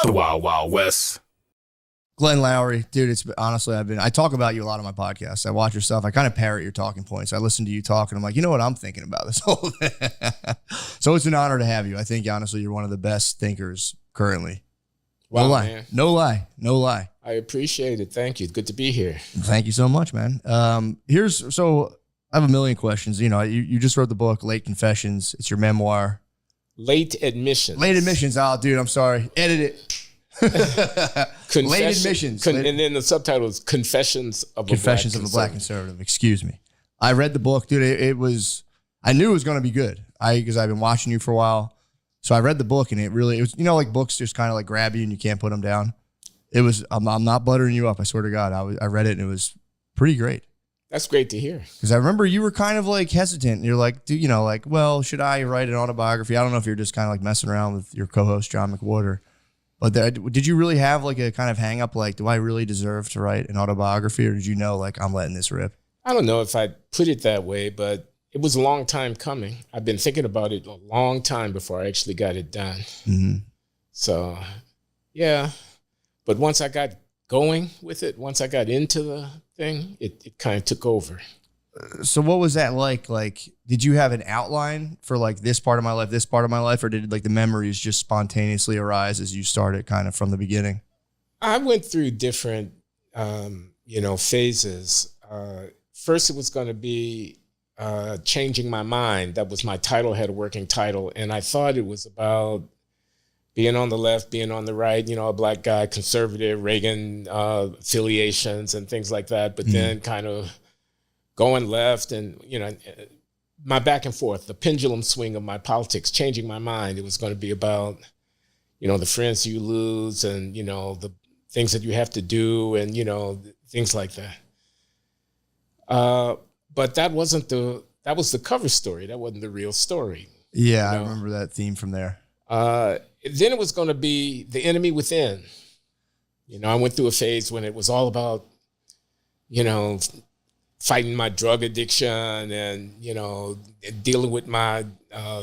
The Wild Wild West. Glenn Loury, dude, it's honestly, I talk about you a lot on my podcast. I watch your stuff. I kind of parrot your talking points. I listen to you talk and I'm like, you know what I'm thinking about this whole thing. So it's an honor to have you. I think honestly, you're one of the best thinkers currently. Wow, no lie. Man. No lie. No lie. I appreciate it. Thank you. Good to be here. Thank you so much, man. So I have a million questions. You know, you just wrote the book, Late Confessions. It's your memoir. Late Admissions. Late Admissions. Oh, dude, I'm sorry. Edit it. Late Admissions. And then the subtitle is Confessions of a Black Conservative. Excuse me. I read the book, dude. I knew it was going to be good. Because I've been watching you for a while. So I read the book and it was, you know, like books just kind of like grab you and you can't put them down. It was, I'm not buttering you up. I swear to God. I read it and it was pretty great. That's great to hear. Because I remember you were kind of like hesitant. And you're like, dude, you know, like, well, should I write an autobiography? I don't know if you're just kind of like messing around with your co-host, John McWhorter. But did you really have like a kind of hang up? Like, do I really deserve to write an autobiography? Or did you know, like, I'm letting this rip? I don't know if I put it that way, but it was a long time coming. I've been thinking about it a long time before I actually got it done. Mm-hmm. So, yeah. But once I got going with it, once I got into the thing, it kind of took over. So what was that like? Like, did you have an outline for like this part of my life, or did like the memories just spontaneously arise as you started kind of from the beginning? I went through different, phases. First, it was going to be Changing My Mind. That was my title, had a working title. And I thought it was about being on the left, being on the right, you know, a black guy, conservative, Reagan affiliations and things like that. But then kind of going left and, you know, my back and forth, the pendulum swing of my politics, changing my mind. It was going to be about, you know, the friends you lose and, you know, the things that you have to do and, you know, things like that. But that was the cover story. That wasn't the real story. Yeah, you know? I remember that theme from there. Then it was going to be the enemy within. You know, I went through a phase when it was all about, you know, fighting my drug addiction and, you know, dealing with my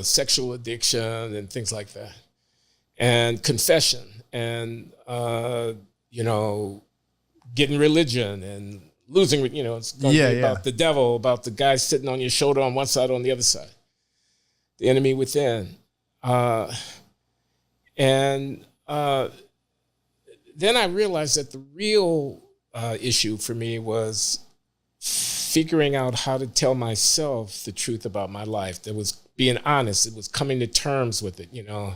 sexual addiction and things like that. And confession and, you know, getting religion and losing, you know, it's going to be about the devil, about the guy sitting on your shoulder on one side, on the other side. The enemy within. And then I realized that the real issue for me was figuring out how to tell myself the truth about my life. That was being honest. It was coming to terms with it, you know.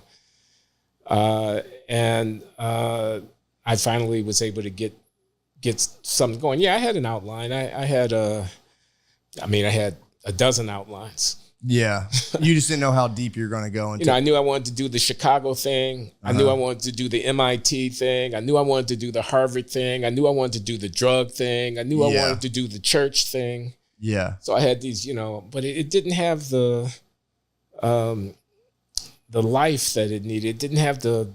And I finally was able to get something going. Yeah, I had an outline. I had a dozen outlines. Yeah. You just didn't know how deep you're going to go into. You know, I knew I wanted to do the Chicago thing. I knew I wanted to do the MIT thing. I knew I wanted to do the Harvard thing. I knew I wanted to do the drug thing. I knew I wanted to do the church thing. Yeah. So I had these, you know, but it didn't have the life that it needed. It didn't have the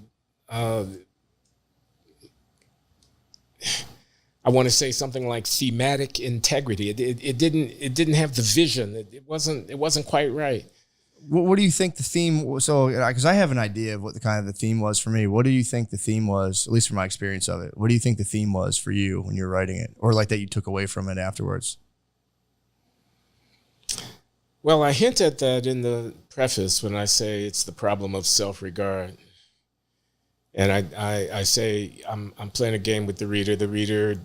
I want to say something like thematic integrity. It didn't have the vision. It wasn't quite right. What do you think the theme was? So, because I have an idea of what the kind of the theme was for me. What do you think the theme was, at least from my experience of it? What do you think the theme was for you when you were writing it, or like that you took away from it afterwards? Well, I hint at that in the preface when I say it's the problem of self-regard. And I say I'm playing a game with the reader. The reader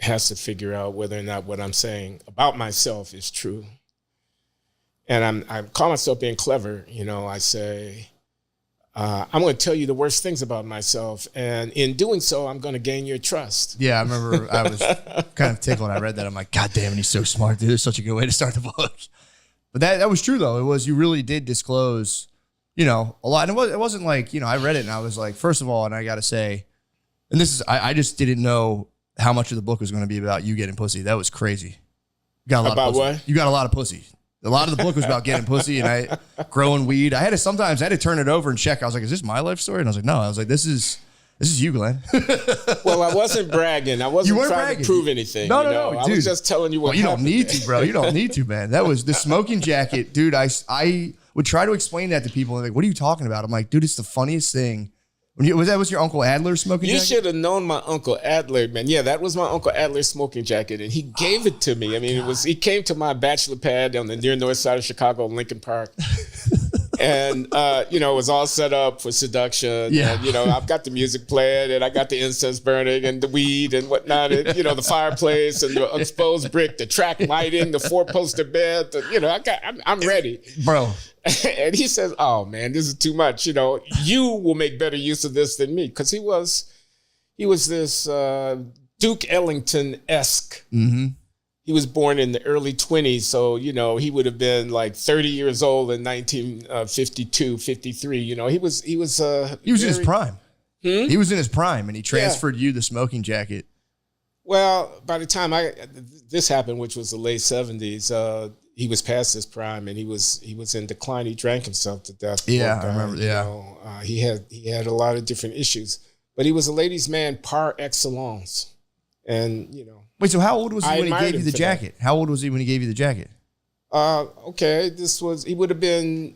has to figure out whether or not what I'm saying about myself is true. And I call myself being clever. You know, I say, I'm going to tell you the worst things about myself. And in doing so, I'm going to gain your trust. Yeah, I remember I was kind of tickled when I read that. I'm like, God damn it, he's so smart, dude. It's such a good way to start the book. But that was true, though. It was, you really did disclose, you know, a lot. And it wasn't like, you know, I read it and I was like, first of all, and I got to say, and this is, I just didn't know how much of the book was going to be about you getting pussy. That was crazy. You got a lot about of pussy. What? You got a lot of pussy. A lot of the book was about getting pussy and growing weed. I had to turn it over and check. I was like, is this my life story? And I was like, no. I was like, this is you, Glenn. Well, I wasn't bragging. I wasn't trying bragging. to prove anything. No, dude. I was just telling you what you happened. don't need to, bro. You don't need to, man. That was the smoking jacket. Dude, I would try to explain that to people and like, what are you talking about? I'm like, dude, it's the funniest thing. Was your Uncle Adler's smoking jacket? You should have known my Uncle Adler, man. Yeah, that was my Uncle Adler's smoking jacket, and he gave it to me. I mean, he came to my bachelor pad on the near north side of Chicago, Lincoln Park. And, it was all set up for seduction. Yeah. And, I've got the music playing and I got the incense burning and the weed and whatnot. And, the fireplace and the exposed brick, the track lighting, the 4-poster bed. I'm ready. Bro. And he says, oh, man, this is too much. You will make better use of this than me. Because he was this Duke Ellington-esque. Mm-hmm. He was born in the early 20s, so, he would have been like 30 years old in 1952, 53. He was in his prime. He was in his prime, and he transferred you the smoking jacket. Well, by the time this happened, which was the late 70s, he was past his prime, and he was in decline. He drank himself to death. Yeah, I remember. Yeah, he had a lot of different issues, but he was a ladies' man par excellence, and Wait, so how old was he when he gave you the for jacket? How old was he when he gave you the jacket? Okay, he would have been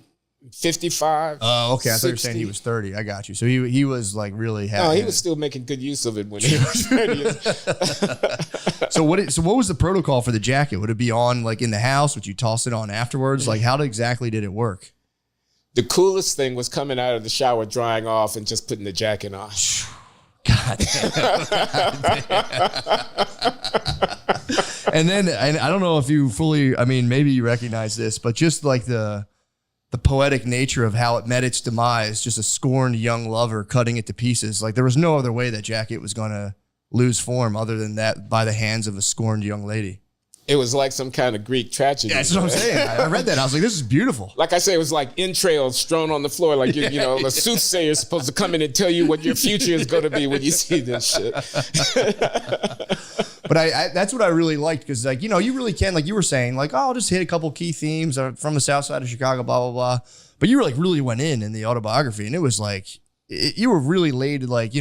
55. Oh, okay. I thought you were saying he was 30. I got you. So he was like really happy. No, he was still making good use of it when he was 30. So what was the protocol for the jacket? Would it be on like in the house? Would you toss it on afterwards? Like how exactly did it work? The coolest thing was coming out of the shower, drying off, and just putting the jacket on. God damn. And then I don't know if you fully, maybe you recognize this, but just like the poetic nature of how it met its demise, just a scorned young lover cutting it to pieces. Like there was no other way that jacket was going to lose form other than that by the hands of a scorned young lady. It was like some kind of Greek tragedy. Yeah, that's what I'm saying. I read that. I was like, this is beautiful. Like I say, it was like entrails strewn on the floor. Like, the soothsayer is supposed to come in and tell you what your future is going to be when you see this shit. But that's what I really liked because, like, you really can, like you were saying, like, oh, I'll just hit a couple key themes from the south side of Chicago, blah, blah, blah. But you were like really went in the autobiography, and it was like, you were really laid, like,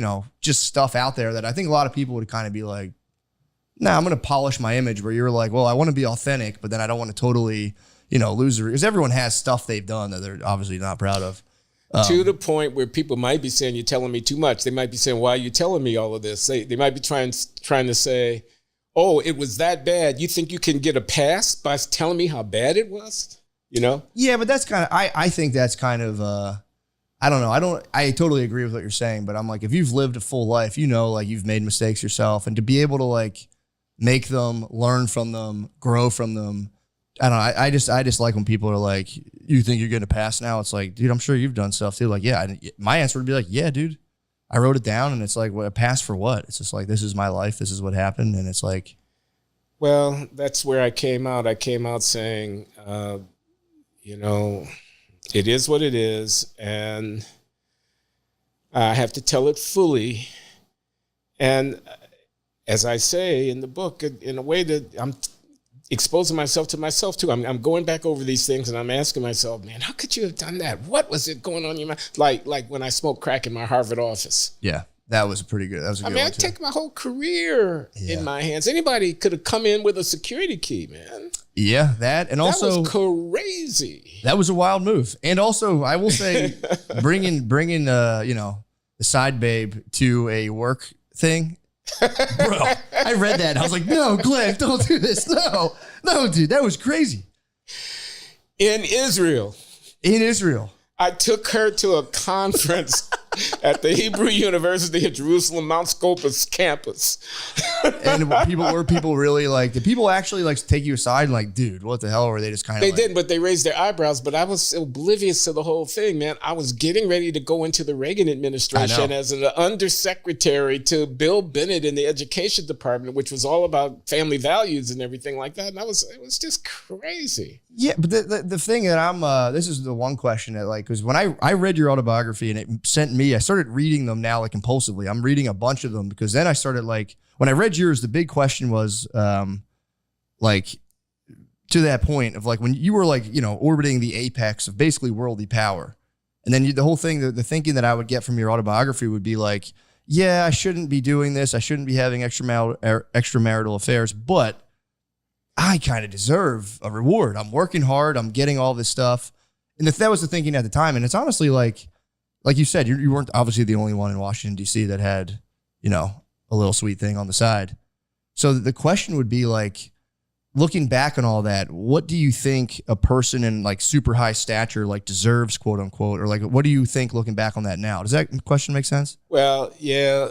just stuff out there that I think a lot of people would kind of be like, nah, I'm going to polish my image, where you're like, well, I want to be authentic, but then I don't want to totally, lose it. Because everyone has stuff they've done that they're obviously not proud of. To the point where people might be saying, you're telling me too much. They might be saying, why are you telling me all of this? They might be trying to say, oh, it was that bad. You think you can get a pass by telling me how bad it was? Yeah, but that's kind of, I think that's kind of, I don't know. I totally agree with what you're saying, but I'm like, if you've lived a full life, like you've made mistakes yourself, and to be able to like, make them, learn from them, grow from them. I don't know. I just like when people are like, you think you're going to pass now? It's like, dude, I'm sure you've done stuff too. Like, yeah. My answer would be like, yeah, dude, I wrote it down, and it's like, well, a pass for what? It's just like, this is my life. This is what happened. And it's like, well, that's where I came out. I came out saying, it is what it is. And I have to tell it fully. And as I say in the book, in a way that I'm exposing myself to myself too. I'm going back over these things, and I'm asking myself, man, how could you have done that? What was it going on in your mind? Like when I smoked crack in my Harvard office. Yeah, that was pretty good. That was a good one. I take my whole career in my hands. Anybody could have come in with a security key, man. Yeah, that, and also that was crazy. That was a wild move. And also, I will say, bringing the side babe to a work thing. Bro, I read that and I was like, no, Glenn, don't do this. No, dude, that was crazy. In Israel. I took her to a conference at the Hebrew University of Jerusalem, Mount Scopus campus. And people really like, did people actually like take you aside and like, dude, what the hell? Or were they just kind of They didn't, but they raised their eyebrows. But I was oblivious to the whole thing, man. I was getting ready to go into the Reagan administration as an undersecretary to Bill Bennett in the education department, which was all about family values and everything like that. And it was just crazy. Yeah, but the thing that this is the one question that like, because when I read your autobiography and it sent me, I started reading them now like compulsively. I'm reading a bunch of them because then I started like, when I read yours, the big question was like to that point of like when you were like, orbiting the apex of basically worldly power. And then the whole thing, the thinking that I would get from your autobiography would be like, yeah, I shouldn't be doing this. I shouldn't be having extramarital affairs, but I kind of deserve a reward. I'm working hard. I'm getting all this stuff. And if that was the thinking at the time, and it's honestly like, like you said, you weren't obviously the only one in Washington, D.C. that had, a little sweet thing on the side. So the question would be like, looking back on all that, what do you think a person in like super high stature like deserves, quote unquote, or like, what do you think looking back on that now? Does that question make sense? Well, yeah.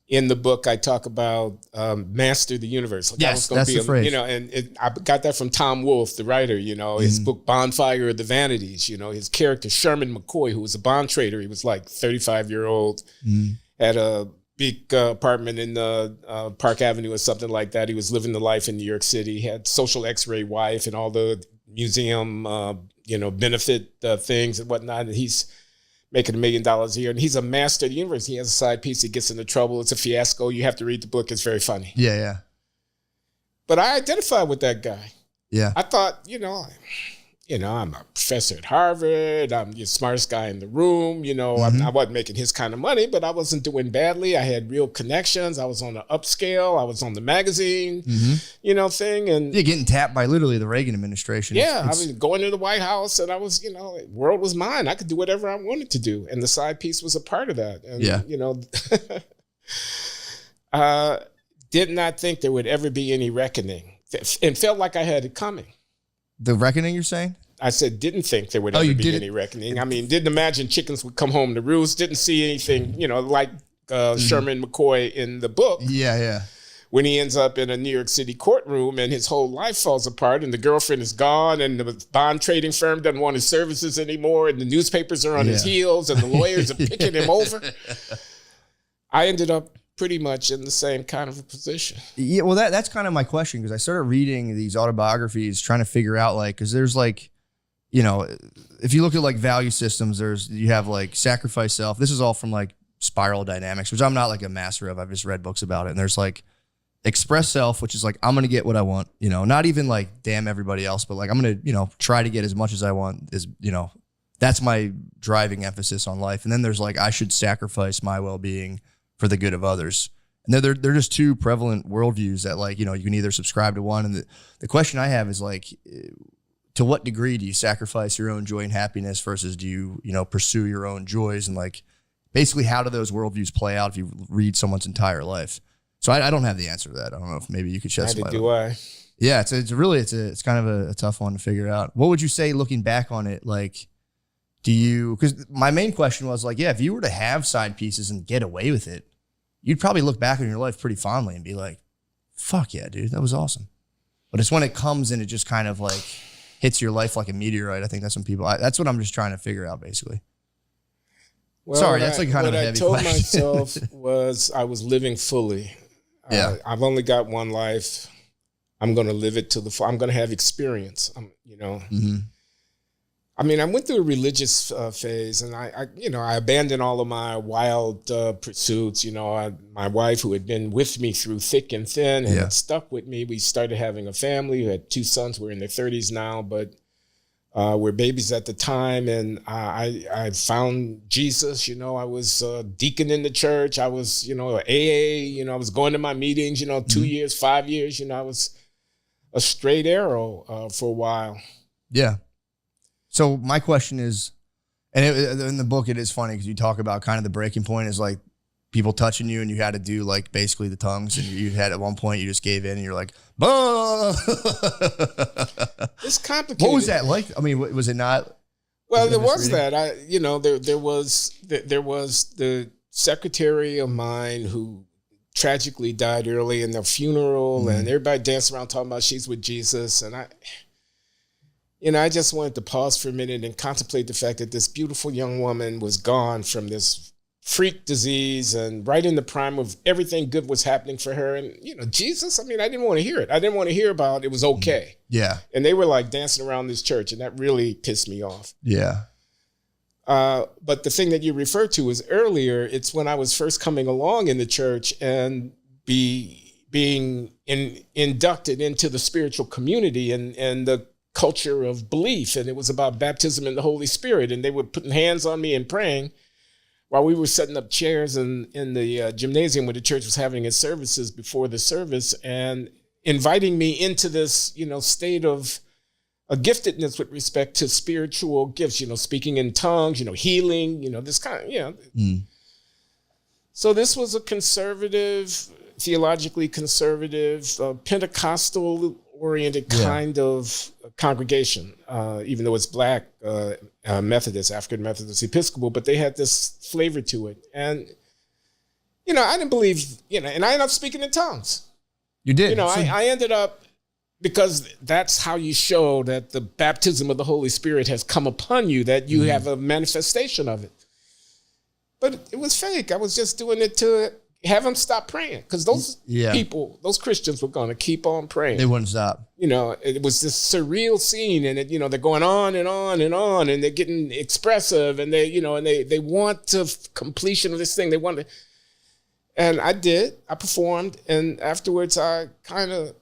In the book, I talk about master the universe. Like yes, that's the phrase. And I got that from Tom Wolfe, the writer. His book Bonfire of the Vanities. His character Sherman McCoy, who was a bond trader. He was like 35-year-old, had a big apartment in Park Avenue or something like that. He was living the life in New York City. He had social X-ray wife and all the museum, benefit things and whatnot. And he's making $1 million a year, and he's a master of the universe. He has a side piece. He gets into trouble. It's a fiasco. You have to read the book. It's very funny. Yeah. But I identified with that guy. Yeah. I thought, I'm a professor at Harvard. I'm the smartest guy in the room. I wasn't making his kind of money, but I wasn't doing badly. I had real connections. I was on the upscale. I was on the magazine, thing. And you're getting tapped by literally the Reagan administration. Yeah, I was going to the White House, and I was, the world was mine. I could do whatever I wanted to do, and the side piece was a part of that. And, did not think there would ever be any reckoning, and felt like I had it coming. The reckoning, you're saying? I said, didn't think there would ever be any reckoning. I mean, didn't imagine chickens would come home to roost. Didn't see anything, like Sherman McCoy in the book. Yeah. When he ends up in a New York City courtroom and his whole life falls apart and the girlfriend is gone and the bond trading firm doesn't want his services anymore and the newspapers are on his heels and the lawyers are picking him over. I ended up pretty much in the same kind of a position. Yeah, well, that's kind of my question, because I started reading these autobiographies trying to figure out, like, because there's like, if you look at like value systems, you have like sacrifice self. This is all from like Spiral Dynamics, which I'm not like a master of. I've just read books about it. And there's like express self, which is like, I'm going to get what I want, not even like damn everybody else, but like, I'm going to, try to get as much as I want is, that's my driving emphasis on life. And then there's like, I should sacrifice my well-being for the good of others. And they're just two prevalent worldviews that, like, you can either subscribe to one. And the question I have is like, to what degree do you sacrifice your own joy and happiness versus do you, pursue your own joys? And like, basically, how do those worldviews play out if you read someone's entire life? So I don't have the answer to that. I don't know if maybe you could shed some light. Do I? Yeah, it's kind of a tough one to figure out. What would you say looking back on it? Like, because my main question was like, yeah, if you were to have side pieces and get away with it, you'd probably look back on your life pretty fondly and be like, fuck yeah, dude, that was awesome. But it's when it comes and it just kind of like hits your life like a meteorite. I think that's when that's what I'm just trying to figure out, basically. Well, sorry, that's like kind of a heavy question. What I told myself was I was living fully. Yeah. I've only got one life. I'm going to live it to the full. I'm going to have experience. I mean, I went through a religious phase, and I abandoned all of my wild pursuits. My wife, who had been with me through thick and thin, and stuck with me. We started having a family. We had 2 sons. We're in their 30s now, but we're babies at the time. And I found Jesus. I was deacon in the church. I was, AA. I was going to my meetings. 2 years, 5 years. I was a straight arrow for a while. Yeah. So my question is, and in the book, it is funny because you talk about kind of the breaking point is like people touching you and you had to do like basically the tongues, and you had at one point you just gave in and you're like, bah! It's complicated. What was that like? I mean, was it not? Well, there was that. There was the secretary of mine who tragically died early in the funeral, and everybody danced around talking about she's with Jesus, and I just wanted to pause for a minute and contemplate the fact that this beautiful young woman was gone from this freak disease and right in the prime of everything good was happening for her. And, Jesus, I didn't want to hear it. I didn't want to hear about it was okay. Yeah. And they were like dancing around this church, and that really pissed me off. Yeah. But the thing that you referred to is earlier, it's when I was first coming along in the church and being inducted into the spiritual community and the culture of belief, and it was about baptism in the Holy Spirit, and they were putting hands on me and praying while we were setting up chairs in the gymnasium where the church was having its services before the service, and inviting me into this state of a giftedness with respect to spiritual gifts, speaking in tongues, healing, this kind of, So this was a conservative, theologically conservative, Pentecostal-oriented kind of congregation, even though it's Black, Methodist, African Methodist, Episcopal, but they had this flavor to it. And, I didn't believe, and I ended up speaking in tongues. You did. I ended up, because that's how you show that the baptism of the Holy Spirit has come upon you, that you have a manifestation of it. But it was fake. I was just doing it to have them stop praying, because those people, those Christians were going to keep on praying. They wouldn't stop. It was this surreal scene, and they're going on and on and on, and they're getting expressive, and they want to completion of this thing. They want to, and I performed, and afterwards I kind of,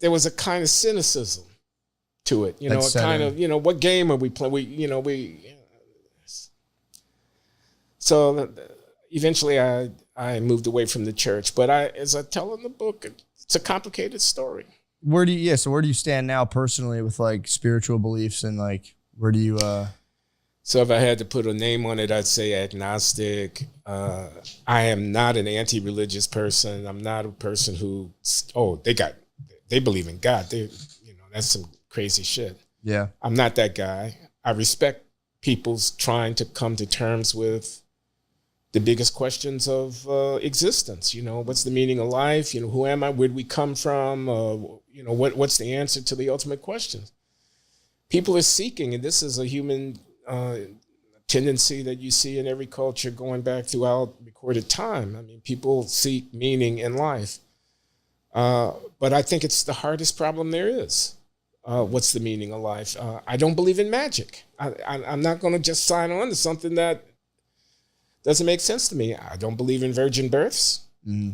there was a kind of cynicism to it, a kind of, what game are we playing? So eventually I moved away from the church, but as I tell in the book, it's a complicated story. Where do you stand now personally with like spiritual beliefs, and like, where do you, So if I had to put a name on it, I'd say agnostic. I am not an anti-religious person. I'm not a person who, they believe in God. That's some crazy shit. Yeah. I'm not that guy. I respect people's trying to come to terms with the biggest questions of existence. What's the meaning of life? Who am I? Where do we come from? What's the answer to the ultimate questions? People are seeking, and this is a human tendency that you see in every culture going back throughout recorded time. I mean, people seek meaning in life. But I think it's the hardest problem there is. What's the meaning of life? I don't believe in magic. I'm not going to just sign on to something that doesn't make sense to me. I don't believe in virgin births.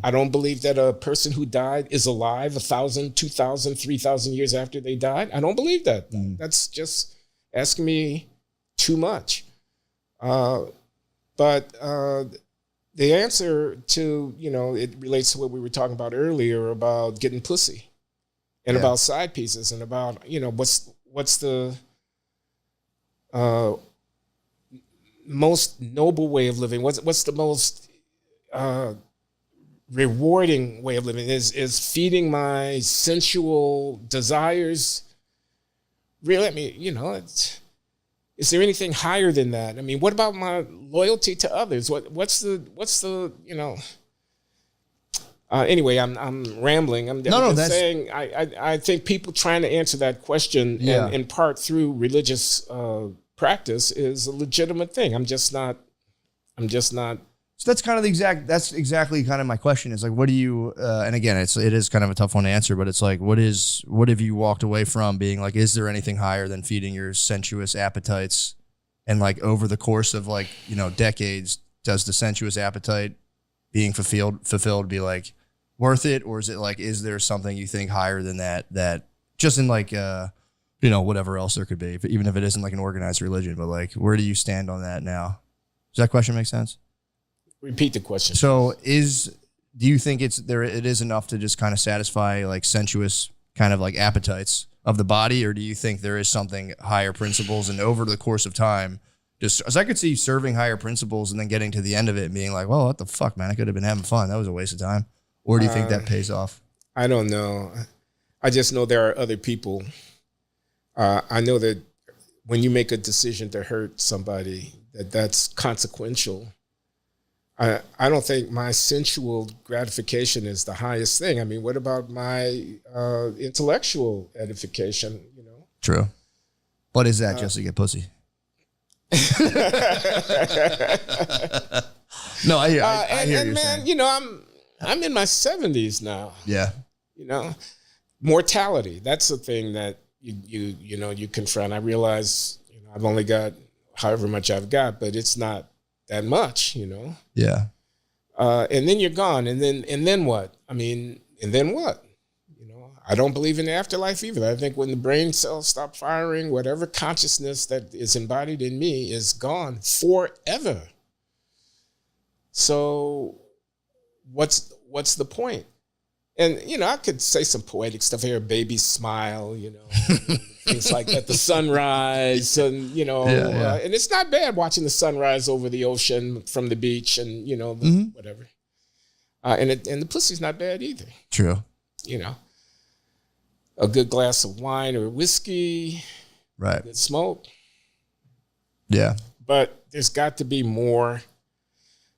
I don't believe that a person who died is alive 1,000, 2,000, 3,000 years after they died. I don't believe that. That's just asking me too much. But the answer to, it relates to what we were talking about earlier about getting pussy and about side pieces and about, what's the most noble way of living? What's the most rewarding way of living? Is feeding my sensual desires really? I mean, is there anything higher than that? I mean, what about my loyalty to others? What's the anyway, I'm rambling. I'm just saying I think people trying to answer that question and in part through religious practice is a legitimate thing. I'm just not. So that's kind of that's exactly kind of my question is like, what do you, and again, it is kind of a tough one to answer, but it's like, what have you walked away from being like, is there anything higher than feeding your sensuous appetites? And like over the course of like, decades, does the sensuous appetite being fulfilled be like worth it? Or is it like, is there something you think higher than that just in like, whatever else there could be, even if it isn't like an organized religion, but like, where do you stand on that now? Does that question make sense? Repeat the question. So do you think it is enough to just kind of satisfy like sensuous kind of like appetites of the body? Or do you think there is something higher principles and over the course of time, just as I could see serving higher principles and then getting to the end of it and being like, well, what the fuck, man, I could have been having fun. That was a waste of time. Or do you think that pays off? I don't know. I just know there are other people. I know that when you make a decision to hurt somebody, that's consequential. I don't think my sensual gratification is the highest thing. I mean, what about my intellectual edification? True. But is that just to get pussy? No, I hear you man, saying. I'm in my 70s now. Yeah. Mortality. That's the thing that you confront. I realize I've only got however much I've got, but it's not that much, Yeah. And then you're gone. And then what? I mean, and then what? I don't believe in the afterlife either. I think when the brain cells stop firing, whatever consciousness that is embodied in me is gone forever. So what's what's the point? And, you know, I could say some poetic stuff here, baby smile, you know, things like that, the sunrise, and, you know, and it's not bad watching the sunrise over the ocean from the beach and, you know, whatever. And the pussy's not bad either. True. You know, a good glass of wine or whiskey, right? Good smoke. Yeah. But there's got to be more.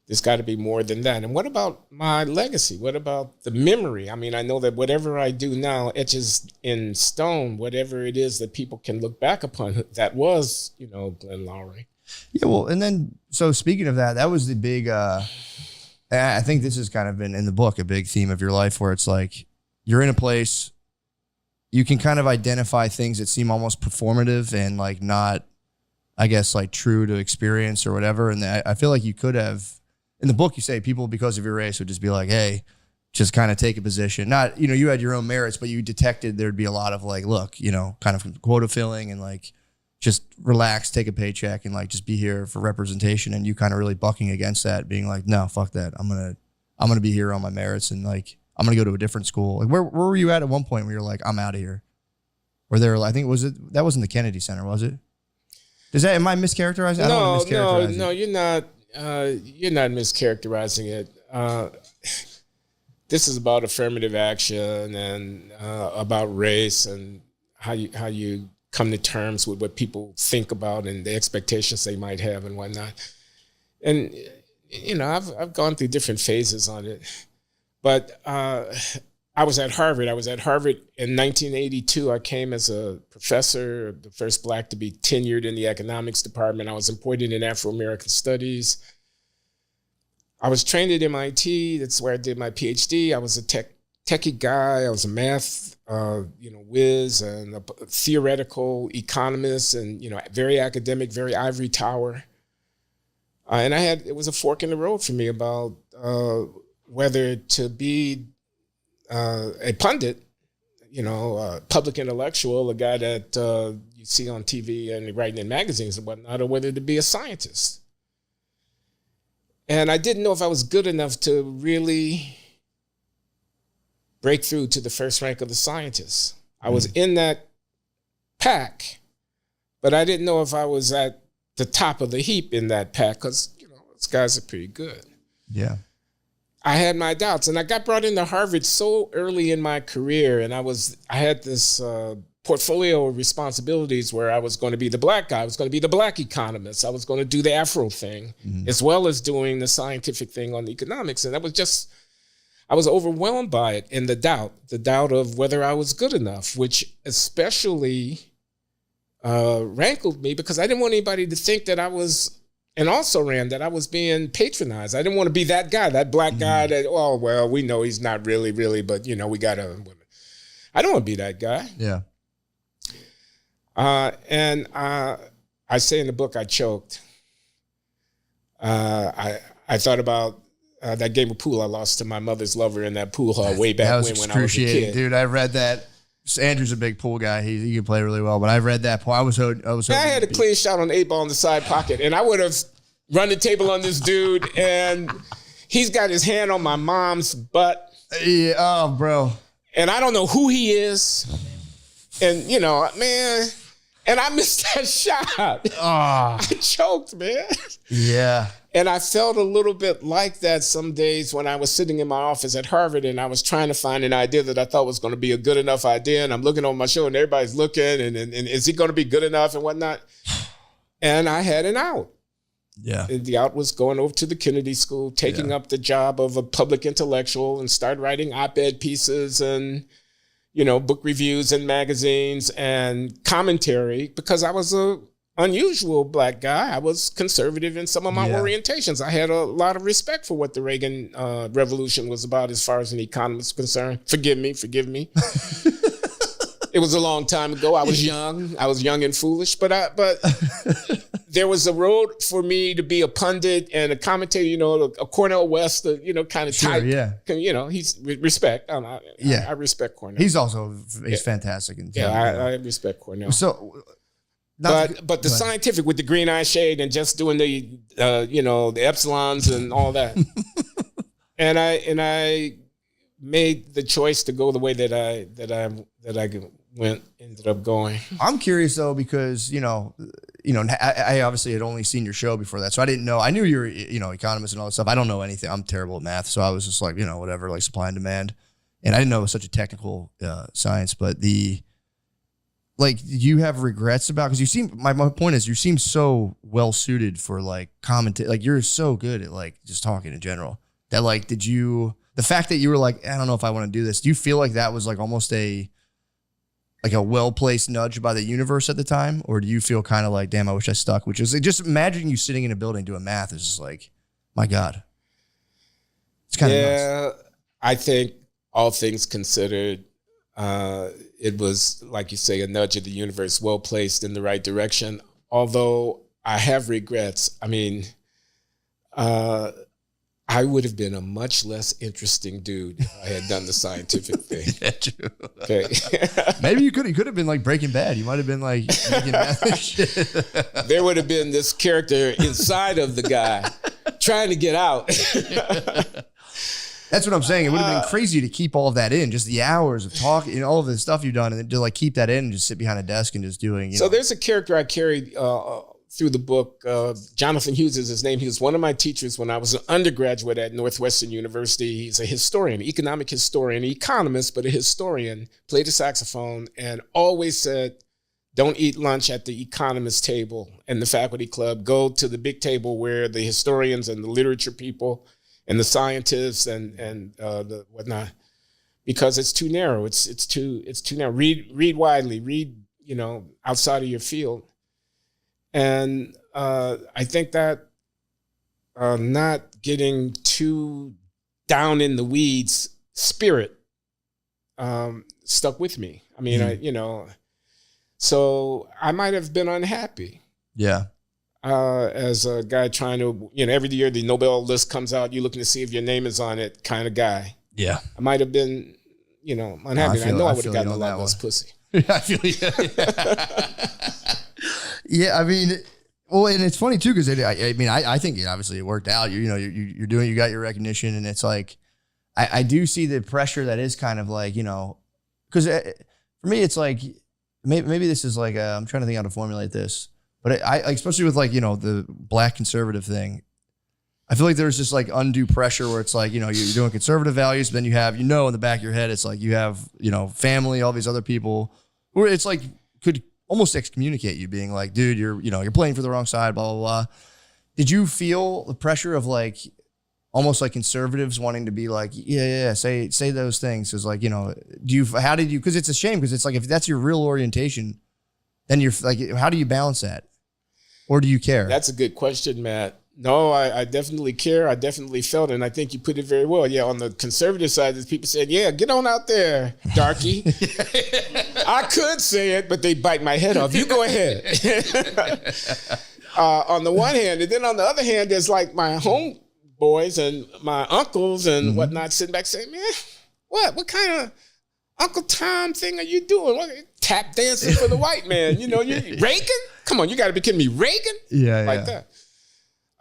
There's got to be more than that. And what about my legacy? What about the memory? I mean, I know that whatever I do now etches in stone, whatever it is that people can look back upon. That was, you know, Glenn Loury. Yeah, well, and then, so speaking of that, that was the big, I think this has kind of been in the book, a big theme of your life where it's like, you're in a place, you can kind of identify things that seem almost performative and like not, I guess, like true to experience or whatever. And I feel like you could have, in the book, you say people because of your race would just be like, hey, just kind of take a position. Not, you know, you had your own merits, but you detected there'd be a lot of like, look, you know, kind of quota filling and like, just relax, take a paycheck and like, just be here for representation. And you kind of really bucking against that, being like, no, fuck that. I'm going to be here on my merits. And like, I'm going to go to a different school. Like where were you at one point where you're like, I'm out of here? Or there, I think that wasn't the Kennedy Center, was it? Am I mischaracterizing? No, you're not. You're not mischaracterizing it. This is about affirmative action and about race and how you come to terms with what people think about and the expectations they might have and whatnot. And you know, I've gone through different phases on it, but I was at Harvard. I was at Harvard in 1982. I came as a professor, the first Black to be tenured in the economics department. I was appointed in Afro-American studies. I was trained at MIT. That's where I did my PhD. I was a techie guy. I was a math, whiz and a theoretical economist and, you know, very academic, very ivory tower. And it was a fork in the road for me about whether to be a pundit, you know, a public intellectual, a guy that you see on TV and writing in magazines and whatnot, or whether to be a scientist. And I didn't know if I was good enough to really break through to the first rank of the scientists. I was in that pack, but I didn't know if I was at the top of the heap in that pack because, you know, those guys are pretty good. Yeah. I had my doubts, and I got brought into Harvard so early in my career, and I had this portfolio of responsibilities where I was going to be the Black guy, I was going to be the Black economist, I was going to do the Afro thing, as well as doing the scientific thing on the economics, and I was overwhelmed by it and the doubt of whether I was good enough, which especially rankled me because I didn't want anybody to think that I was. And also ran that I was being patronized. I didn't want to be that guy, that Black guy that, oh, well, we know he's not really, but, you know, we got other women. I don't want to be that guy. Yeah. And I say in the book, I choked. I thought about that game of pool I lost to my mother's lover in that pool hall way back when I was a kid. Dude, I read that. Andrew's a big pool guy. He can play really well. But I read that. I had a clean shot on the 8-ball in the side pocket, and I would have run the table on this dude, and he's got his hand on my mom's butt. Yeah, oh, bro. And I don't know who he is. And, you know, man, and I missed that shot. Oh. I choked, man. Yeah. And I felt a little bit like that some days when I was sitting in my office at Harvard and I was trying to find an idea that I thought was going to be a good enough idea. And I'm looking over my shoulder and everybody's looking and is he going to be good enough and whatnot? And I had an out. Yeah. And the out was going over to the Kennedy School, taking up the job of a public intellectual and start writing op-ed pieces and, you know, book reviews and magazines and commentary because I was a unusual Black guy. I was conservative in some of my orientations. I had a lot of respect for what the Reagan revolution was about as far as an economist concerned. Forgive me. It was a long time ago. I was young and foolish, but there was a road for me to be a pundit and a commentator, you know, a Cornel West, you know, kind of type. Yeah. You know, he's respect. I respect Cornel. He's fantastic. I respect Cornel. So, but the scientific with the green eye shade and just doing the the epsilons and all that. And I made the choice to go the way that I ended up going. I'm curious though, because I obviously had only seen your show before that, so I didn't know. I knew you were economist and all that stuff. I don't know anything. I'm terrible at math, so I was just like whatever, like supply and demand, and I didn't know it was such a technical science. But do you have regrets about, because you seem, my point is, you seem so well suited for like commentary, like you're so good at like just talking in general that like the fact that you were like, I don't know if I want to do this, do you feel like that was like almost a well-placed nudge by the universe at the time? Or do you feel kind of like, damn, I wish I stuck? Which is just imagining you sitting in a building doing math is just like, my God. It's kind of nuts. I think all things considered, it was, like you say, a nudge of the universe, well-placed in the right direction. Although I have regrets. I mean, I would have been a much less interesting dude if I had done the scientific thing. Yeah, true. Okay. Maybe you could have been like Breaking Bad. You might have been like making math shit. There would have been this character inside of the guy trying to get out. That's what I'm saying. It would have been crazy to keep all of that in, just the hours of talking, all of the stuff you've done, and to like keep that in and just sit behind a desk and just doing. So there's a character I carried through the book. Jonathan Hughes is his name. He was one of my teachers when I was an undergraduate at Northwestern University. He's a historian, economic historian, economist, but a historian, played the saxophone, and always said, don't eat lunch at the economist table and the faculty club. Go to the big table where the historians and the literature people and the scientists and the whatnot, because it's too narrow. It's too narrow. Read widely. Read outside of your field. And I think that not getting too down in the weeds spirit stuck with me. I mean, so I might have been unhappy. Yeah. As a guy trying to, every year the Nobel list comes out, you're looking to see if your name is on it kind of guy. Yeah. I might have been, unhappy. I know I would have gotten a lot less pussy. I feel yeah, I mean, well, and it's funny too, because I think obviously it worked out. You're doing, you got your recognition, and it's like, I do see the pressure that is kind of like, because for me, it's like, maybe this is like, I'm trying to think how to formulate this, but I especially with like, the black conservative thing, I feel like there's just like undue pressure where it's like, you're doing conservative values, but then you have, in the back of your head, it's like you have, family, all these other people who it's like could almost excommunicate you, being like, dude, you're playing for the wrong side, blah, blah, blah. Did you feel the pressure of like, almost like conservatives wanting to be like, yeah, say those things? Cause like, how did you, cause it's a shame. Cause it's like, if that's your real orientation, then you're like, how do you balance that? Or do you care? That's a good question, Matt. No, I definitely care. I definitely felt it. And I think you put it very well. Yeah, on the conservative side, there's people said, yeah, get on out there, darky. I could say it, but they bite my head off. You go ahead. On the one hand. And then on the other hand, there's like my homeboys and my uncles and whatnot sitting back saying, man, what kind of Uncle Tom thing are you doing? What, tap dancing for the white man? You Reagan? Come on, you got to be kidding me. Reagan? Yeah, like that.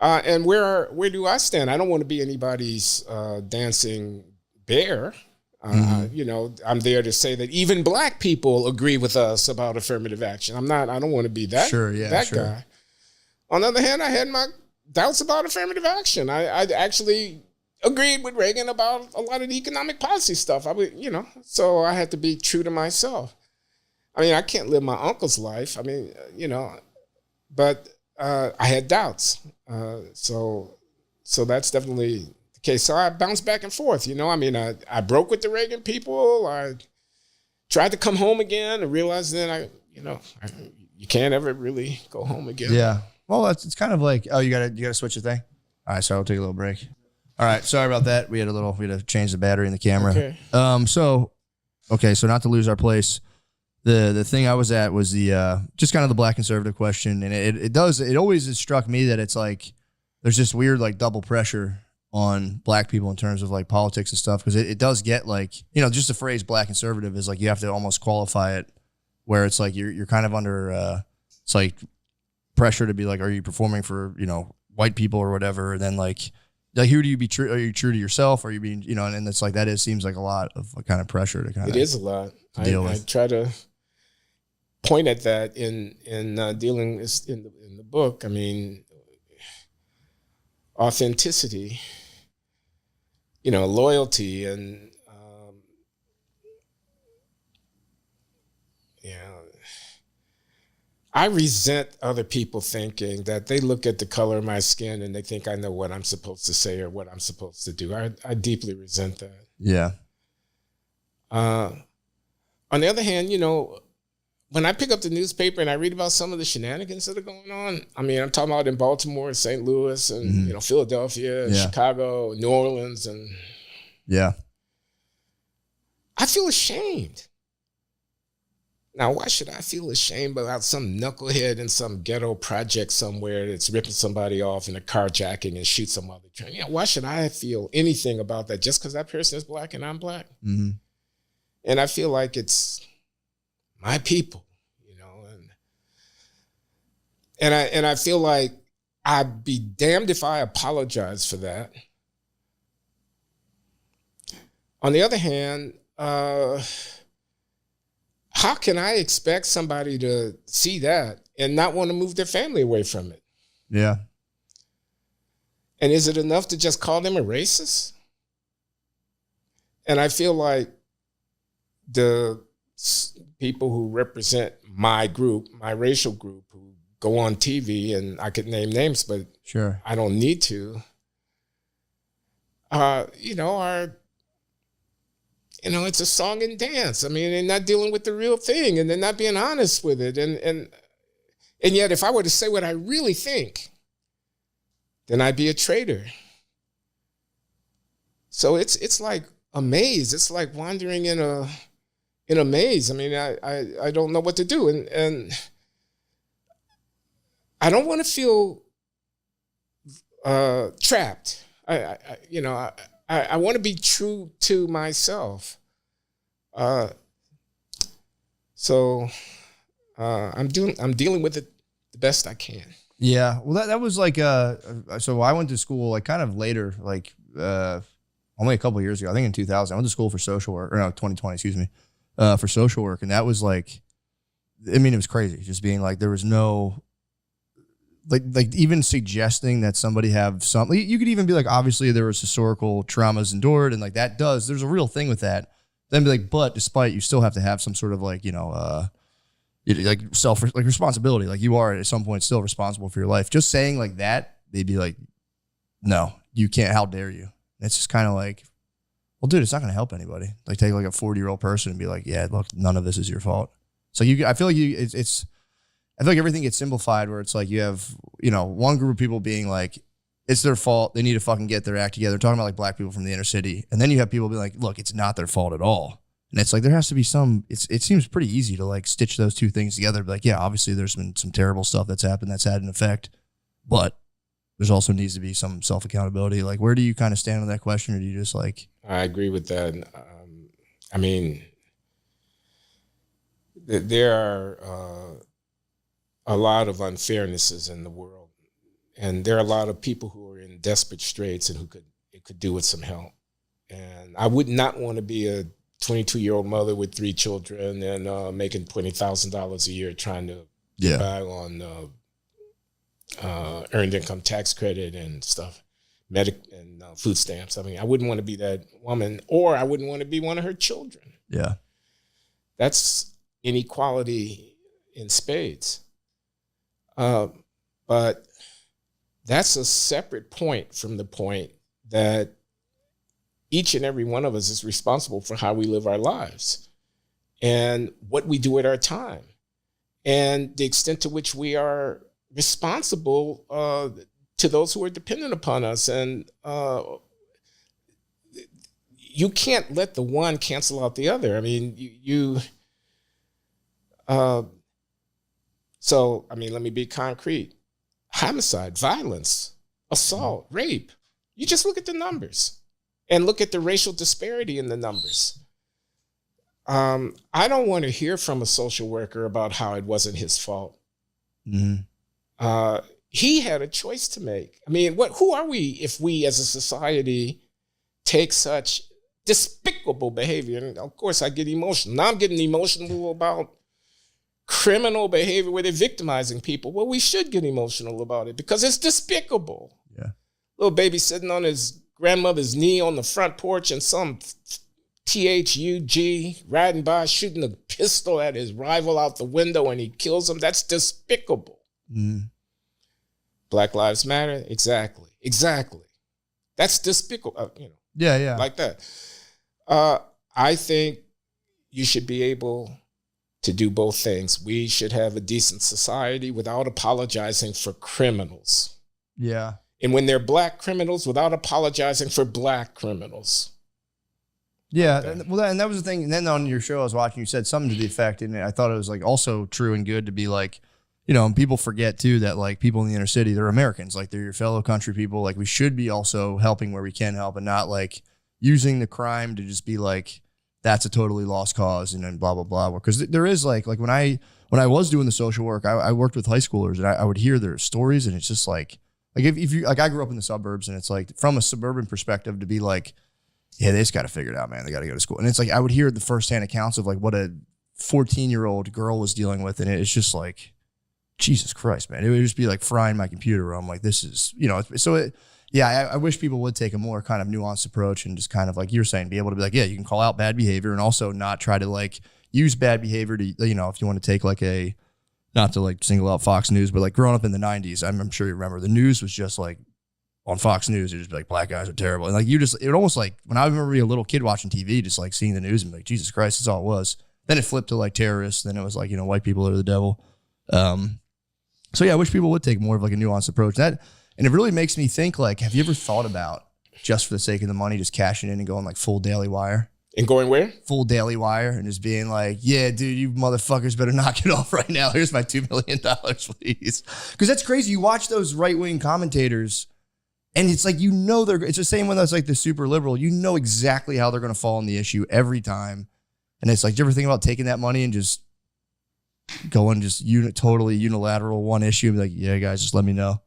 And where do I stand? I don't want to be anybody's dancing bear. I'm there to say that even black people agree with us about affirmative action. I don't want to be that, guy. On the other hand, I had my doubts about affirmative action. I actually agreed with Reagan about a lot of the economic policy stuff. So I had to be true to myself. I mean, I can't live my uncle's life. I mean, but I had doubts. So that's definitely the case. So I bounced back and forth, I broke with the Reagan people. I tried to come home again and realized then you can't ever really go home again. Yeah. Well, it's kind of like, oh, you gotta switch the thing. All right. So I'll take a little break. All right. Sorry about that. We had to change the battery in the camera. Okay. So not to lose our place. The thing I was at was the just kind of the black conservative question, and it always has struck me that it's like there's this weird like double pressure on black people in terms of like politics and stuff, because it does get like, just the phrase black conservative is like you have to almost qualify it, where it's like you're kind of under it's like pressure to be like, are you performing for white people or whatever, and then like Like, who do you be true? Are you true to yourself? Are you being, you know, and it's like, seems like a lot of kind of pressure to kind of. It is a lot. Deal with. I try to point at that in dealing in the book. I mean, authenticity, you know, loyalty, and I resent other people thinking that they look at the color of my skin and they think I know what I'm supposed to say or what I'm supposed to do. I deeply resent that. Yeah. On the other hand, you know, when I pick up the newspaper and I read about some of the shenanigans that are going on, I mean, I'm talking about in Baltimore, St. Louis, and you know, Philadelphia, and Chicago, New Orleans, and I feel ashamed. Now, why should I feel ashamed about some knucklehead in some ghetto project somewhere that's ripping somebody off in a carjacking and shoot some other train? You know, why should I feel anything about that just because that person is black and I'm black? Mm-hmm. And I feel like it's my people, you know, and I feel like I'd be damned if I apologize for that. On the other hand, how can I expect somebody to see that and not want to move their family away from it? Yeah. And is it enough to just call them a racist? And I feel like the people who represent my group, my racial group, who go on TV, and I could name names, but sure, I don't need to, you know, are, you know, it's a song and dance. I mean, they're not dealing with the real thing, and they're not being honest with it. And yet, if I were to say what I really think, then I'd be a traitor. So it's like a maze. It's like wandering in a maze. I mean, I don't know what to do, and I don't want to feel trapped. I want to be true to myself. So I'm dealing with it the best I can. Yeah. Well, that was like, so I went to school like kind of later, like only a couple of years ago, I think in 2000, I went to school for social work, or no, 2020, excuse me, for social work. And that was like, I mean, it was crazy just being like, there was no, like even suggesting that somebody have something, you could even be like, obviously there was historical traumas endured, and like there's a real thing with that. Then be like, but despite, you still have to have some sort of like, you know, like responsibility. Like you are at some point still responsible for your life. Just saying like that, they'd be like, no, you can't. How dare you? And it's just kind of like, well, dude, it's not going to help anybody. Like take like a 40-year-old person and be like, yeah, look, none of this is your fault. So I feel like I feel like everything gets simplified where it's like you have, you know, one group of people being like, it's their fault. They need to fucking get their act together. Talking about like black people from the inner city. And then you have people be like, look, it's not their fault at all. And it's like, there has to be it seems pretty easy to like stitch those two things together. Like, yeah, obviously there's been some terrible stuff that's happened that's had an effect, but there's also needs to be some self-accountability. Like, where do you kind of stand on that question? Or do you just like? I agree with that. I mean, there are a lot of unfairnesses in the world, and there are a lot of people who are in desperate straits and who could do with some help. And I would not want to be a 22-year-old mother with 3 children and making $20,000 a year trying to get by on earned income tax credit and stuff, and food stamps. I mean, I wouldn't want to be that woman, or I wouldn't want to be one of her children. Yeah. That's inequality in spades. But that's a separate point from the point that each and every one of us is responsible for how we live our lives and what we do at our time and the extent to which we are responsible to those who are dependent upon us. And you can't let the one cancel out the other. I mean, so, I mean, let me be concrete. Homicide, violence, assault, rape. You just look at the numbers and look at the racial disparity in the numbers. I don't want to hear from a social worker about how it wasn't his fault. Mm-hmm. he had a choice to make. I mean, who are we if we as a society take such despicable behavior? And of course, I get emotional. Now I'm getting emotional about criminal behavior where they're victimizing people. Well, we should get emotional about it because it's despicable. Yeah. Little baby sitting on his grandmother's knee on the front porch and some THUG riding by shooting a pistol at his rival out the window and he kills him. That's despicable. Mm. Black Lives Matter. Exactly. That's despicable. Yeah. Like that. I think you should be able to do both things. We should have a decent society without apologizing for criminals. Yeah. And when they're black criminals, without apologizing for black criminals. Yeah. And that was the thing. And then on your show I was watching, you said something to the effect, and I thought it was like also true and good to be like, and people forget too that like people in the inner city, they're Americans, like they're your fellow country people. Like we should be also helping where we can help and not like using the crime to just be like, that's a totally lost cause and then blah, blah, blah. Because there is like when I was doing the social work, I worked with high schoolers and I would hear their stories, and it's just like if you, like I grew up in the suburbs, and it's like from a suburban perspective to be like, yeah, they just got to figure it out, man. They got to go to school. And it's like, I would hear the firsthand accounts of like what a 14-year-old girl was dealing with. And it's just like, Jesus Christ, man. It would just be like frying my computer. I'm like, this is, I wish people would take a more kind of nuanced approach and just kind of like you're saying, be able to be like, yeah, you can call out bad behavior and also not try to like use bad behavior to, if you want to take like not to like single out Fox News, but like growing up in the 90s, I'm sure you remember the news was just like on Fox News, it'd just be like, black guys are terrible. And like it almost like when I remember being a little kid watching TV, just like seeing the news and be like, Jesus Christ, that's all it was. Then it flipped to like terrorists. Then it was like, white people are the devil. So yeah, I wish people would take more of like a nuanced approach. And it really makes me think like, have you ever thought about just for the sake of the money, just cashing in and going like full Daily Wire? And going where? Full Daily Wire and just being like, yeah, dude, you motherfuckers better knock it off right now. Here's my $2 million, please. Because that's crazy. You watch those right-wing commentators and it's like, it's the same one that's like the super liberal. You know exactly how they're going to fall on the issue every time. And it's like, do you ever think about taking that money and just going totally unilateral one issue and be like, yeah, guys, just let me know.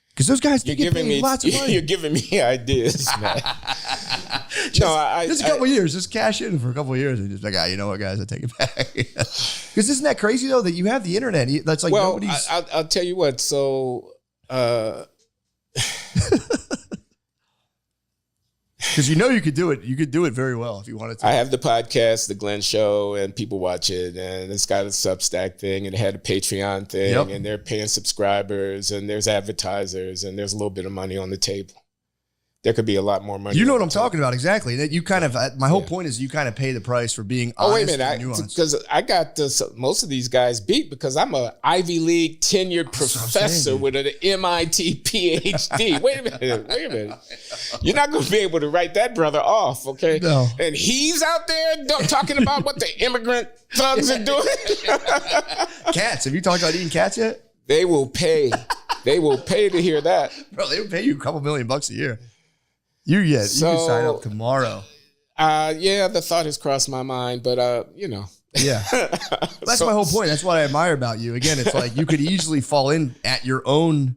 Because those guys, they get paid lots of money. You're giving me ideas, man. Just a couple of years, just cash in for a couple of years and just like, you know what, guys, I take it back. Because isn't that crazy though that you have the internet? That's like nobody's. I'll tell you what. So, because you could do it. You could do it very well if you wanted to. I have the podcast, The Glenn Show, and people watch it. And it's got a Substack thing, and it had a Patreon thing, and they're paying subscribers, and there's advertisers, and there's a little bit of money on the table. There could be a lot more money. You know what I'm talking about, exactly. That you kind of. My whole point is you kind of pay the price for being honest. Wait a minute, because I got most of these guys beat because I'm a Ivy League tenured professor with an MIT PhD. Wait a minute. You're not going to be able to write that brother off, okay? No. And he's out there talking about what the immigrant thugs are doing. Cats. Have you talked about eating cats yet? They will pay. They will pay to hear that, bro. They will pay you a couple $1 million a year. You can sign up tomorrow. Yeah, the thought has crossed my mind, but Yeah. That's my whole point. That's what I admire about you. Again, it's like you could easily fall in at your own,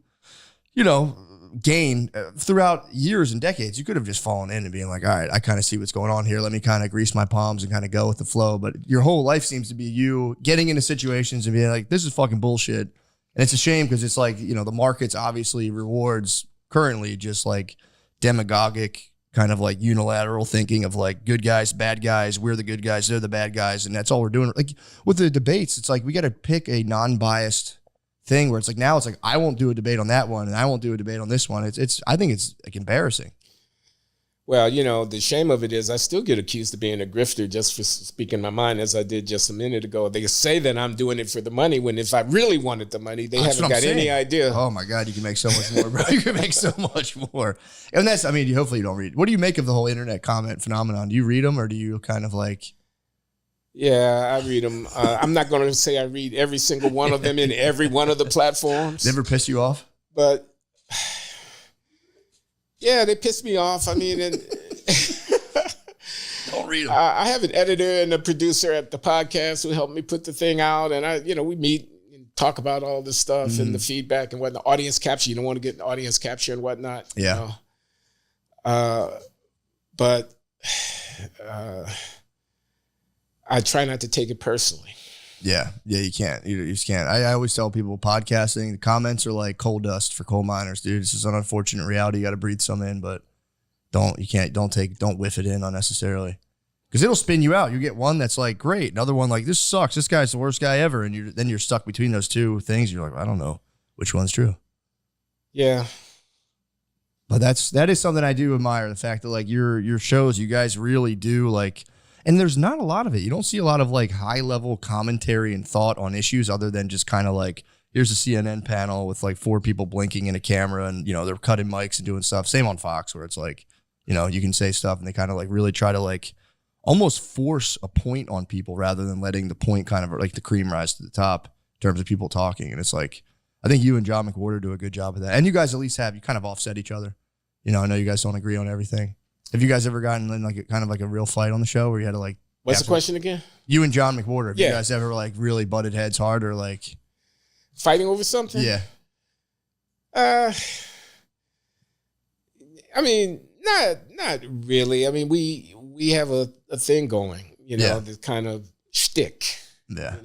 gain throughout years and decades. You could have just fallen in and being like, all right, I kind of see what's going on here. Let me kind of grease my palms and kind of go with the flow. But your whole life seems to be you getting into situations and being like, this is fucking bullshit. And it's a shame because it's like, the markets obviously rewards currently just like demagogic kind of like unilateral thinking of like good guys, bad guys. We're the good guys. They're the bad guys. And that's all we're doing. Like with the debates, it's like we got to pick a non-biased thing where it's like now it's like I won't do a debate on that one and I won't do a debate on this one. I think it's like embarrassing. Well, the shame of it is I still get accused of being a grifter just for speaking my mind, as I did just a minute ago. They say that I'm doing it for the money when if I really wanted the money, they haven't got any idea. Oh my God, you can make so much more, bro. You can make so much more. And hopefully you don't read. What do you make of the whole internet comment phenomenon? Do you read them or do you kind of like... Yeah, I read them. I'm not going to say I read every single one of them in every one of the platforms. Never piss you off? But... yeah, they piss me off. I mean, don't read them. I have an editor and a producer at the podcast who helped me put the thing out, and we meet talk about all this stuff and the feedback and whatnot. Audience capture. You don't want to get an audience capture and whatnot. Yeah. But I try not to take it personally. Yeah, you can't. You just can't. I always tell people podcasting, the comments are like coal dust for coal miners, dude. It's just an unfortunate reality. You got to breathe some in, but don't whiff it in unnecessarily. Because it'll spin you out. You get one that's like, great. Another one like, this sucks. This guy's the worst guy ever. And then you're stuck between those two things. You're like, I don't know which one's true. Yeah. But that is something I do admire, the fact that like your shows, you guys really do like, and there's not a lot of it. You don't see a lot of like high level commentary and thought on issues other than just kind of like, here's a CNN panel with like 4 people blinking in a camera and, they're cutting mics and doing stuff. Same on Fox where it's like, you can say stuff and they kind of like really try to like almost force a point on people rather than letting the point kind of like the cream rise to the top in terms of people talking. And it's like, I think you and John McWhorter do a good job of that. And you guys at least you kind of offset each other. I know you guys don't agree on everything. Have you guys ever gotten in like kind of like a real fight on the show where you had to like... What's the question again? You and John McWhorter. Have you guys ever like really butted heads hard or like... Fighting over something? Yeah. I mean, not really. I mean, we have a thing going, this kind of shtick. Yeah.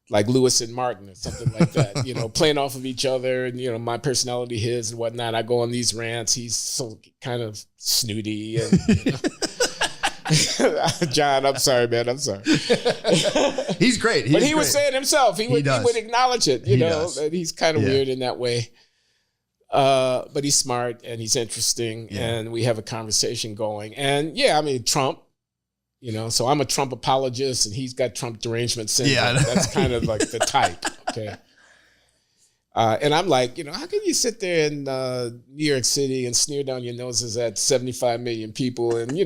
Like Lewis and Martin or something like that, playing off of each other and, my personality, his and whatnot. I go on these rants. He's so kind of snooty. And, John, I'm sorry, man. I'm sorry. He's great. But he would say it himself. He would acknowledge it, that he's kind of weird in that way. But he's smart and he's interesting and we have a conversation going. And Trump. So I'm a Trump apologist and he's got Trump derangement syndrome. Yeah. That's kind of like the type, okay? And I'm like, how can you sit there in New York City and sneer down your noses at 75 million people? And,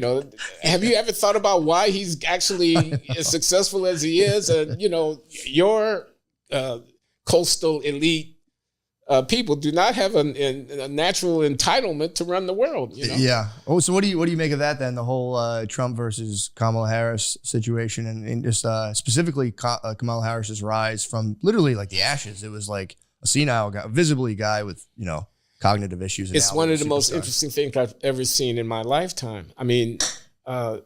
have you ever thought about why he's actually as successful as he is? And, your coastal elite people do not have a natural entitlement to run the world. Yeah. Oh, so what do you make of that then? The whole Trump versus Kamala Harris situation, and just specifically Kamala Harris's rise from literally like the ashes. It was like a senile guy, visibly guy with cognitive issues. It's one of the most interesting things I've ever seen in my lifetime. I mean, what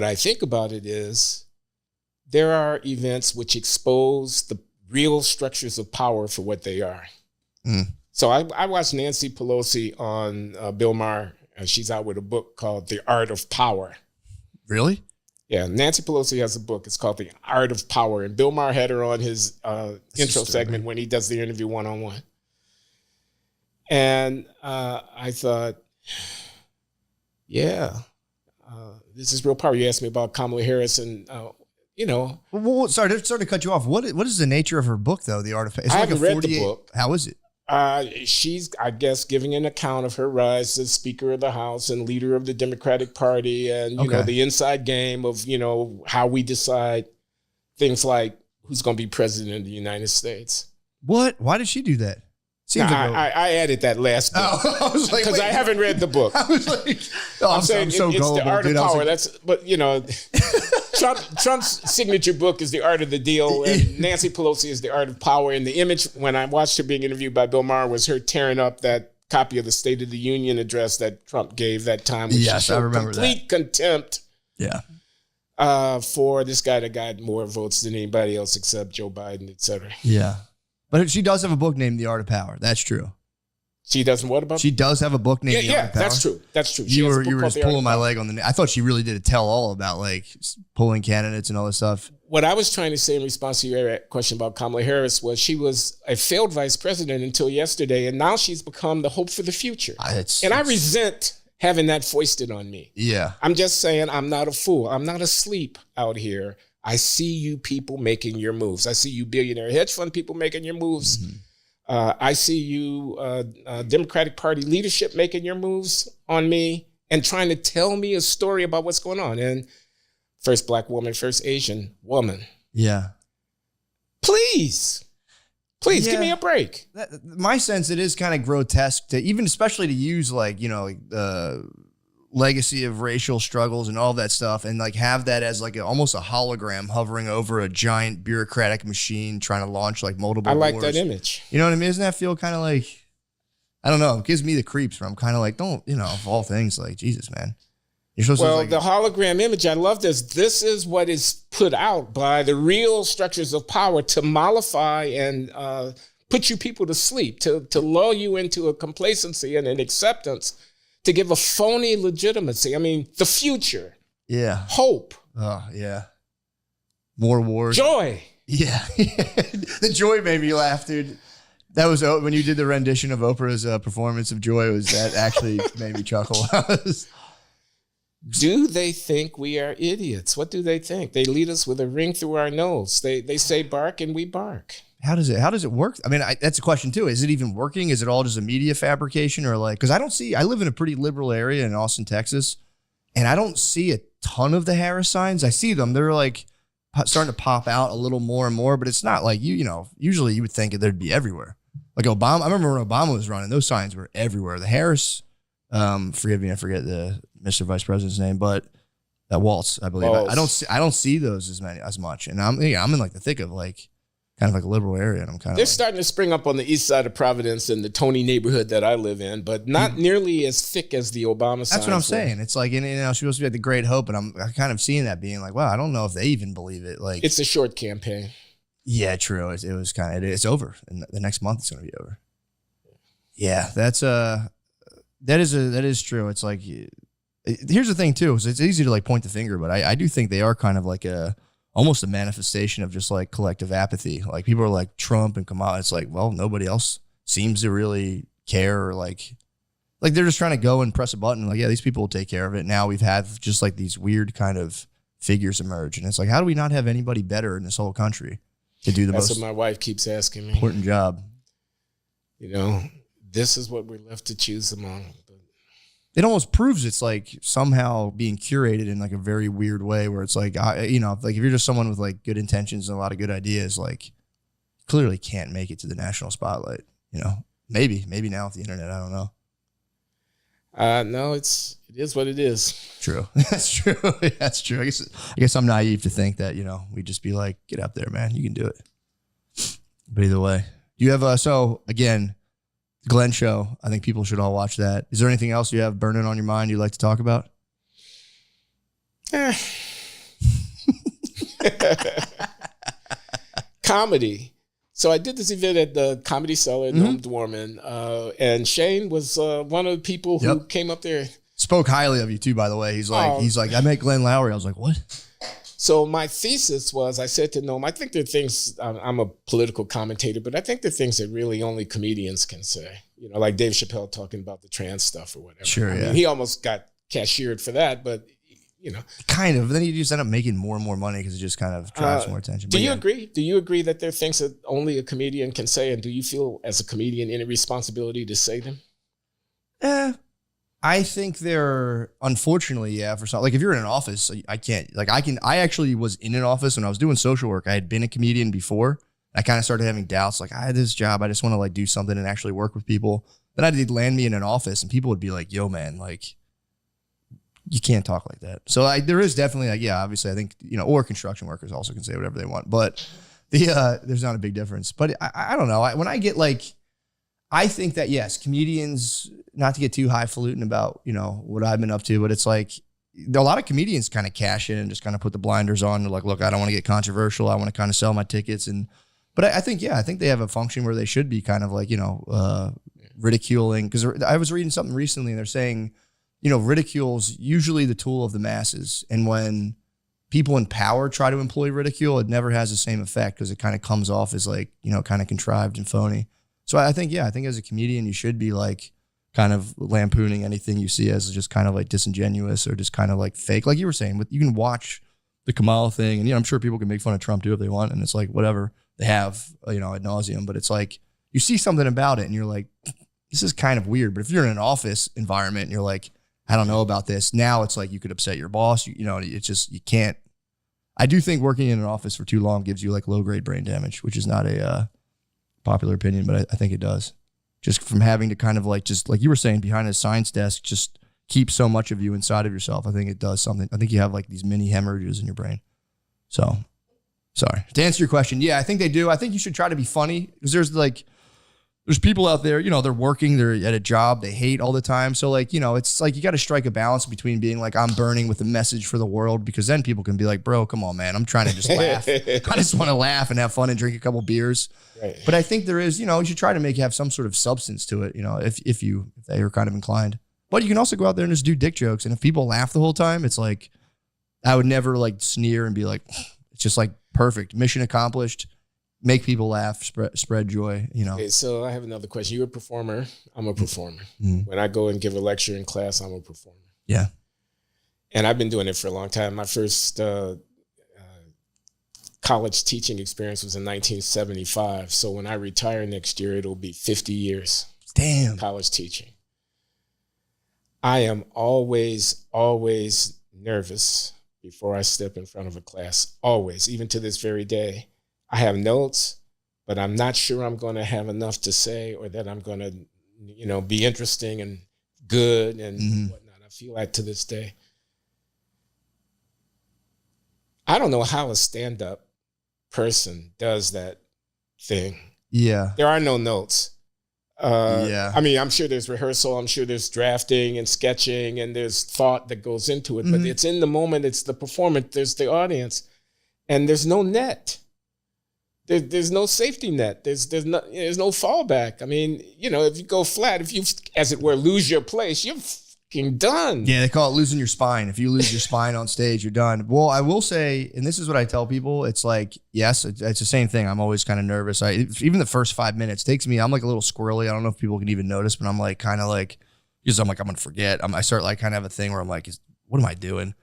I think about it is there are events which expose the real structures of power for what they are. So I watched Nancy Pelosi on Bill Maher, and she's out with a book called The Art of Power. Really? Yeah, Nancy Pelosi has a book. It's called The Art of Power. And Bill Maher had her on his intro segment when he does the interview one-on-one. And I thought, this is real power. You asked me about Kamala Harris and Well, sorry to cut you off. What is the nature of her book, though? The Art of... It's I like haven't read the book. How is it? She's, I guess, giving an account of her rise as Speaker of the House and leader of the Democratic Party and, the inside game of, how we decide things like who's going to be president of the United States. What? Why did she do that? I added that last book. Oh, I was like, because I haven't read the book. I was like, I'm so it's gullible, The Art of Power. Like, Trump's signature book is The Art of the Deal, and Nancy Pelosi is The Art of Power. And the image when I watched her being interviewed by Bill Maher was her tearing up that copy of the State of the Union address that Trump gave that time. Which yes, I remember complete contempt. Yeah. For this guy that got more votes than anybody else except Joe Biden, et cetera. Yeah. But she does have a book named The Art of Power. That's true. She doesn't what about? She does have a book named The Art of Power. That's true. That's true. You were just pulling my leg on the... I thought she really did a tell-all about like pulling candidates and all this stuff. What I was trying to say in response to your question about Kamala Harris was she was a failed vice president until yesterday, and now she's become the hope for the future. I resent having that foisted on me. Yeah. I'm just saying I'm not a fool. I'm not asleep out here. I see you people making your moves. I see you billionaire hedge fund people making your moves. Mm-hmm. I see you Democratic Party leadership making your moves on me and trying to tell me a story about what's going on. And first Black woman, first Asian woman. Yeah. Please give me a break. My sense, it is kind of grotesque to even, especially to use like, legacy of racial struggles and all that stuff, and like have that as like almost a hologram hovering over a giant bureaucratic machine trying to launch like multiple I like wars. that image. You know what I mean? Doesn't that feel kind of like, I don't know, it gives me the creeps where I'm kind of like, don't, you know, of all things, like, Jesus, man. You're supposed to like, the hologram image, I love this. This is what is put out by the real structures of power to mollify and put you people to sleep, to lull you into a complacency and an acceptance, to give a phony legitimacy. I mean, the future. Yeah. Hope. Oh, yeah. More wars. Joy. Yeah. The joy made me laugh, dude. That was when you did the rendition of Oprah's performance of Joy. Was that actually made me chuckle? Do they think we are idiots? What do they think? They lead us with a ring through our nose. They say bark and we bark. How does it work? I mean, that's a question too. Is it even working? Is it all just a media fabrication, or like, because I live in a pretty liberal area in Austin, Texas, and I don't see a ton of the Harris signs. I see them. They're like starting to pop out a little more and more, but it's not like, you know, usually you would think they'd be everywhere. Like Obama, I remember when Obama was running, those signs were everywhere. The Harris, forgive me, I forget the Mr. Vice President's name, but Waltz, I believe. I don't see those as much. And I'm in like the thick of like, kind of like a liberal area, and I'm kind of. They're starting to spring up on the east side of Providence in the Tony neighborhood that I live in, but not nearly as thick as the Obama signs. That's what I'm saying. It's like, you know, she's supposed to be like the great hope, and I'm kind of seeing that being like, wow, I don't know if they even believe it. Like, it's a short campaign. Yeah, true. It was kind of, it's over, and the next month it's going to be over. Yeah, that is true. It's like, here's the thing too, is it's easy to like point the finger, but I do think they are kind of like almost a manifestation of just like collective apathy. Like people are like Trump and Kamala. It's like, well, nobody else seems to really care, or like they're just trying to go and press a button. Like, yeah, these people will take care of it. Now we've had just like these weird kind of figures emerge. And it's like, how do we not have anybody better in this whole country to do That's what my wife keeps asking me. Important job. You know, this is what we're left to choose among. It almost proves it's like somehow being curated in like a very weird way, where it's like, you know, like if you're just someone with like good intentions and a lot of good ideas, like clearly can't make it to the national spotlight. You know, maybe now with the internet, I don't know. No, it is what it is. True. That's true. That's true. I guess I'm naive to think that, you know, we'd just be like, get up there, man. You can do it. But either way, you have, so again, Glenn show. I think people should all watch that. Is there anything else you have burning on your mind you'd like to talk about? Comedy. So I did this event at the Comedy Cellar at Noam Dworman, and Shane was one of the people who came up there. Spoke highly of you too, by the way. He's like, I met Glenn Loury. I was like, what? So my thesis was, I said to Noam, I think there are things, I'm a political commentator, but I think there are things that really only comedians can say. You know, like Dave Chappelle talking about the trans stuff or whatever. Sure, I mean, he almost got cashiered for that, but, you know. Kind of. Then you just end up making more and more money because it just kind of drives more attention. Do you agree? Do you agree that there are things that only a comedian can say? And do you feel, as a comedian, any responsibility to say them? I think they're, unfortunately, for some, like if you're in an office, I can't, like I actually was in an office when I was doing social work. I had been a comedian before. I kind of started having doubts, like I had this job. I just want to like do something and actually work with people. Then I did land me in an office and people would be like, yo man, like you can't talk like that. So there is definitely like, yeah, obviously I think, you know, or construction workers also can say whatever they want, but there's not a big difference. But I don't know. When I get like, I think that, yes, comedians, not to get too highfalutin about, you know, what I've been up to, but it's like a lot of comedians kind of cash in and just kind of put the blinders on. They're like, look, I don't want to get controversial. I want to kind of sell my tickets. But I think they have a function where they should be kind of like, you know, ridiculing. Because I was reading something recently and they're saying, you know, ridicule's usually the tool of the masses. And when people in power try to employ ridicule, it never has the same effect because it kind of comes off as like, you know, kind of contrived and phony. So I think as a comedian, you should be like kind of lampooning anything you see as just kind of like disingenuous or just kind of like fake. Like you were saying, you can watch the Kamala thing and, you know, I'm sure people can make fun of Trump too if they want. And it's like, whatever they have, you know, ad nauseum, but it's like, you see something about it and you're like, this is kind of weird. But if you're in an office environment and you're like, I don't know about this. Now it's like you could upset your boss. You know, it's just, you can't. I do think working in an office for too long gives you like low grade brain damage, which is not a popular opinion, but I think it does. Just from having to kind of like, just like you were saying, behind a science desk, just keep so much of you inside of yourself. I think it does something. I think you have like these mini hemorrhages in your brain. So, sorry. To answer your question, yeah, I think they do. I think you should try to be funny because there's people out there, they're working, they're at a job they hate all the time. So like, it's like you got to strike a balance between being like, I'm burning with a message for the world, because then people can be like, bro, come on, man. I'm trying to just laugh. I just want to laugh and have fun and drink a couple beers. Right. But I think there is, you should try to have some sort of substance to it, if they are kind of inclined. But you can also go out there and just do dick jokes. And if people laugh the whole time, it's like, I would never like sneer and be like, it's just like perfect. Mission accomplished. Make people laugh, spread joy, Okay, so I have another question. You're a performer. I'm a performer. Mm-hmm. When I go and give a lecture in class, I'm a performer. Yeah. And I've been doing it for a long time. My first college teaching experience was in 1975. So when I retire next year, it'll be 50 years. Damn. College teaching. I am always, always nervous before I step in front of a class. Always, even to this very day. I have notes, but I'm not sure I'm going to have enough to say, or that I'm going to, be interesting and good and whatnot. I feel that to this day. I don't know how a stand-up person does that thing. Yeah. There are no notes. Yeah. I mean, I'm sure there's rehearsal. I'm sure there's drafting and sketching, and there's thought that goes into it. But it's in the moment. It's the performance. There's the audience, and there's no net. There's no safety net. There's no fallback. I mean, if you go flat, if you, as it were, lose your place, you're fucking done. Yeah, they call it losing your spine. If you lose your spine on stage, you're done. Well, I will say, and this is what I tell people, it's like, yes, it's the same thing. I'm always kind of nervous. Even the first 5 minutes takes me, I'm like a little squirrely. I don't know if people can even notice, but I'm like kind of like, because I'm like, I'm going to forget. I start like kind of have a thing where I'm like, what am I doing?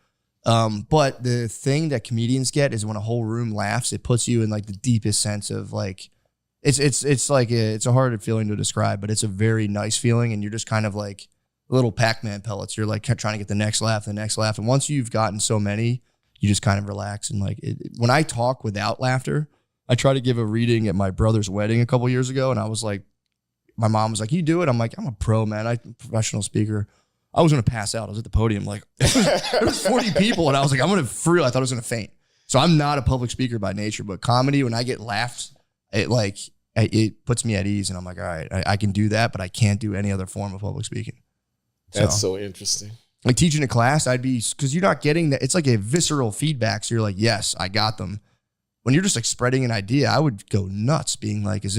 But the thing that comedians get is when a whole room laughs, it puts you in like the deepest sense of like, it's like it's a hard feeling to describe, but it's a very nice feeling. And you're just kind of like little Pac-Man pellets. You're like trying to get the next laugh. And once you've gotten so many, you just kind of relax. And like, when I talk without laughter, I tried to give a reading at my brother's wedding a couple years ago. And I was like, my mom was like, you do it? I'm like, I'm a pro, man. I'm a professional speaker. I was going to pass out. I was at the podium. Like, there was 40 people. And I was like, I'm going to, for real, I thought I was going to faint. So I'm not a public speaker by nature, but comedy, when I get laughed, it puts me at ease. And I'm like, all right, I can do that, but I can't do any other form of public speaking. That's so interesting. Like teaching a class, because you're not getting that. It's like a visceral feedback. So you're like, yes, I got them. When you're just like spreading an idea, I would go nuts being like, does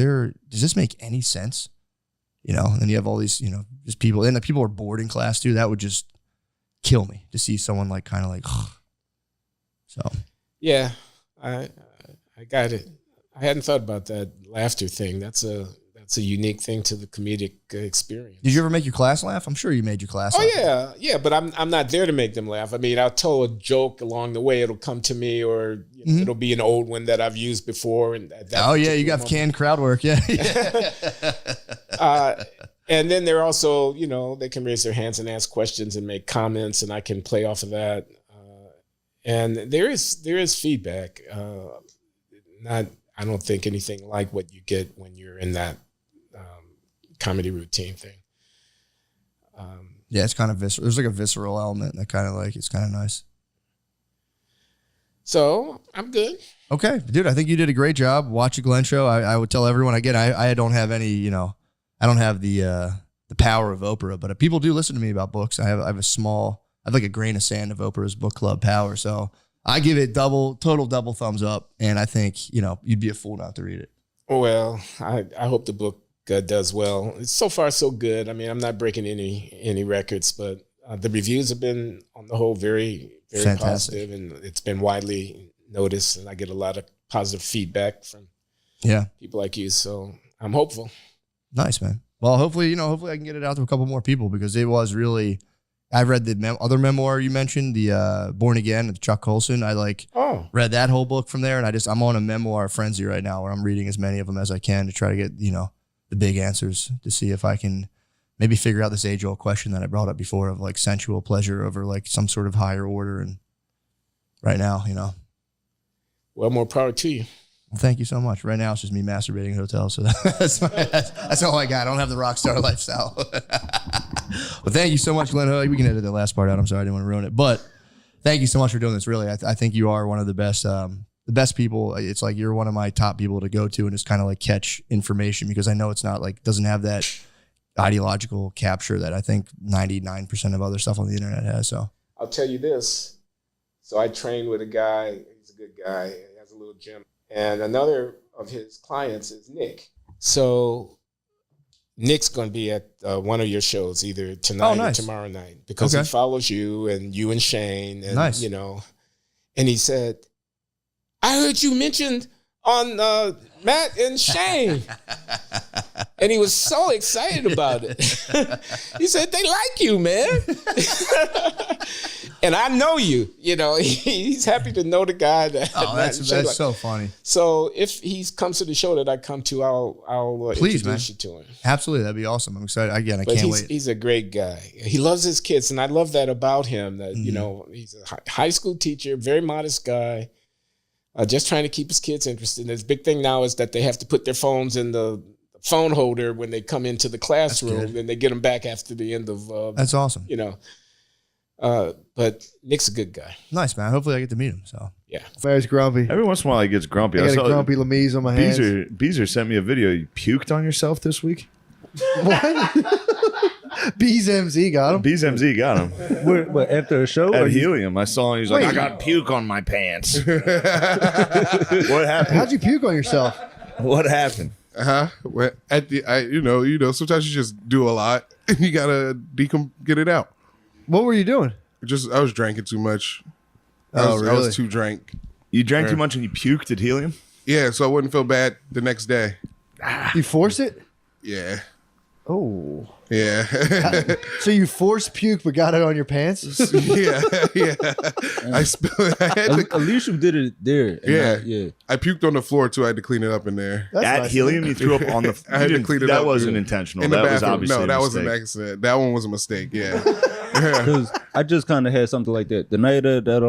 this make any sense? And then you have all these, just people, and the people are bored in class too. That would just kill me to see someone like kind of like, so. Yeah, I got it. I hadn't thought about that laughter thing. That's a unique thing to the comedic experience. Did you ever make your class laugh? I'm sure you made your class laugh. Yeah, but I'm not there to make them laugh. I mean, I'll tell a joke along the way. It'll come to me, or it'll be an old one that I've used before. And you got canned crowd work, yeah. And then they're also, they can raise their hands and ask questions and make comments, and I can play off of that. And there is feedback. I don't think anything like what you get when you're in that comedy routine thing. Yeah, it's kind of visceral. There's like a visceral element that kind of like, it's kind of nice. So I'm good. Okay, dude, I think you did a great job. Watch a Glenn show. I would tell everyone, again, I don't have any, I don't have the power of Oprah, but people do listen to me about books. I have like a grain of sand of Oprah's book club power. So I give it total double thumbs up. And I think, you'd be a fool not to read it. Well, I hope the book does well. It's so far so good. I mean, I'm not breaking any records, but the reviews have been on the whole very, very fantastic. Positive, and it's been widely noticed. And I get a lot of positive feedback from people like you. So I'm hopeful. Nice, man. Well, hopefully I can get it out to a couple more people, because it was really, I read the other memoir you mentioned, the Born Again with Chuck Colson. I read that whole book from there, and I'm on a memoir frenzy right now where I'm reading as many of them as I can to try to get, the big answers, to see if I can maybe figure out this age-old question that I brought up before of like sensual pleasure over like some sort of higher order. And right now, Well, more power to you. Well, thank you so much. Right now, it's just me masturbating at hotels. So that's all I got. I don't have the rock star lifestyle. Well, thank you so much, Glenn. We can edit the last part out. I'm sorry, I didn't want to ruin it. But thank you so much for doing this. Really, I think you are one of the best people. It's like you're one of my top people to go to and just kind of like catch information, because I know it's not like, doesn't have that ideological capture that I think 99% of other stuff on the internet has. So I'll tell you this. So I trained with a guy. He's a good guy. He has a little gym. And another of his clients is Nick. So Nick's going to be at one of your shows either tonight or tomorrow night, because he follows you and Shane. And, you know, and he said, I heard you mentioned on Matt and Shane. And he was so excited about it. He said, they like you, man. And I know you, you know, he's happy to know the guy. That's so funny. So if he comes to the show that I come to, I'll introduce you to him. Absolutely. That'd be awesome. I'm excited. Again, I can't wait. He's a great guy. He loves his kids. And I love that about him, that, you know, he's a high school teacher, very modest guy, just trying to keep his kids interested. And his big thing now is that they have to put their phones in the phone holder when they come into the classroom, and they get them back after the end of, that's awesome. You know, but Nick's a good guy. Nice, man. Hopefully I get to meet him. So yeah. Very grumpy. Every once in a while he gets grumpy. I got a grumpy Lamise on my hands. Beezer sent me a video. You puked on yourself this week? What? Bees MZ got him. Bees MZ got him. What, after a show? At Helium. I saw him. He's like, I got puke on my pants. What happened? How'd you puke on yourself? What happened? Well, you know, sometimes you just do a lot and you gotta get it out. What were you doing? I was drinking too much. I was too drank. You drank too much and you puked at Helium? Yeah, so I wouldn't feel bad the next day. You forced it? Yeah. Oh. Yeah. So you forced puke but got it on your pants? Yeah. I spilled. At least you did it there. Yeah. I puked on the floor too. I had to clean it up in there. That's at nice. Helium, you threw up on the I had to clean it up. That wasn't intentional. In the that bathroom. was obviously that was an accident. That one was a mistake. Yeah. Because I just kind of had something like that. The night of that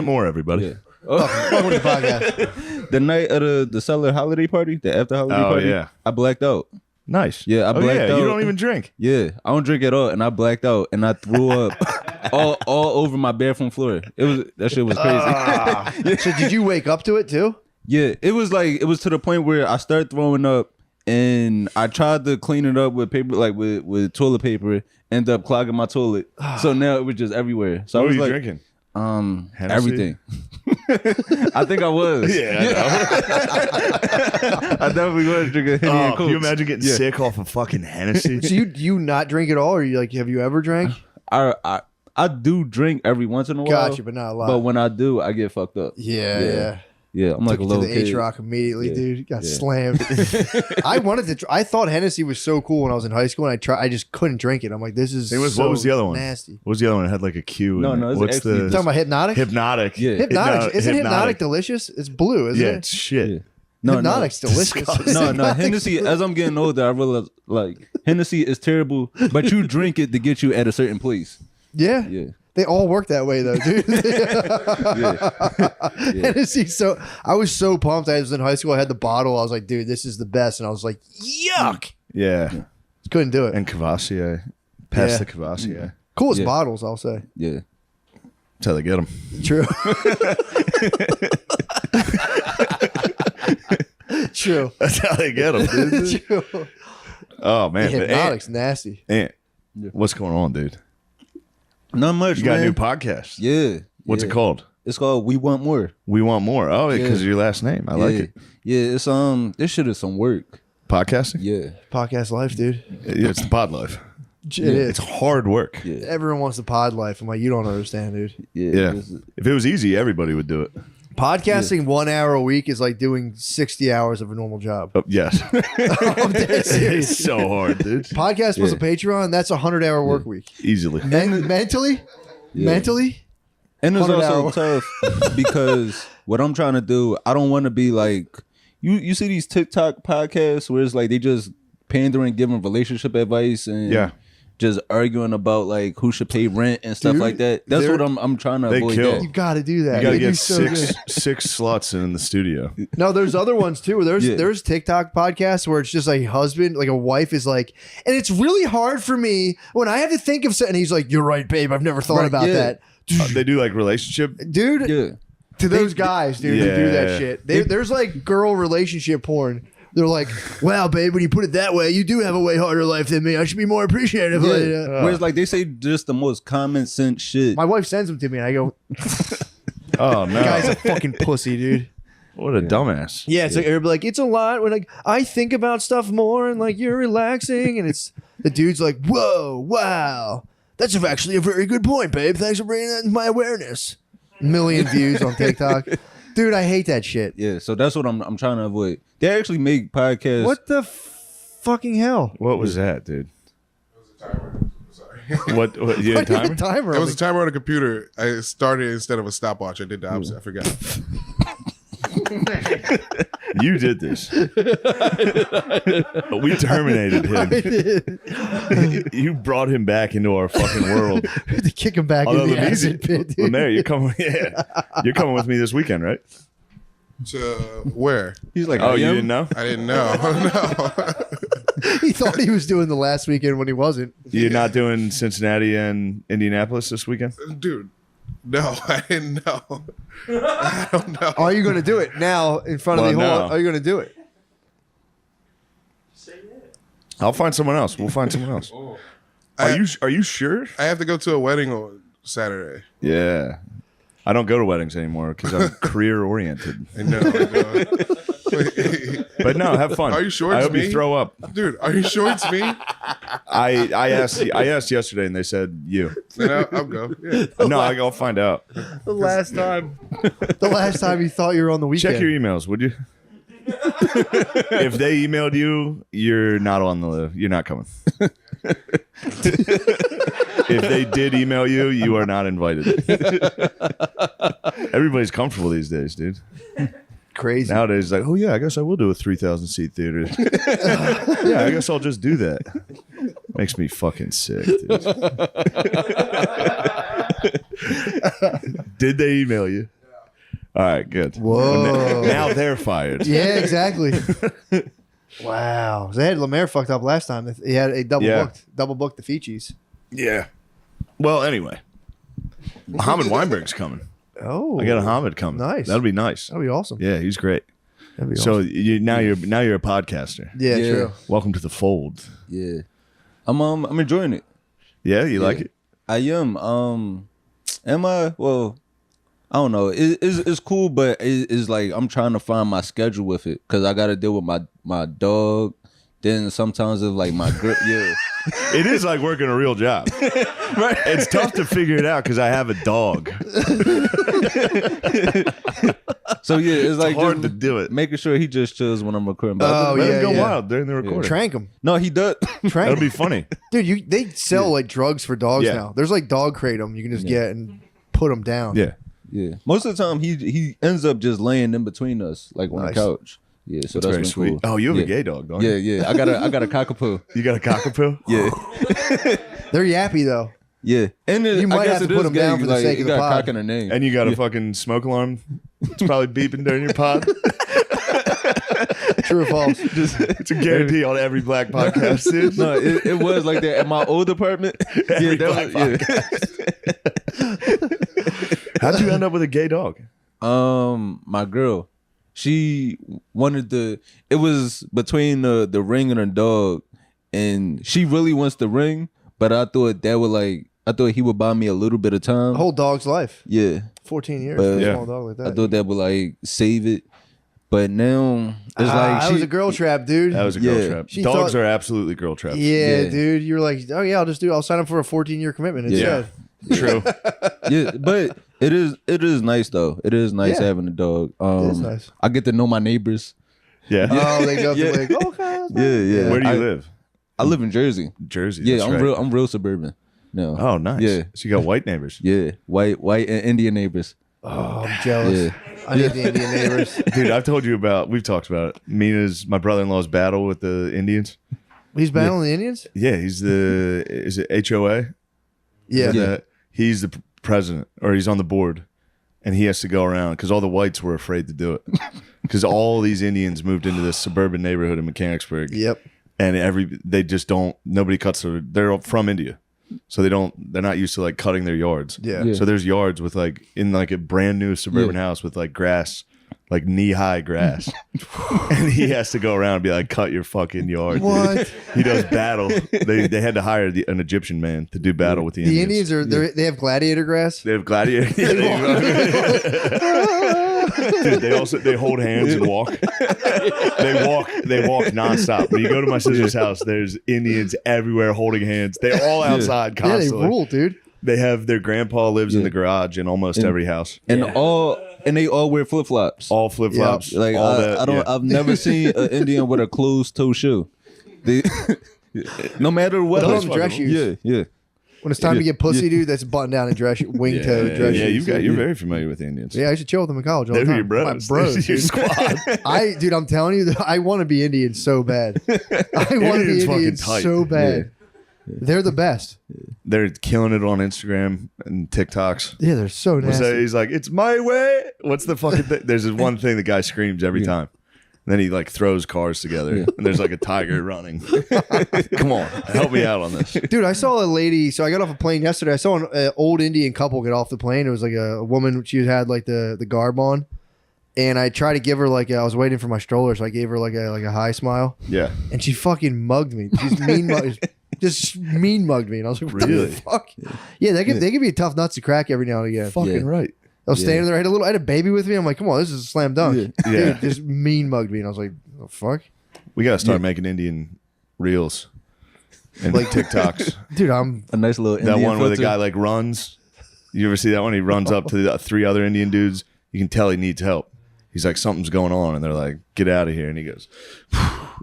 more, everybody. Yeah. Welcome to the podcast. The night of the Cellar holiday party, the after holiday party. Yeah. I blacked out. Nice. Yeah, I blacked out. You don't even drink. Yeah, I don't drink at all, and I blacked out, and I threw up all over my bathroom floor. That shit was crazy. So did you wake up to it too? Yeah, it was to the point where I started throwing up, and I tried to clean it up with paper, like with toilet paper, ended up clogging my toilet. So now it was just everywhere. So what I was were you drinking? Hennessy? Everything. I think I was. Yeah, I definitely was drinking Henny and Coke. Can you imagine getting sick off of fucking Hennessy? So you not drink at all, or you have you ever drank? I do drink every once in a while. Gotcha, but not a lot. But when I do, I get fucked up. Yeah, I'm like a little kid. kid. H-Rock immediately, dude. Got slammed. I thought Hennessy was so cool when I was in high school, and I just couldn't drink it. I'm like, this is what was the other one? Nasty. What was the other one? It had like a Q. No, what's the talking about Hypnotic? Hypnotic. Yeah, Hypnotic. Isn't Hypnotic delicious? It's blue, isn't it? Yeah, it's shit. Yeah. Hypnotic's delicious. No. Hennessy. As I'm getting older, I realize like Hennessy is terrible, but you drink it to get you at a certain place. Yeah. Yeah. They all work that way though, dude. Hennessy. So I was so pumped. I was in high school. I had the bottle. I was like, dude, this is the best. And I was like, yuck. Yeah. Couldn't do it. And Cavassier. Pass the Cavassier. Coolest bottles, I'll say. Yeah. That's how they get them. True. True. That's how they get them, dude. True. Oh, man. Hypnotic's nasty. What's going on, dude? Not much, You got man. a new podcast. Yeah. What's it called? It's called We Want More. We Want More. Oh, because of your last name. I like it. Yeah, it's this shit is some work. Podcasting? Yeah. Podcast life, dude. It's the pod life. It is. It's hard work. Yeah. Everyone wants the pod life. I'm like, you don't understand, dude. Yeah. If it was easy, everybody would do it. Podcasting 1 hour a week is like doing 60 hours of a normal job. Oh, yes. I'm dead serious. It's so hard, dude. Podcast was a Patreon. That's a 100-hour work week. Easily. Mentally? Mentally? And it's 100 also tough because what I'm trying to do, I don't want to be like, you see these TikTok podcasts where it's like they just pandering, giving relationship advice and just arguing about like who should pay rent and stuff Dude, like that. That's they're- what I'm trying to They avoid. kill. That. You got to do that. You gotta They do get so six good. six slots in the studio. No, there's other ones too. Yeah. There's TikTok podcasts where it's just like husband, like a wife is like, and it's really hard for me when I have to think of something. He's like, "You're right, babe. I've never thought Right, about yeah. that, They do like relationship. dude." Yeah. To those guys, dude, who do that Yeah. shit. There's like girl relationship porn. They're like, "Wow, babe, when you put it that way, you do have a way harder life than me. I should be more appreciative." Yeah. Like, Whereas like they say just the most common sense shit. my wife sends them to me, and I go, Oh no! "Guy's a fucking pussy, dude." What a dumbass. Yeah, it's like everybody like it's a lot when like I think about stuff more and like you're relaxing and it's the dude's like, "Whoa, wow, that's actually a very good point, babe. Thanks for bringing that into my awareness." Million views on TikTok, dude. I hate that shit. Yeah, so that's what I'm trying to avoid. They actually make podcasts. What the fucking hell? What was that, dude? Sorry. What you had a Why do you have timer? a timer? It on was a the- timer on a computer. I started instead of a stopwatch. I did the opposite. I forgot. You did this. We terminated him. You brought him back into our fucking world. to kick him back Although in the the music, acid pit. Dude. Lemaire, you're coming. Yeah, you're coming with me this weekend, right? To where? He's like, Oh, I you am? didn't know? I didn't know. No. He thought he was doing the last weekend when he wasn't. You're not doing Cincinnati and Indianapolis this weekend? Dude. No, I didn't know. I don't know. Are you going to do it now in front of the Well, whole? no. Are you going to do it? I'll find someone else. We'll find someone else. Are you sure? I have to go to a wedding on Saturday. Yeah. I don't go to weddings anymore because I'm career oriented. I know. But no, have fun. Are you sure I it's hope me? you throw up. Dude, are you sure it's me? I asked yesterday and they said you. Then I'll go. Yeah. No, I'll find out. The last time you thought you were on the weekend. Check your emails, would you? If they emailed you, you're not on the list. You're not coming. If they did email you, you are not invited. Everybody's comfortable these days, dude. Crazy. Nowadays, like, oh yeah, I guess I will do a 3,000 seat theater. Yeah, I guess I'll just do that. Makes me fucking sick, dude. Did they email you? All right, good. Whoa. Now they're fired. Yeah, exactly. Wow. They had Lemaire fucked up last time. He had a double booked the Fijis. Yeah. Well, anyway, Mohammed Weinberg's coming. Oh. I got a Hamid coming. Nice. That'll be nice. That'd be awesome. Yeah, he's great. That'd be So awesome. you're a podcaster. Yeah, Yeah. true. Welcome to the fold. Yeah. I'm enjoying it. Yeah, you like it? I am. Am I? Well, I don't know. It's cool, but it's like I'm trying to find my schedule with it because I got to deal with my dog. Then sometimes it's like my girl. Yeah. It is like working a real job. Right? It's tough to figure it out because I have a dog. So yeah, it's like hard just to do it. making sure he just chills when I'm recording. Oh, Let him go yeah. wild during the recording. Trank him. No, he does. Trank That'll him. be funny. Dude, they sell like drugs for dogs Yeah. now. There's like dog kratom you can just get and put them down. Yeah. Yeah. Most of the time, he ends up just laying in between us, like on Nice. the couch. Yeah, so that's Very been sweet. cool. Oh, you have yeah. a gay dog, don't Yeah, you? yeah. I got a cockapoo. You got a cockapoo? Yeah, They're yappy though. yeah. And it, You might I guess have to it put is them gay, down for the like, sake it of the got pod. cock in her name. And you got a fucking smoke alarm. It's probably beeping during your pod. True or false? It's a guarantee on every black podcast, dude. No, it was like that at my old apartment. Yeah, black How'd you end up with a gay dog? My girl, she wanted it was between the ring and her dog, and she really wants the ring, but I thought he would buy me a little bit of time. A whole dog's life. Yeah, 14 years But- for a Yeah. small dog like I that. thought that would like save it, but now it's like that was a girl trap, dude. That was a girl Yeah. trap. She Dogs thought- are absolutely girl traps. Yeah, Yeah. dude. You were like, oh yeah, I'll sign up for a 14-year commitment instead. True. yeah, but it is nice though. It is nice Yeah. having a dog. It is nice. I get to know my neighbors. Yeah. Oh, they go Yeah. like, okay. Yeah, yeah. Where do you live? I live in Jersey. Jersey. Yeah, that's I'm right. I'm real suburban. No. Oh, nice. Yeah. So you got white neighbors. Yeah, white and Indian neighbors. Oh, I'm jealous. Yeah. I need the Indian neighbors. Dude, we've talked about it. My brother-in-law's battle with the Indians. He's battling the Indians? Yeah, is it HOA? Yeah. He's the president, or he's on the board, and he has to go around because all the whites were afraid to do it because all these Indians moved into this suburban neighborhood in Mechanicsburg. Yep. And they just don't. Nobody cuts they're from India, so they're not used to like cutting their yards. Yeah. So there's yards with like in like a brand new suburban house with like grass, like knee high grass, and he has to go around and be like, cut your fucking yard. What? He does battle. They had to hire an Egyptian man to do battle with the The Indians. Indians they have gladiator grass? They have gladiator. Dude, they hold hands and walk. They walk nonstop. When you go to my sister's house, there's Indians everywhere holding hands. They're all outside Yeah, they constantly. rule, dude. They have their grandpa lives in the garage in almost every house. And they all wear flip flops. All flip flops. Like all that, I don't. I've never seen an Indian with a closed toe shoe. They, no matter what. Those are dress shoes. Yeah. When it's time to get pussy, dude, that's button down and dress wing toe dress shoes. you're very familiar with the Indians. Yeah, I used to chill with them in college all the They're time. your bros. My bros, Your dude. squad. Dude, I'm telling you, I want to be Indian so bad. I want to be Indians fucking Indian tight. so bad. They're the best. They're killing it on Instagram and TikToks. Yeah, they're so nasty. He's like, it's my way. What's the fucking thing? There's this one thing the guy screams every time. And then he like throws cars together and there's like a tiger running. Come on, help me out on this. Dude, I saw a lady. So I got off a plane yesterday. I saw an old Indian couple get off the plane. It was like a woman. She had like the garb on, and I tried to give her like I was waiting for my stroller, so I gave her like a high smile, Yeah. and she fucking mugged me. She's just mean mugged me, and I was like, what Really? the fuck? Yeah, they can be tough nuts to crack every now and again. Fucking right. I was standing there. I had a baby with me. I'm like, come on, this is a slam dunk. Yeah. Dude, just mean mugged me, and I was like, oh, fuck. We got to start making Indian reels and like TikToks. Dude, I'm A nice little That Indian one where the filter. guy like runs. You ever see that one? He runs up to the three other Indian dudes. You can tell he needs help. He's like, something's going on, and they're like, get out of here. And he goes,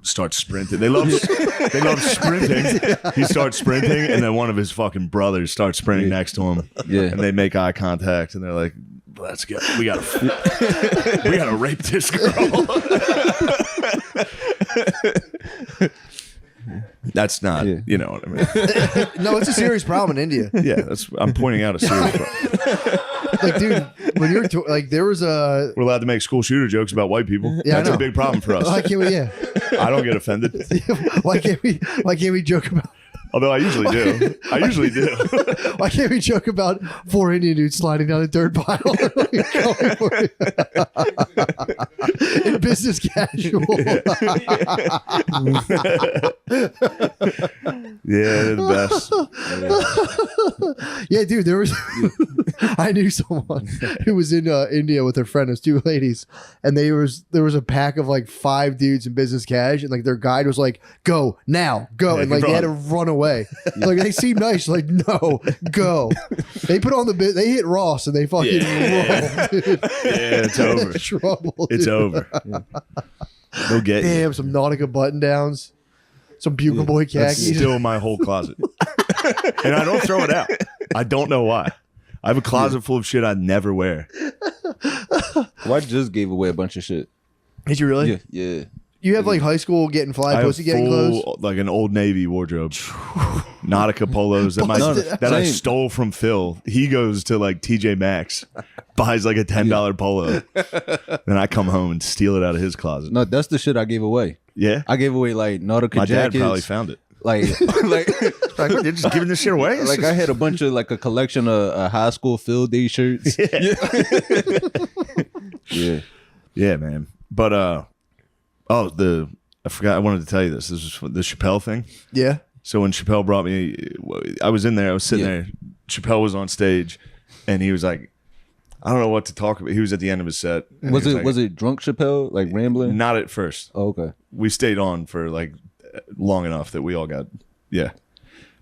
starts sprinting. They love sprinting. He starts sprinting, and then one of his fucking brothers starts sprinting next to him. Yeah. And they make eye contact, and they're like, let's go. We gotta rape this girl. That's not, you know what I mean. no, it's a serious problem in India. Yeah, I'm pointing out a serious problem. Like, dude, when you're like, there was a. We're allowed to make school shooter jokes about white people. Yeah, I That's know. a big problem for us. Why can't we? Yeah. I don't get offended, Why can't we joke about? although I usually do. Why can't we joke about 4 Indian dudes sliding down a dirt pile? In business casual. Yeah, they're the best. Yeah, dude, there was. I knew someone who was in India with her friend. It was 2 ladies, and there was a pack of like 5 dudes in business cash, and like their guide was like, "Go now, go," and like they had to run away. Like they seemed nice, like no, go. They put on the bit. They hit Ross, and they fucking rolled, dude. Yeah, it's over. Trouble. It's dude. over. They'll get you. Damn, some Nautica button downs, some Bugle Boy That's khakis. still my whole closet. And I don't throw it out. I don't know why. I have a closet full of shit I never wear. Well, I just gave away a bunch of shit. Did you really? Yeah. You have like high school getting fly I have pussy getting clothes. like an Old Navy wardrobe. Nautica polos that I Same. stole from Phil. He goes to like TJ Maxx, buys like a $10 polo. Then I come home and steal it out of his closet. No, that's the shit I gave away. Yeah? I gave away like Nautica My dad jackets. probably found it. like Like, they're just giving this shit away? It's like I just- had a bunch of like a collection of high school field day shirts. Yeah. Yeah, man. But I forgot I wanted to tell you this. This was the Chappelle thing. Yeah. So when Chappelle brought me, I was in there. I was sitting there. Chappelle was on stage, and he was like, "I don't know what to talk about." He was at the end of his set. and Was he it like- was it drunk Chappelle like rambling? Not at first. Oh, okay. We stayed on for like long enough that we all got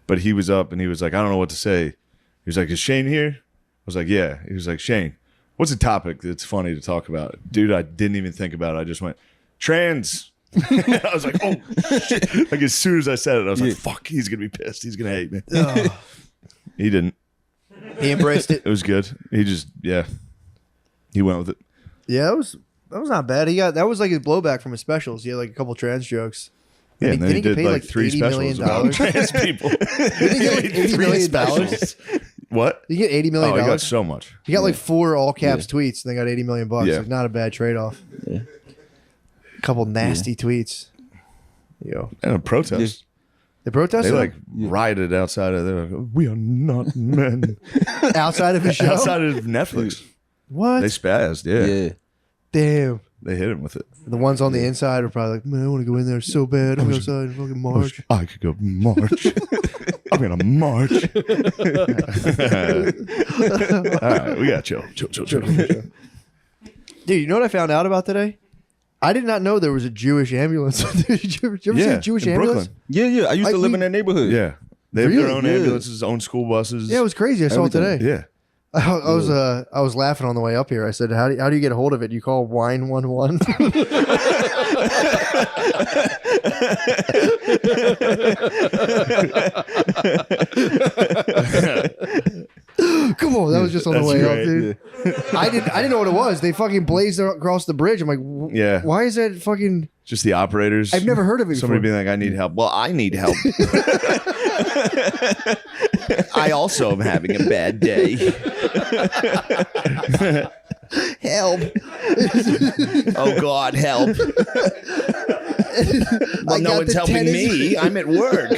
But he was up and he was like, "I don't know what to say." He was like, "Is Shane here?" I was like, "Yeah." He was like, "Shane, what's a topic that's funny to talk about?" Dude, I didn't even think about it. I just went, "Trans." I was like, "Oh shit!" Like as soon as I said it, I was like, "Fuck, he's gonna be pissed. He's gonna hate me." He didn't. He embraced it. It was good. He just he went with it. Yeah, that was not bad. That was like his blowback from his specials. He had like a couple trans jokes. Yeah, and then he Didn't did he get like paid, 3 $80 million? specials about trans people. Didn't he get like $80 million? specials. What? You get $80 million. Oh, he got so much. He got like 4 all caps tweets, and they got $80 million. Yeah. Like, not a bad trade off. Yeah. A couple nasty tweets. Yo, And a protest. the protest They like rioted outside of there. Like, we are not men. outside of his show. Outside of Netflix. What? They spazzed. Yeah. Yeah. Damn. They hit him with it. The ones on the inside are probably like, man, I want to go in there so bad. I'm go outside and fucking march. I could go march. I'm gonna march. All right, we got chill. Dude, you know what I found out about today? I did not know there was a Jewish ambulance. Did you ever see a Jewish in ambulance? Brooklyn. Yeah. I used to Like, live we- in that neighborhood. Yeah, they have Really? their own Yeah. ambulances, own school buses. Yeah, it was crazy. I saw it Everything. today. Yeah. I was laughing on the way up here. I said, how do you get a hold of it? You call Wine 11? Come on, that was just on the That's way right. up, dude. I didn't know what it was. They fucking blazed across the bridge. I'm like, Yeah. why is that fucking? Just the operators. I've never heard of it Somebody before. being like, I need help. Well, I need help. I also am having a bad day. Help! Oh, God, help. Well, no got one's the helping tennis- me. I'm at work.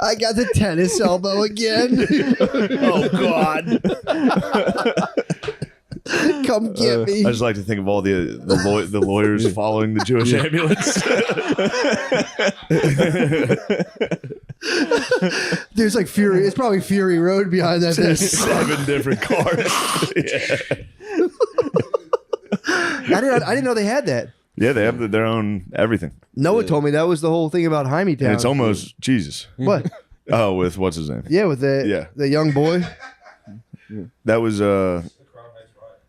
I got the tennis elbow again. Oh, God. Come get me. I just like to think of all the lawyers following the Jewish ambulance. There's like Fury. It's probably Fury Road behind that thing. 7 different cars. Yeah. I didn't know they had that. Yeah, they have their own everything. Noah told me that was the whole thing about Jaime Town. And it's almost Jesus. what? Oh, with what's his name? Yeah, with the young boy. That was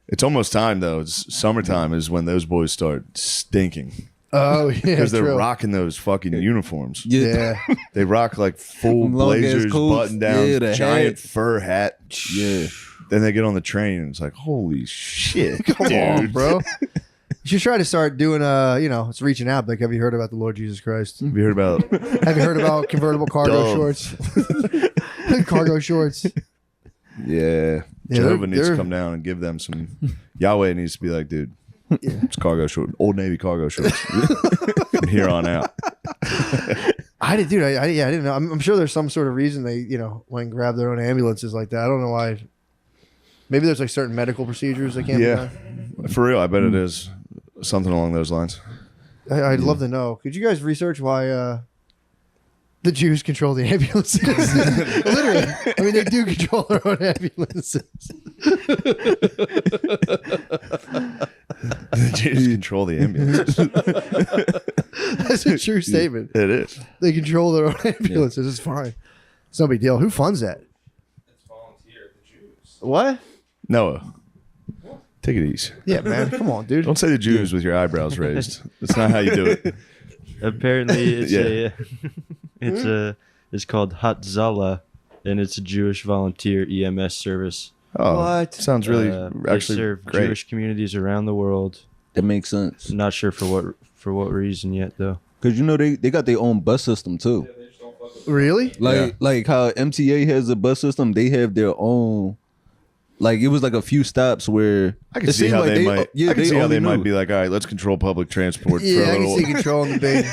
it's almost time though. It's summertime is when those boys start stinking. Oh yeah, Because they're true. rocking those fucking uniforms. Yeah, They rock like full Long ass blazers, coats. button downs, Yeah, the giant hat. fur hat. Yeah. Then they get on the train and it's like, holy shit. come dude. on, bro. You should try to start doing it's reaching out. Like, have you heard about the Lord Jesus Christ? Have you heard about Have you heard about convertible cargo Dumb. shorts? Cargo shorts. Yeah. Yeah, Jehovah needs they're- to come down and give them some. Yahweh needs to be like, dude, it's cargo short, Old Navy cargo shorts from here on out. I didn't know. I'm sure there's some sort of reason they, went and grabbed their own ambulances like that. I don't know why. Maybe there's like certain medical procedures that can't be Yeah, done. for real. I bet it is something along those lines. I'd love to know. Could you guys research why the Jews control the ambulances? Literally. I mean, they do control their own ambulances. The Jews control the ambulances. That's a true statement. It is. They control their own ambulances. It's fine. It's no big deal. Who funds that? It's volunteer, the Jews. What? Noah, take it easy. Yeah, man. Come on, dude. Don't say the Jews with your eyebrows raised. That's not how you do it. Apparently, it's Yeah. it's called Hatzala, and it's a Jewish volunteer EMS service. Oh, What? sounds really They actually serve great. Jewish communities around the world. That makes sense. Not sure for what reason yet, though. Cause they got their own bus system too. Really? Like how MTA has a bus system, they have their own. Like it was like a few stops where I can it see seemed how like they might. I can see how only they might knew. be like, all right, let's control public transport Yeah, I for a can see little. controlling the big.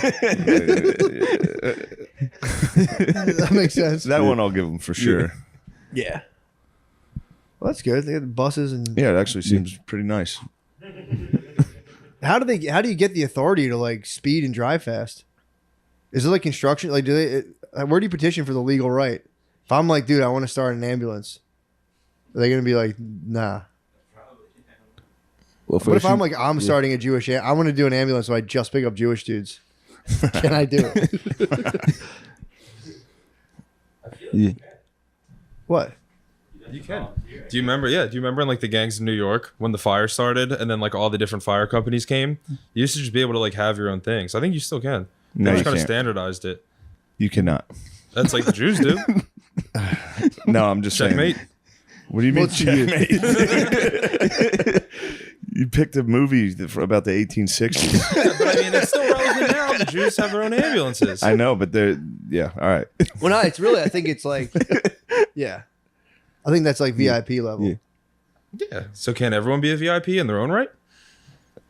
That makes sense. That one I'll give them for sure. Yeah. Well, that's good. They got the buses and Yeah, it actually seems pretty nice. how do you get the authority to like speed and drive fast? Is it like construction? Like, where do you petition for the legal right? If I'm like, dude, I want to start an ambulance, are they gonna be like, nah? Well, What if I'm like, I'm starting a Jewish? I want to do an ambulance, so I just pick up Jewish dudes. Can I do it? yeah. What? You can. Do you remember? Yeah. Do you remember in like the gangs in New York when the fire started and then like all the different fire companies came? You used to just be able to like have your own things. I think you still can. No, They you just kind of can't. standardized it. You cannot. That's like the Jews do. No, I'm just Checkmate. saying. What do you mean checkmate? You picked a movie about the 1860s. But I mean, it's still relevant now, the Jews have their own ambulances. I know, but they're yeah. All right. Well, no, it's really. I think it's like, yeah, I think that's like VIP level. Yeah. Yeah. So can everyone be a VIP in their own right?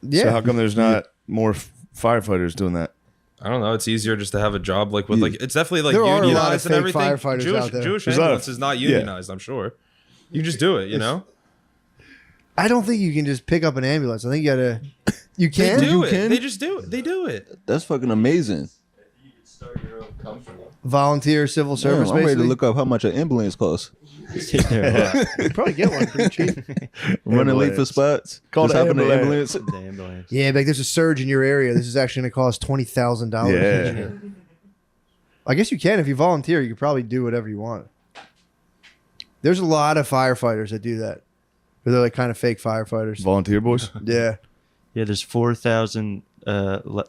Yeah. So how come there's not more firefighters doing that? I don't know. It's easier just to have a job like with like it's definitely like There are a lot of unionized and fake everything. firefighters Jewish, out there. Jewish There's a lot of- ambulance is not unionized. I'm sure. You just do it. You know. I don't think you can just pick up an ambulance. I think you gotta. You They can. do it. can? They just do it. They do it. That's fucking amazing. Volunteer civil Damn, service. I'm ready to Basically, look up how much an ambulance costs. you probably get one pretty cheap. Running late for Ambulance. spots. Called Just hop in the ambulance. ambulance. The ambulance. Yeah, like there's a surge in your area. This is actually going to cost $20,000. Yeah. I guess you can if you volunteer. You could probably do whatever you want. There's a lot of firefighters that do that. But they're like kind of fake firefighters. Volunteer boys. Yeah. Yeah, there's 4,000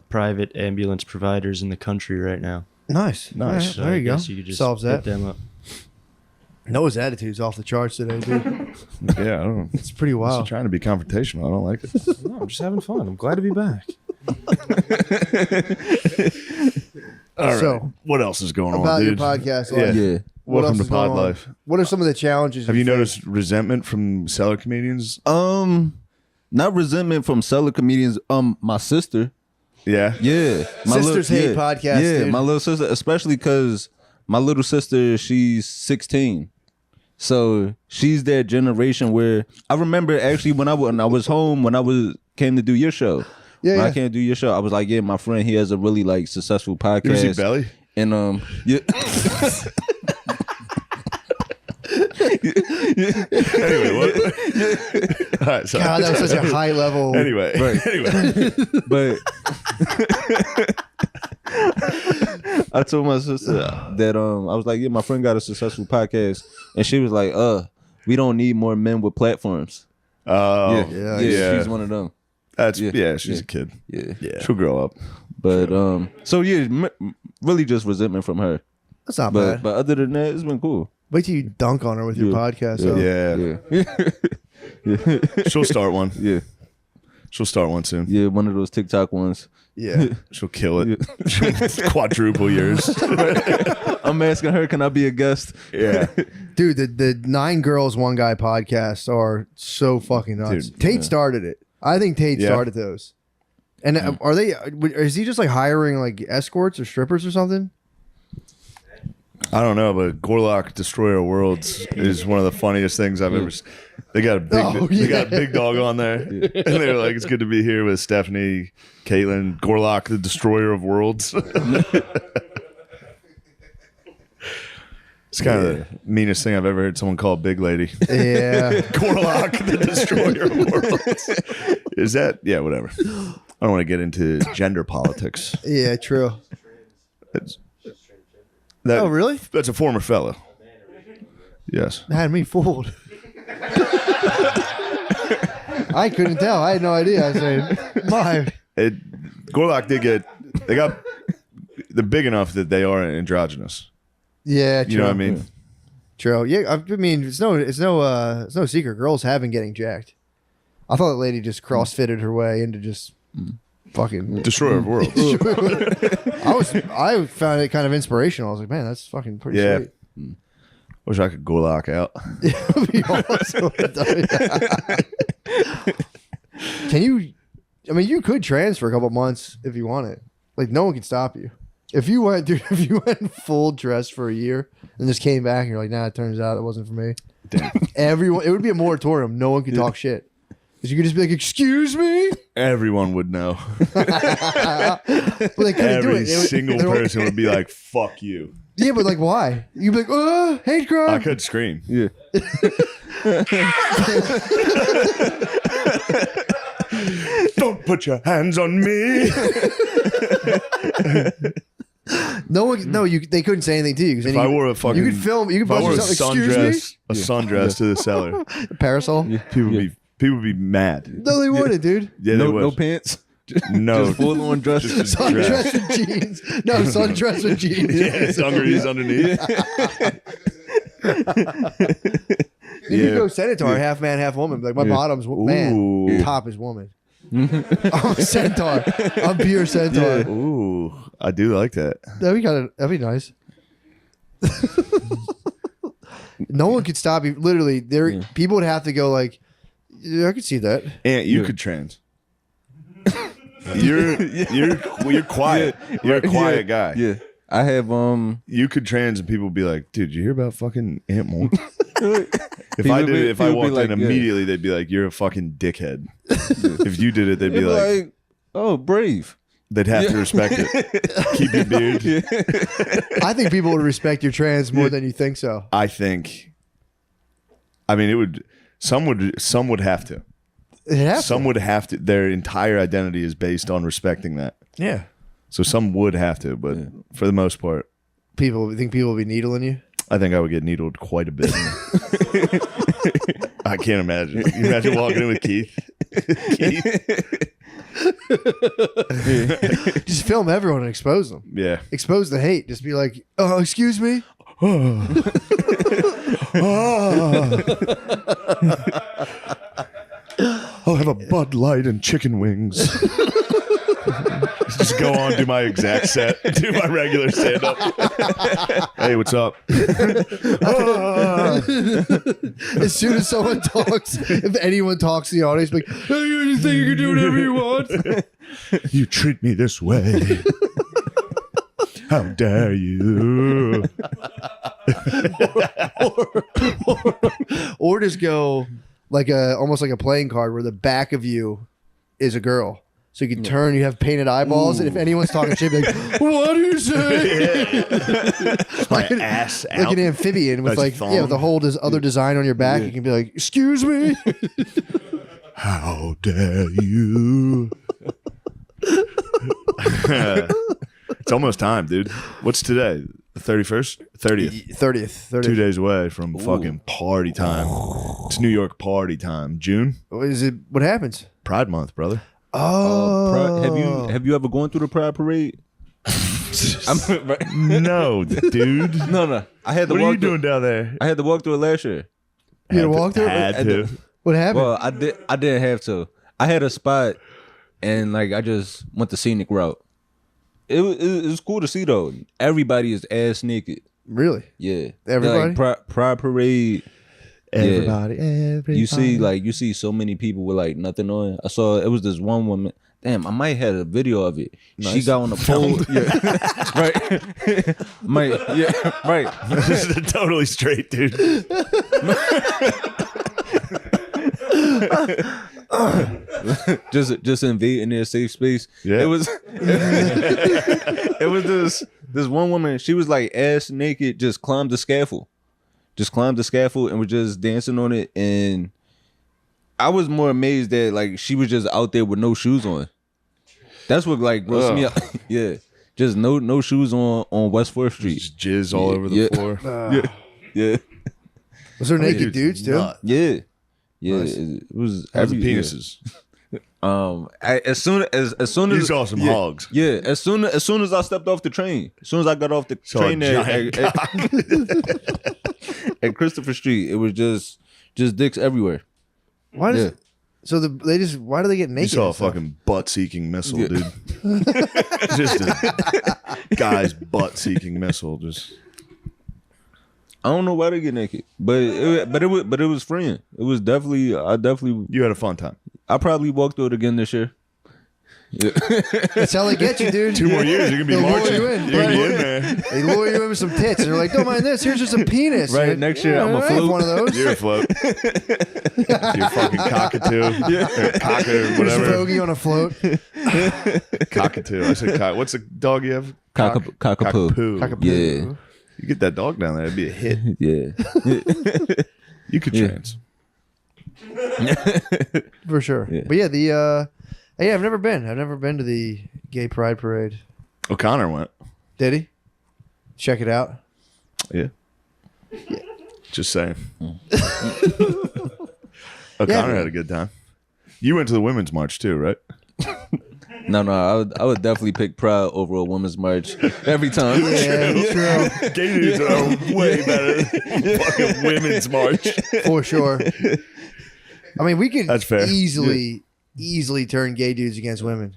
private ambulance providers in the country right now. Nice. Nice. All right, So there I you go. guess you could just Solves that. hit them up. Noah's attitude's off the charts today, dude. Yeah, I don't know. It's pretty I'm wild. trying to be confrontational. I don't like it. No, I'm just having fun. I'm glad to be back. All right. So, what else is going about on, your dude? podcast Yeah. life. Yeah. What Welcome else to is going Pod on? Life. What are some of the challenges? Have you faced? noticed resentment from cellar comedians? Not resentment from cellar comedians. My sister. Yeah. Yeah. Sisters Hate podcast, Yeah, dude. my little sister, especially because my little sister, she's 16. So she's that generation where I remember actually when I was home, when I came to do your show. Yeah, When I yeah. came to do your show, I was like, yeah, my friend, he has a really like successful You ever see podcast. Belly? And yeah. Anyway, what? All right, sorry. God, that was such a high level. Anyway, anyway. But I told my sister that I was like, yeah, my friend got a successful podcast, and she was like, we don't need more men with platforms. Oh, Yeah, She's one of them. That's Yeah. she's a kid. Yeah. She'll grow up. But so yeah, really just resentment from her. That's not But bad. but other than that, it's been cool. Wait till you dunk on her with your Yeah. podcast. Yeah. though. Yeah. She'll start one. Yeah. She'll start one soon. Yeah, one of those TikTok ones. Yeah. She'll kill it. She'll quadruple yours. I'm asking her, can I be a guest? Yeah. Dude, the 9 Girls, 1 Guy podcasts are so fucking nuts. Dude, Tate started it. I think Tate Yeah. started those. And are they? Is he just like hiring like escorts or strippers or something? I don't know, but Gorlock Destroyer Worlds is one of the funniest things I've ever seen. They got a big they got a big dog on there. And they're like, it's good to be here with Stephanie, Caitlin, Gorlock, the Destroyer of Worlds. It's kind of the meanest thing I've ever heard someone call a big lady. Yeah. Gorlock, the Destroyer of Worlds. Is that? Yeah, whatever. I don't want to get into gender politics. Yeah, true. That, Oh, really? That's a former fella. Yes. Had me fooled. I couldn't tell. I had no idea. I said, my. Gorlock they're big enough that they are androgynous. Yeah, true. You know what I mean? True. Yeah, I mean, it's no secret. Girls have been getting jacked. I thought that lady just crossfitted her way into just fucking. Destroyer of Worlds. I found it kind of inspirational. I was like, man, that's fucking pretty Yeah. sweet. Wish I could Gorlock out. It would be awesome. Can you? I mean, you could transfer a couple months if you wanted. Like, no one can stop you. If you went, dude, if you went full dress for a year and just came back and you're like, nah, it turns out it wasn't for me. Damn. Everyone, it would be a moratorium. No one could talk shit. Because you could just be like, excuse me? Everyone would know. Well, they couldn't do Every it. single They were- person would be like, fuck you. Yeah, but like, why? You'd be like, hate crime. I could scream. Yeah. Don't put your hands on me. No one, they couldn't say anything to you. 'Cause then If I you, wore a fucking, you could film, you could if I buzz wore a yourself, excuse sundress to the cellar, me? Parasol? people would be mad. No, they wouldn't, dude. Yeah, they No, would. no pants. No. Just full on dress. Just Sundress with jeans. No, sundress with jeans. Yeah, dungarees underneath. You could go senator, half man, half woman. Like, my bottom's man, Ooh. top is woman. I'm a centaur. I'm pure centaur. Ooh, I do like that. That'd be nice. No one could stop you. Literally, people would have to go like, yeah, I could see that. And you could trans. You're quiet. You're a quiet guy. Yeah. I have You could trans and people would be like, dude, you hear about fucking Aunt Moore? If I People did it, be- if I people be walked like, in yeah. immediately, they'd be like, you're a fucking dickhead. If you did it, they'd be like, oh, brave. they'd have to respect it. Keep your beard. I think people would respect your trans more than you think so. I think. I mean, it would. Some would have to. Some would have to. Their entire identity is based on respecting that. Yeah. So some would have to, but for the most part, People will be needling you. I think I would get needled quite a bit. I can't imagine. You imagine walking in with Keith. Just film everyone and expose them. Yeah. Expose the hate. Just be like, oh, excuse me. I'll have a Bud Light and chicken wings. Just go on, do my exact set, do my regular stand up. Hey, what's up? As soon as someone talks, if anyone talks to the audience, be like, hey, you think you can do whatever you want? You treat me this way. How dare you? Or just go like almost like a playing card where the back of you is a girl. So you can turn, you have painted eyeballs, and if anyone's talking shit, be like, what do you say? My ass out. Like an amphibian with Nice like, thong. with the whole other design on your back. You can be like, excuse me. How dare you? It's almost time, dude. What's today? The 31st? 30th. 30th. 2 days away from fucking party time. It's New York party time. June? What happens? Pride month, brother. Have you ever gone through the Pride Parade? No, dude. No. I had to What are walk you doing down there? I had to walk through it last year. You gonna walk through it? Had to. What happened? Well, I didn't have to. I had a spot, and like I just went the scenic route. It was cool to see though. Everybody is ass naked. Really? Yeah, Everybody? Like, Pride Parade. Everybody. You see so many people with like nothing on. I saw it was this one woman. Damn, I might have a video of it. Nice. She got on the pole. Right. This is totally straight, dude. just invading their safe space. Yeah. It was this one woman. She was like ass naked, just climbed the scaffold and was just dancing on it. And I was more amazed that like she was just out there with no shoes on. That's what like grossed me out. Yeah, just no shoes on West 4th Street. Just jizz all over the floor. Yeah. Was there naked dudes too? Yeah. Nice. It was How's the every penises? As soon You as saw some hogs. yeah, as soon as I stepped off the train, as soon as I got off the Saw a train giant at Christopher Street, it was just dicks everywhere. Why does Yeah. so why do they get You naked? saw a and stuff? fucking butt-seeking missile, dude. Just a guy's butt-seeking missile. Just I don't know why they get naked, but it was freeing. It was definitely you had a fun time. I probably walk through it again this year. Yeah. That's how they get you, dude. 2 more years, you're gonna be They'll lure marching. you in. You're gonna be in there. They lure you in with some tits. And they're like, don't mind this. Here's just a penis. Right, You're like, next year I'm a I have float. one of those. You're afloat. You're fucking cockatoo. Or cocker, Just whatever. bogey on a float. Cockatoo. I said cock. What's the dog you have? Cockapoo. Cockapoo. Cockapoo. Yeah. You get that dog down there, it'd be a hit. Yeah. You could Yeah. trans. For sure. Yeah. But yeah, I've never been. I've never been to the gay pride parade. O'Connor went. Did he? Check it out. Yeah. Just saying. O'Connor had a good time. You went to the women's march too, right? No, I would definitely pick Pride over a women's march every time. Yeah, true. Gay dudes are way better than fucking women's march. For sure. I mean, we could That's fair. easily easily turn gay dudes against women.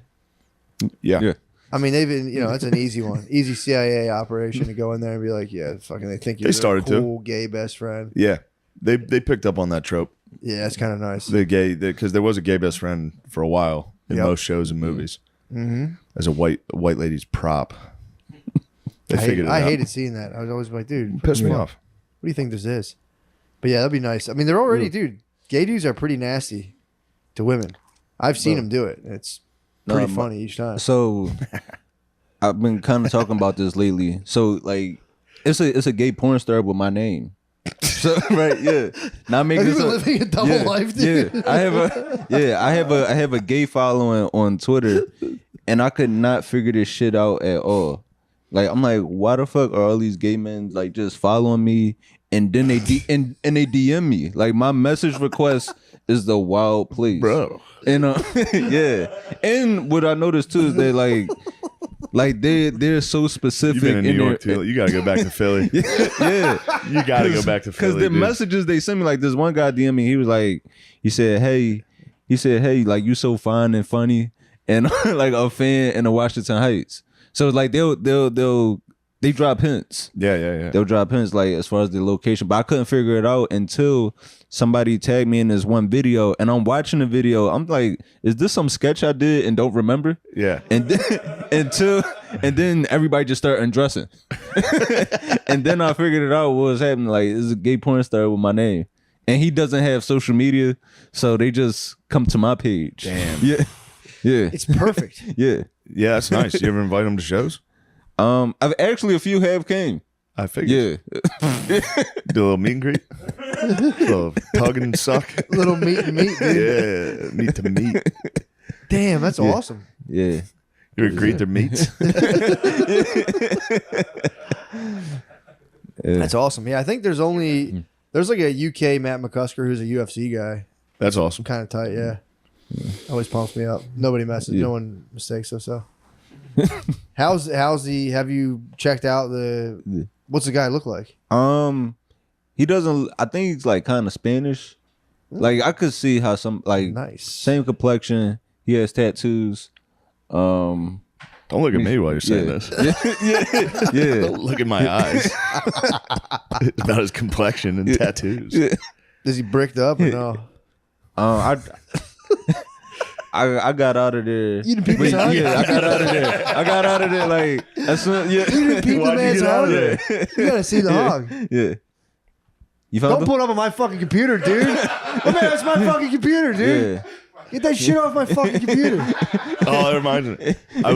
Yeah. I mean, they've been, that's an easy one. Easy CIA operation to go in there and be like, yeah, fucking, they think you're They started a cool gay best friend. Yeah. They picked up on that trope. Yeah, that's kind of nice. The gay, because there was a gay best friend for a while in most shows and movies as a white lady's prop. They figured it out. I hated seeing that. I was always like, dude, Pissed me off. what do you think this is? But yeah, that'd be nice. I mean, they're already, dude, gay dudes are pretty nasty to women. I've seen them do it. It's pretty funny each time. So I've been kind of talking about this lately. So like, it's a gay porn star with my name. So right, yeah. Now make this living a double life, dude. Yeah, I have a gay following on Twitter, and I could not figure this shit out at all. Like I'm like, why the fuck are all these gay men like just following me, and then they and they DM me? Like my message request is the wild place, Bro. And yeah, and what I noticed too is they like they're so specific. You've been in New York too. You got to go back to Philly. Yeah, You got to go back to Philly. Because the messages they sent me, like this one guy DM me, he said, hey, like you so fine and funny, and like a fan in the Washington Heights. So like they drop hints. Yeah. They'll drop hints like as far as the location, but I couldn't figure it out until somebody tagged me in this one video, and I'm watching the video. I'm like, is this some sketch I did and don't remember? Yeah. And then and then everybody just started undressing. And then I figured it out what was happening. Like, this is a gay porn star with my name. And he doesn't have social media, so they just come to my page. Damn. Yeah. Yeah. It's perfect. Yeah. Yeah, that's nice. You ever invite them to shows? I've actually a few have came. I figured. Yeah. Do a little meet and greet. A little tug and suck. A little meat and meat, dude. Yeah, meet to meet. Damn, that's awesome. Yeah. You ever greet their meats? That's awesome. Yeah, I think there's like a UK Matt McCusker who's a UFC guy. That's awesome. Kind of tight, yeah. Always pumps me up. Nobody messes. No one mistakes us. So, how's the? Have you checked out the? What's the guy look like? He doesn't. I think he's like kind of Spanish. Like I could see how some like Nice. same complexion. He has tattoos. Don't look at me while you're saying Yeah. this. Yeah. Don't look at my eyes. It's about his complexion and tattoos. Is he bricked up or no? I got out of there. You didn't peep his hog? Yeah, I got out of there like as soon. Yeah. You didn't peep the Why'd you man's get out hog? of there? You gotta see the hog. Yeah. You found Don't him? put it up on my fucking computer, dude. Oh, man, that's my fucking computer, dude. Yeah. Get that shit off my fucking computer. Oh, that reminds me. I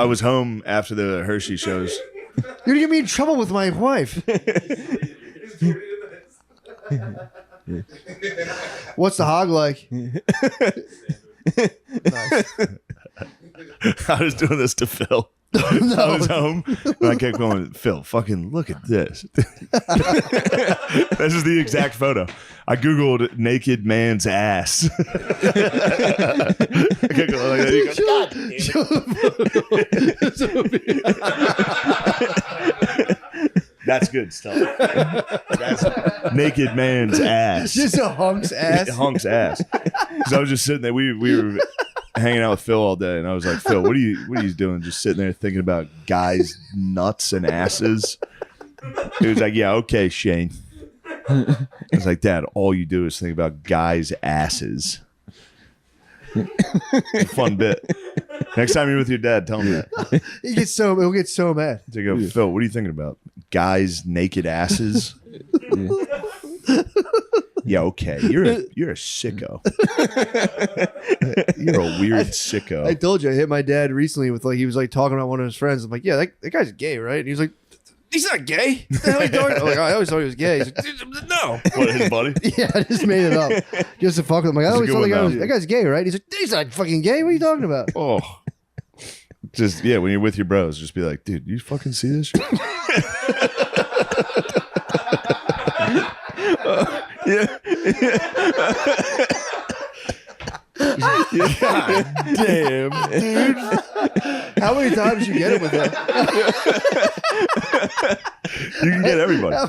was home after the Hershey shows. You're gonna get me in trouble with my wife. What's the hog like? I was doing this to Phil. I was home and I kept going, Phil, fucking look at this. This is the exact photo. I Googled naked man's ass. I kept going like that. He goes, God damn it. That's good stuff. That's naked man's ass. Just a hunk's ass. Hunk's ass. Because I was just sitting there. We were hanging out with Phil all day, and I was like, Phil, what are you doing? Just sitting there thinking about guys' nuts and asses. He was like, yeah, okay, Shane. I was like, Dad, all you do is think about guys' asses. It's a fun bit. Next time you're with your dad, tell him that. He'll get so mad. So you go, Phil, what are you thinking about? Guys' naked asses? Yeah, okay. You're a sicko. You're a weird sicko. I told you I hit my dad recently with he was talking about one of his friends. I'm like, yeah, that guy's gay, right? And he was like, he's not gay. What the hell are you talking about? I'm like, I always thought he was gay. He's like, no. What, his buddy? Yeah, I just made it up just to fuck with him. Like, I always thought that guy's gay, right? He's like, he's not fucking gay. What are you talking about? Oh. Just, yeah, when you're with your bros, just be like, dude, you fucking see this shit? God damn, dude. How many times you get it with that? You can get everybody. How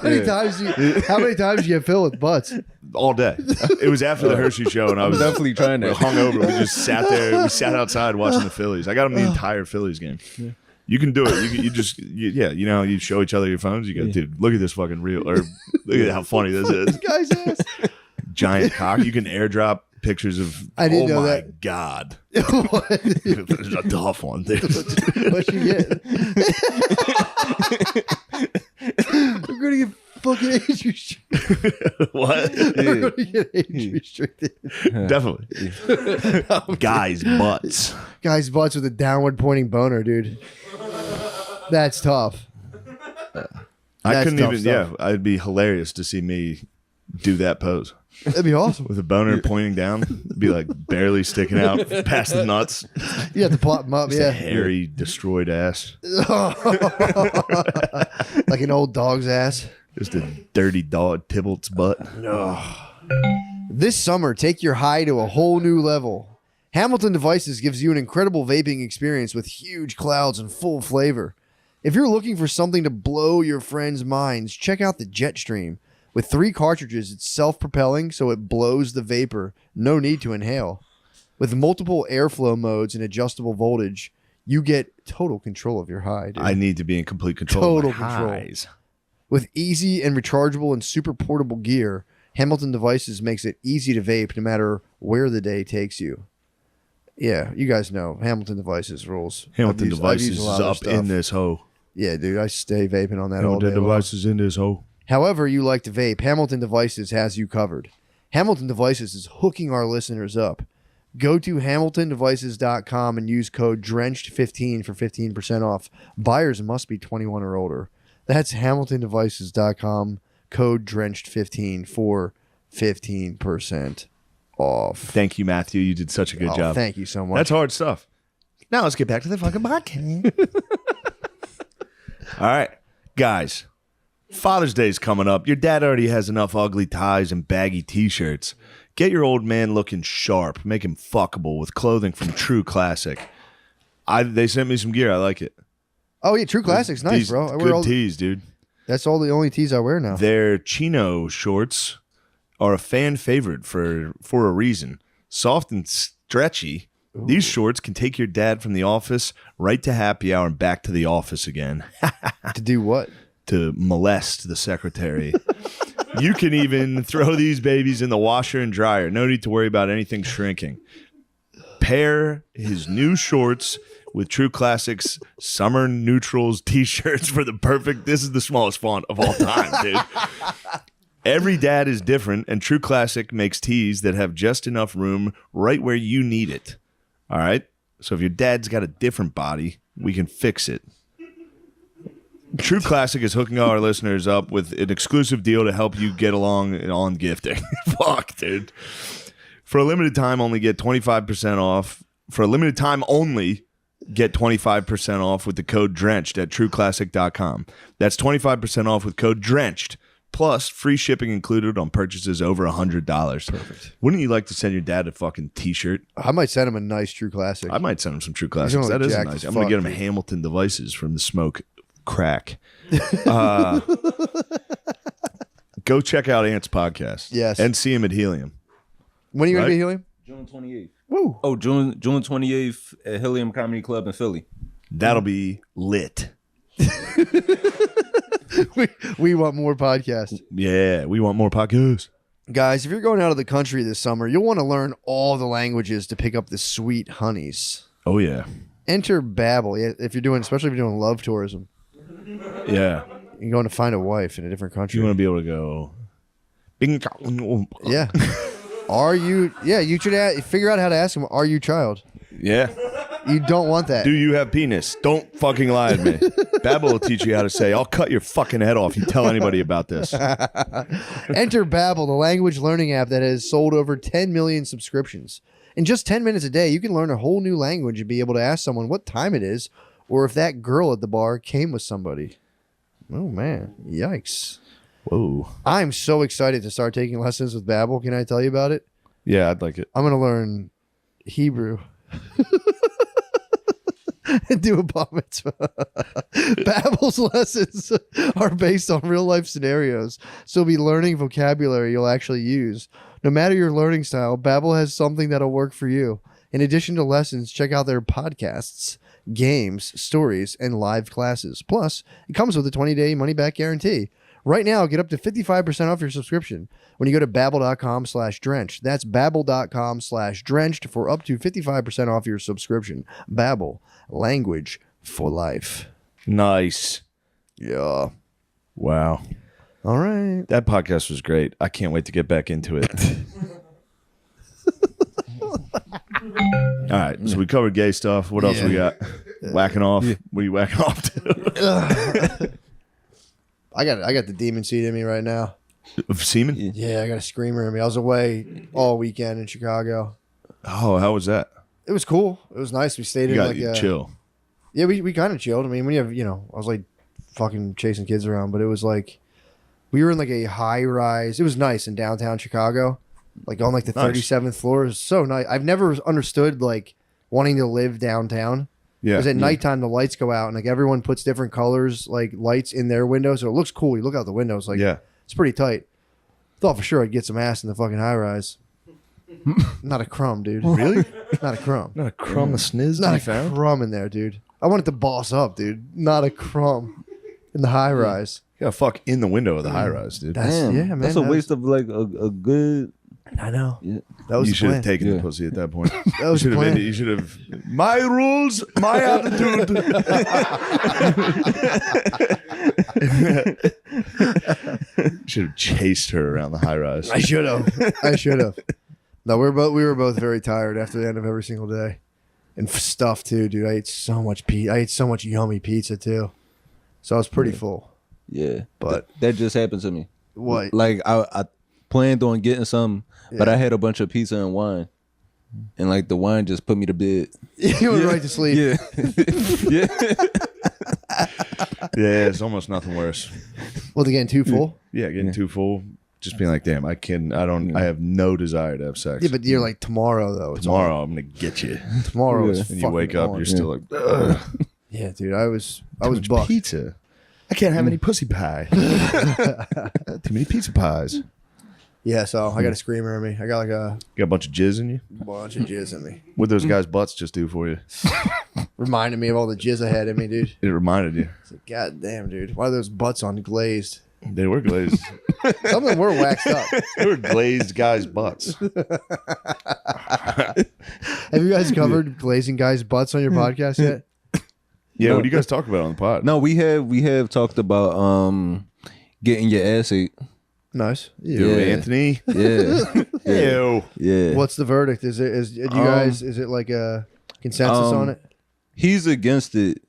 many times you get filled with butts? all day. It was after the Hershey show, and I was definitely trying that. hungover. We just sat there. We sat outside watching the Phillies. I got him the entire Phillies game. You can do it. You just you know, you show each other your phones. You go, dude, look at this fucking reel, or look at how funny this is. Guy's ass. Giant cock. You can airdrop pictures of. I didn't know my that. God. What? There's a tough one, dude. What you get? We're gonna get fucking age restricted. What? We're gonna get age restricted. Definitely. Guys' butts. Guy's butts with a downward pointing boner, dude. That's tough. I That's couldn't tough even. stuff. Yeah, it'd be hilarious to see me do that pose That'd be awesome. with a boner pointing down. It'd be like barely sticking out past the nuts. You have to plop them up, Just a yeah. hairy, destroyed ass. Like an old dog's ass. Just a dirty dog Tybalt's butt. This summer, take your high to a whole new level. Hamilton Devices gives you an incredible vaping experience with huge clouds and full flavor. If you're looking for something to blow your friends' minds, check out the Jetstream. With 3 cartridges, it's self-propelling, so it blows the vapor. No need to inhale. With multiple airflow modes and adjustable voltage, you get total control of your high, dude. I need to be in complete control Total of my control. highs. With easy and rechargeable and super portable gear, Hamilton Devices makes it easy to vape no matter where the day takes you. Yeah, you guys know Hamilton Devices rules. Hamilton I've used Devices a is lot of up stuff. in this hoe. Yeah, dude, I stay vaping on that all day Hamilton long. Devices in this hoe. However you like to vape, Hamilton Devices has you covered. Hamilton Devices is hooking our listeners up. Go to hamiltondevices.com and use code DRENCHED15 for 15% off. Buyers must be 21 or older. That's hamiltondevices.com, code DRENCHED15 for 15% off. Thank you, Matthew. You did such a good job. Thank you so much. That's hard stuff. Now let's get back to the fucking podcast. All right, guys. Father's Day's coming up. Your dad already has enough ugly ties and baggy t-shirts. Get your old man looking sharp. Make him fuckable with clothing from True Classic. They sent me some gear. I like it. Oh, yeah, True Classic's nice, These bro. I wear good all, tees, dude. that's all the only tees I wear now. Their chino shorts are a fan favorite for a reason. Soft and stretchy. Ooh. These shorts can take your dad from the office right to happy hour and back to the office again. To do what? To molest the secretary. You can even throw these babies in the washer and dryer. No need to worry about anything shrinking. Pair his new shorts with True Classics Summer Neutrals t-shirts for the perfect. This is the smallest font of all time, dude. Every dad is different, and True Classic makes tees that have just enough room right where you need it. All right? So if your dad's got a different body, we can fix it. True Classic is hooking all our listeners up with an exclusive deal to help you get along on gifting. Fuck, dude. For a limited time, only get 25% off. For a limited time only, get 25% off with the code DRENCHED at trueclassic.com. That's 25% off with code DRENCHED. Plus, free shipping included on purchases over $100. Perfect. Wouldn't you like to send your dad a fucking t-shirt? I might send him a nice True Classic. I might send him some True Classics. gonna That is jack nice. the I'm going to get him fuck, dude. Hamilton Devices from the smoke crack. Go check out Ant's podcast. Yes. And see him at Helium. When are you going Right? to be healing? June 28th. Woo. Oh, June 28th at Helium Comedy Club in Philly. That'll be lit. We want more podcasts. Yeah, we want more podcasts. Guys, if you're going out of the country this summer, you'll want to learn all the languages to pick up the sweet honeys. Oh, yeah. Enter Babbel. Yeah, if you're doing, especially if you're doing love tourism, Yeah. you're going to find a wife in a different country. You want to be able to go. Bing, Yeah. Are you? Yeah, you should figure out how to ask them. Are you child? Yeah. You don't want that. Do you have penis? Don't fucking lie to me. Babbel will teach you how to say, I'll cut your fucking head off. You tell anybody about this. Enter Babbel, the language learning app that has sold over 10 million subscriptions. In just 10 minutes a day, you can learn a whole new language and be able to ask someone what time it is or if that girl at the bar came with somebody. Oh, man. Yikes. Whoa. I'm so excited to start taking lessons with Babbel. Can I tell you about it? Yeah, I'd like it. I'm going to learn Hebrew. and do a bar mitzvah. Babbel's lessons are based on real life scenarios, so you'll be learning vocabulary you'll actually use. No matter your learning style, Babbel has something that'll work for you. In addition to lessons, check out their podcasts, games, stories, and live classes. Plus, it comes with a 20-day money-back guarantee. Right now, get up to 55% off your subscription when you go to babbel.com/drenched. That's babbel.com/drenched for up to 55% off your subscription. Babbel, language for life. Nice. Yeah. Wow. All right. That podcast was great. I can't wait to get back into it. All right. So we covered gay stuff. What else we got? Whacking off. What are you whacking off to? I got the demon seed in me right now. Of semen? Yeah, I got a screamer in me. I was away all weekend in Chicago. Oh, how was that? It was cool. It was nice. We stayed You in got like you a chill. Yeah, we kind of chilled. I mean, when you have, I was like fucking chasing kids around, but it was like we were in like a high rise. It was nice in downtown Chicago, like on like the 37th floor. It was so nice. I've never understood like wanting to live downtown. Yeah. Because at nighttime the lights go out and like everyone puts different colors like lights in their windows, so it looks cool. You look out the windows, like it's pretty tight. Thought for sure I'd get some ass in the fucking high rise. Not a crumb, dude. Really? Not a crumb. Not a crumb of sniz Not to a be found? crumb in there, dude. I wanted to boss up, dude. Not a crumb in the high rise. Yeah, fuck in the window of the high rise, dude. That's Damn, yeah, man. that's a waste of like a good. I know. Yeah. That was You the should have plan. taken the pussy at that point. That was you the should have plan. made it. You should have. My rules, my attitude. Should have chased her around the high rise. I should have. I should have. No, we were both very tired after the end of every single day, and stuff too, dude. I ate so much I ate so much yummy pizza too, so I was pretty full. Yeah, But- that just happened to me. What? Like I planned on getting some, but Yeah. I had a bunch of pizza and wine, and like the wine just put me to bed. You went right to sleep. Yeah, yeah. Yeah, it's almost nothing worse. Well, again, too full. Yeah, getting too full, just being like, damn, I have no desire to have sex. Yeah, but you're like tomorrow though. It's tomorrow I'm gonna get you. on. Tomorrow is Yeah. And you fucking wake up, on. you're still like, ugh, Yeah, dude. I was too much bucked. pizza. I can't have any pussy pie. Too many pizza pies. You Yeah, so I got a screamer in me. I got like a got a bunch of jizz in you. bunch of jizz in me. What those guys' butts just do for you? Reminded me of all the jizz I had in me, dude. It reminded you. It's like, God damn, dude. Why are those butts on glazed? They were glazed. Some of them were waxed up. They were glazed guys' butts. Have you guys covered glazing guys' butts on your podcast yet? Yeah, what do you guys talk about on the pod? No, we have talked about getting your ass ate. Nice. Ew, Yeah. Anthony. Yeah, Ew. yeah. What's the verdict? Is you guys? Is it like a consensus on it? He's against it,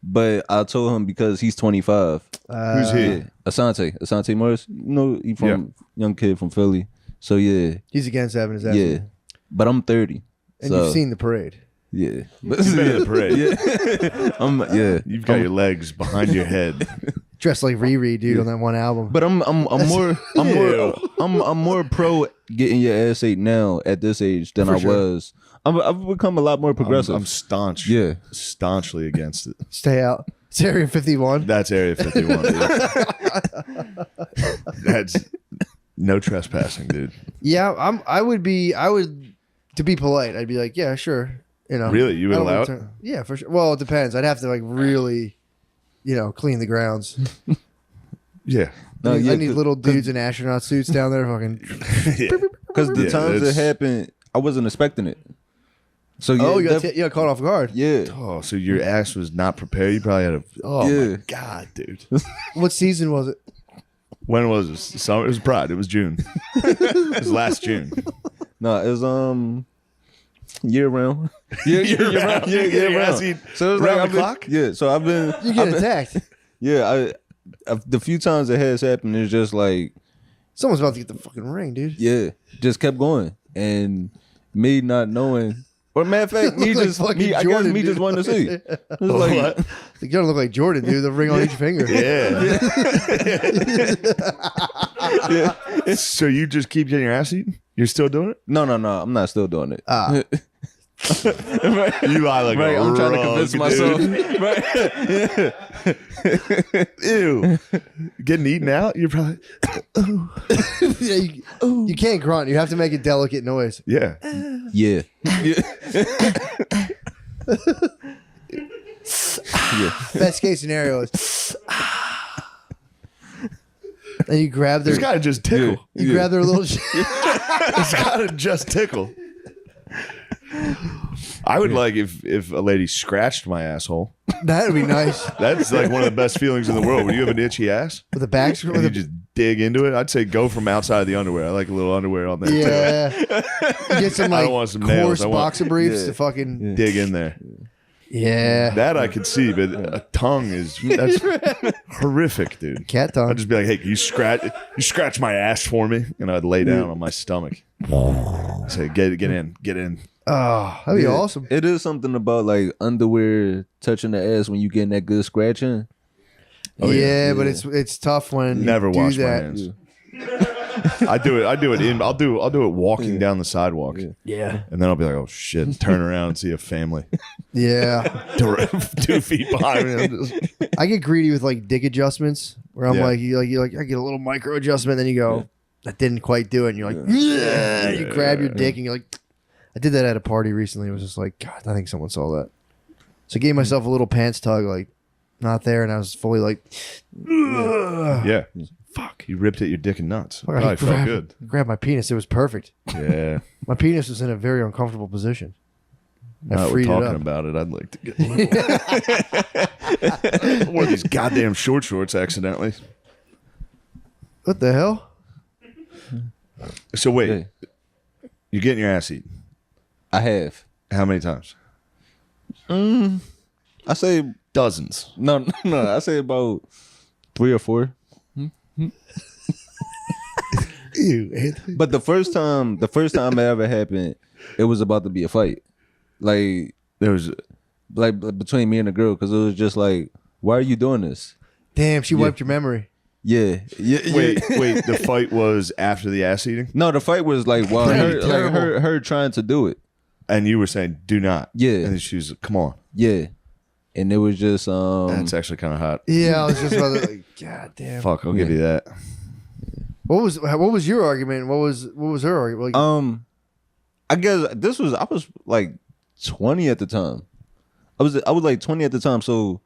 but I told him because he's 25. Who's he? Yeah, Asante Morris. You know, he from young kid from Philly. So yeah, He's against having his ass. yeah. eaten. But I'm 30. And so, you've seen the parade. yeah. But, You've been in the parade. yeah. You've got your legs behind your head. Dressed like Riri, dude, on that one album. But I'm more pro getting your ass ate now at this age than For I sure. was. I've become a lot more progressive. I'm staunch. Yeah. Staunchly against it. Stay out. It's Area 51. That's Area 51, dude. That's no trespassing, dude. Yeah, I would to be polite. I'd be like, yeah, sure. You know, Really? You would I don't allow return- Yeah, for sure. Well, it depends. I'd have to like really, clean the grounds. Yeah. No, I yeah, need little dudes in astronaut suits down there, fucking. Yeah. because the Yeah, times it that's- happened, I wasn't expecting it. So yeah, Oh, you got caught off guard. yeah. Oh, so your ass was not prepared. You probably had a. Oh Yeah. my god, dude. What season was it? When was this? Summer. It was Pride. It was June. It was last June. No, it was year round. Year round. Yeah, year Your ass round. eat So it's round like the clock? Yeah, so I've been. You get attacked. Yeah, the few times it has happened, it's just like, Someone's about to get the fucking ring, dude. yeah, just kept going, and me not knowing. Or matter of fact, me Look like just fucking me, I guess Jordan, me just dude. wanting to see. It's like, What? You gotta look like Jordan, dude. The ring on each finger. Yeah. So you just keep getting your ass eaten? You're still doing it? no, I'm not still doing it. Ah. Right. You lie like Right, a I'm trying to rug, convince dude. myself. Right. Ew. Getting eaten out? You're probably. Yeah, you can't grunt. You have to make a delicate noise. Yeah. Yeah. Best case scenario is, and you grab their, It's got to just tickle. you grab their little. It's got to just tickle. I would like if a lady scratched my asshole. That'd be nice. That's like one of the best feelings in the world. When you have an itchy ass With a back screw. and With you a, just dig into it, I'd say go from outside of the underwear. I like a little underwear on there. yeah. You get some I like don't want some nails. coarse I want- boxer briefs Yeah. to fucking. Too. Dig in there. Yeah. That I could see, but a tongue that's horrific, dude. Cat tongue. I'd just be like, "Hey, can you scratch my ass for me?" And I'd lay down on my stomach. Say, "Get in." Oh, that'd be awesome. It is something about like underwear touching the ass when you getting that good scratching. yeah, but it's tough when Never you do wash my that. hands. I do it. I'll do it walking down the sidewalk, Yeah. and then I'll be like, "Oh shit!" And turn around and see a family Yeah. 2 feet behind me. I'm just- I get greedy with like dick adjustments where I'm Yeah. like, I get a little micro adjustment, then you go, that didn't quite do it. And you're like, yeah. You grab your dick and you're like, I did that at a party recently. It was just like, God, I think someone saw that. So I gave myself a little pants tug, like, not there. And I was fully like, yeah. Fuck. You ripped at your dick and nuts. Fuck, I Probably felt grabbed- good. grabbed my penis. It was perfect. Yeah. My penis was in a very uncomfortable position. I Now that we're freed it talking up. about it, I'd like to get wore these goddamn shorts accidentally. What the hell? So wait, Yeah. you're getting your ass eaten. I have. How many times? I say Dozens. no. I say about 3 or 4. Ew, Anthony. But the first time it ever happened, it was about to be a fight, like There was between me and the girl, because it was just like, why are you doing this? Damn, she wiped your memory. Yeah. wait. The fight was after the ass eating, No, the fight was like while Pretty terrible. her trying to do it. and you were saying, "Do not." Yeah. And she was, "Come on." Yeah, and it was just That's actually kind of hot. Yeah, I was just about to, like, God damn. Fuck, I'll give you that. What was your argument? What was her argument? Like, I guess I was like 20 at the time. I was like 20 at the time, so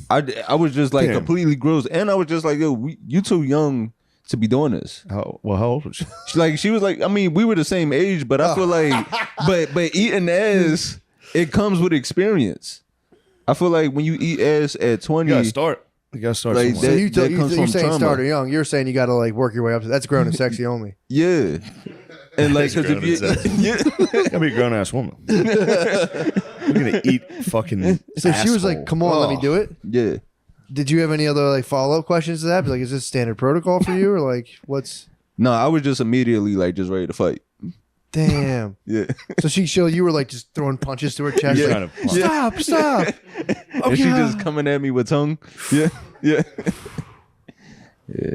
I was just like Damn. completely gross, and I was just like, yo, you too young to be doing this. How old was she? She was like, I mean, we were the same age, but I feel like, but eating ass, it comes with experience. I feel like when you eat ass at 20, You gotta start. You gotta start Like somewhere. that- you comes you're from saying trauma. start her young. You're saying you got to like work your way up. That's grown and sexy only. yeah, and like That's because if you, grown and yeah, You gotta be a grown ass woman. You're gonna eat fucking. So she was like, asshole. "Come on, let me do it." yeah. Did you have any other like follow up questions to that? Be like, is this standard protocol for you, or like what's? No, I was just immediately like just ready to fight. Damn. Yeah, So you were like just throwing punches to her chest. You're Like, trying to. stop. and she just coming at me with tongue. Yeah, yeah.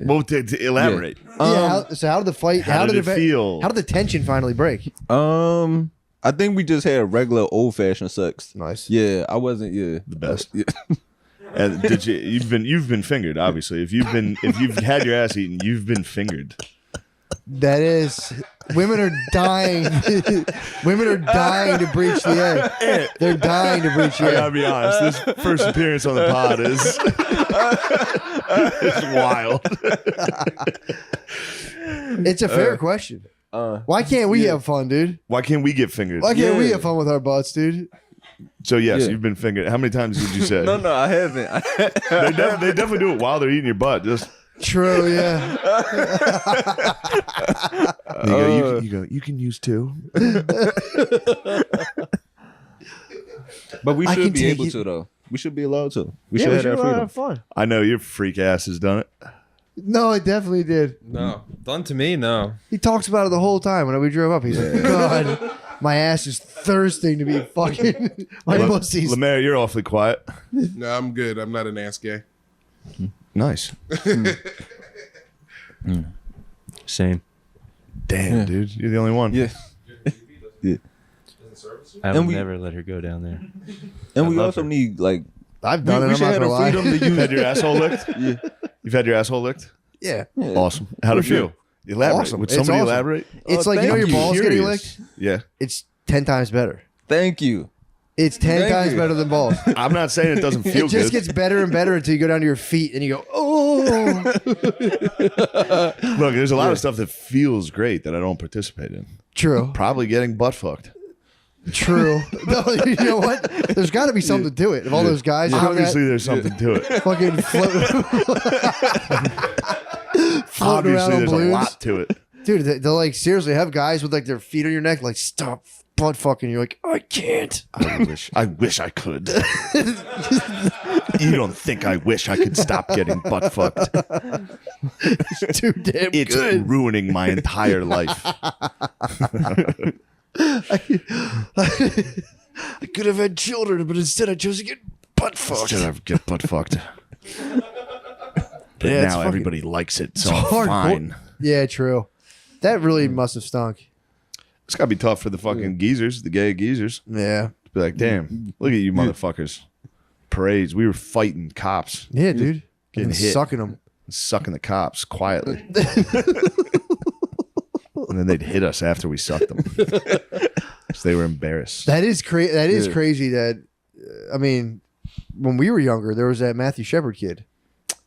Well, to elaborate. So how did the fight? How did it feel? How did the tension finally break? I think we just had regular old fashioned sex. Nice. Yeah, I wasn't. Yeah, The best. Yeah. And did you? You've been fingered. Obviously, if you've had your ass eaten, you've been fingered. That is, women are dying. Women are dying to breach the egg. They're dying to breach I the gotta egg. be honest. This first appearance on the pod is wild. It's a fair question. Why can't we have fun, dude? Why can't we get fingered? Why can't we Yeah. have fun with our butts, dude? So yes, Yeah. you've been fingered. How many times did you say? No, I haven't. They definitely do it while they're eating your butt. Just True, yeah. you can use two. But we I can should be take able it. to though. We should be allowed to. We Yeah, should we have should that freedom. have fun. I know your freak ass has done it. No, it definitely did. No, done to me. No. He talks about it the whole time. When we drove up, he's like, God, my ass is thirsting to be fucking my pussies. Lemaire, you're awfully quiet. No, I'm good. I'm not an ass guy. Nice. Same. Damn, dude, you're the only one. Yeah. I And would we- never let her go down there. And we love also her. need like I've done we it. should I'm have not the gonna lie. freedom to You've use. had your asshole licked? You've had your asshole licked? Yeah, Awesome. How'd it feel? Elaborate. Awesome. Would It's somebody awesome. elaborate? it's like you know thank your you. balls getting Curious. licked. Yeah. It's 10 times better. Thank you. It's 10 Thank times you. better than balls. I'm not saying it doesn't feel It just good. gets better and better until you go down to your feet and you go, oh. Look, there's a lot of stuff that feels great that I don't participate in. True. Probably getting butt fucked. True. No, you know what? There's got to be something to it. If all those guys doing Obviously, there's something to it. that, fucking floating around Obviously, on there's a balloons. lot to it. Dude, they'll like seriously have guys with like their feet on your neck, like stop butt fucking. You're like, I can't. I wish I could. You don't think I wish I could stop getting butt fucked? It's too damn It's good. ruining my entire life. I could have had children, but instead I chose to get butt fucked. Instead of get butt fucked. But Yeah, it's now fucking- everybody likes it, so I'm hard. fine. Yeah, true. That really must have stunk. It's gotta be tough for the fucking geezers, the gay geezers. Yeah. To be like, damn, look at you motherfuckers. Parades. We were fighting cops, Yeah, dude. Getting And hit. sucking them. sucking the cops quietly. And then they'd hit us after we sucked them. So they were embarrassed. That is crazy. That is crazy. That I mean, when we were younger, there was that Matthew Shepard kid.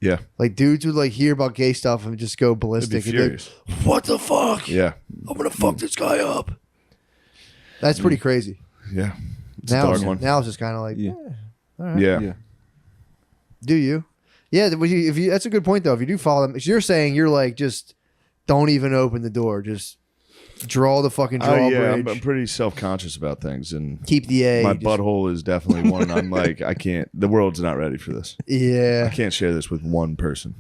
Yeah. Like dudes would like hear about gay stuff and just go They'd be ballistic. And be like, furious. what the fuck? Yeah. I'm gonna fuck this guy up. That's pretty crazy. Yeah. It's a Now, dark it's, one. now it's just kind of like, Yeah. Yeah. Yeah. do you? Yeah, if you, that's a good point though. If you do follow them, you're saying you're like just don't even open the door, just draw the fucking Oh, yeah. I'm drawbridge. pretty self-conscious about things, and Keep the A. my just- butthole is definitely one. I'm like, I can't. The world's not ready for this. Yeah, I can't share this with one person.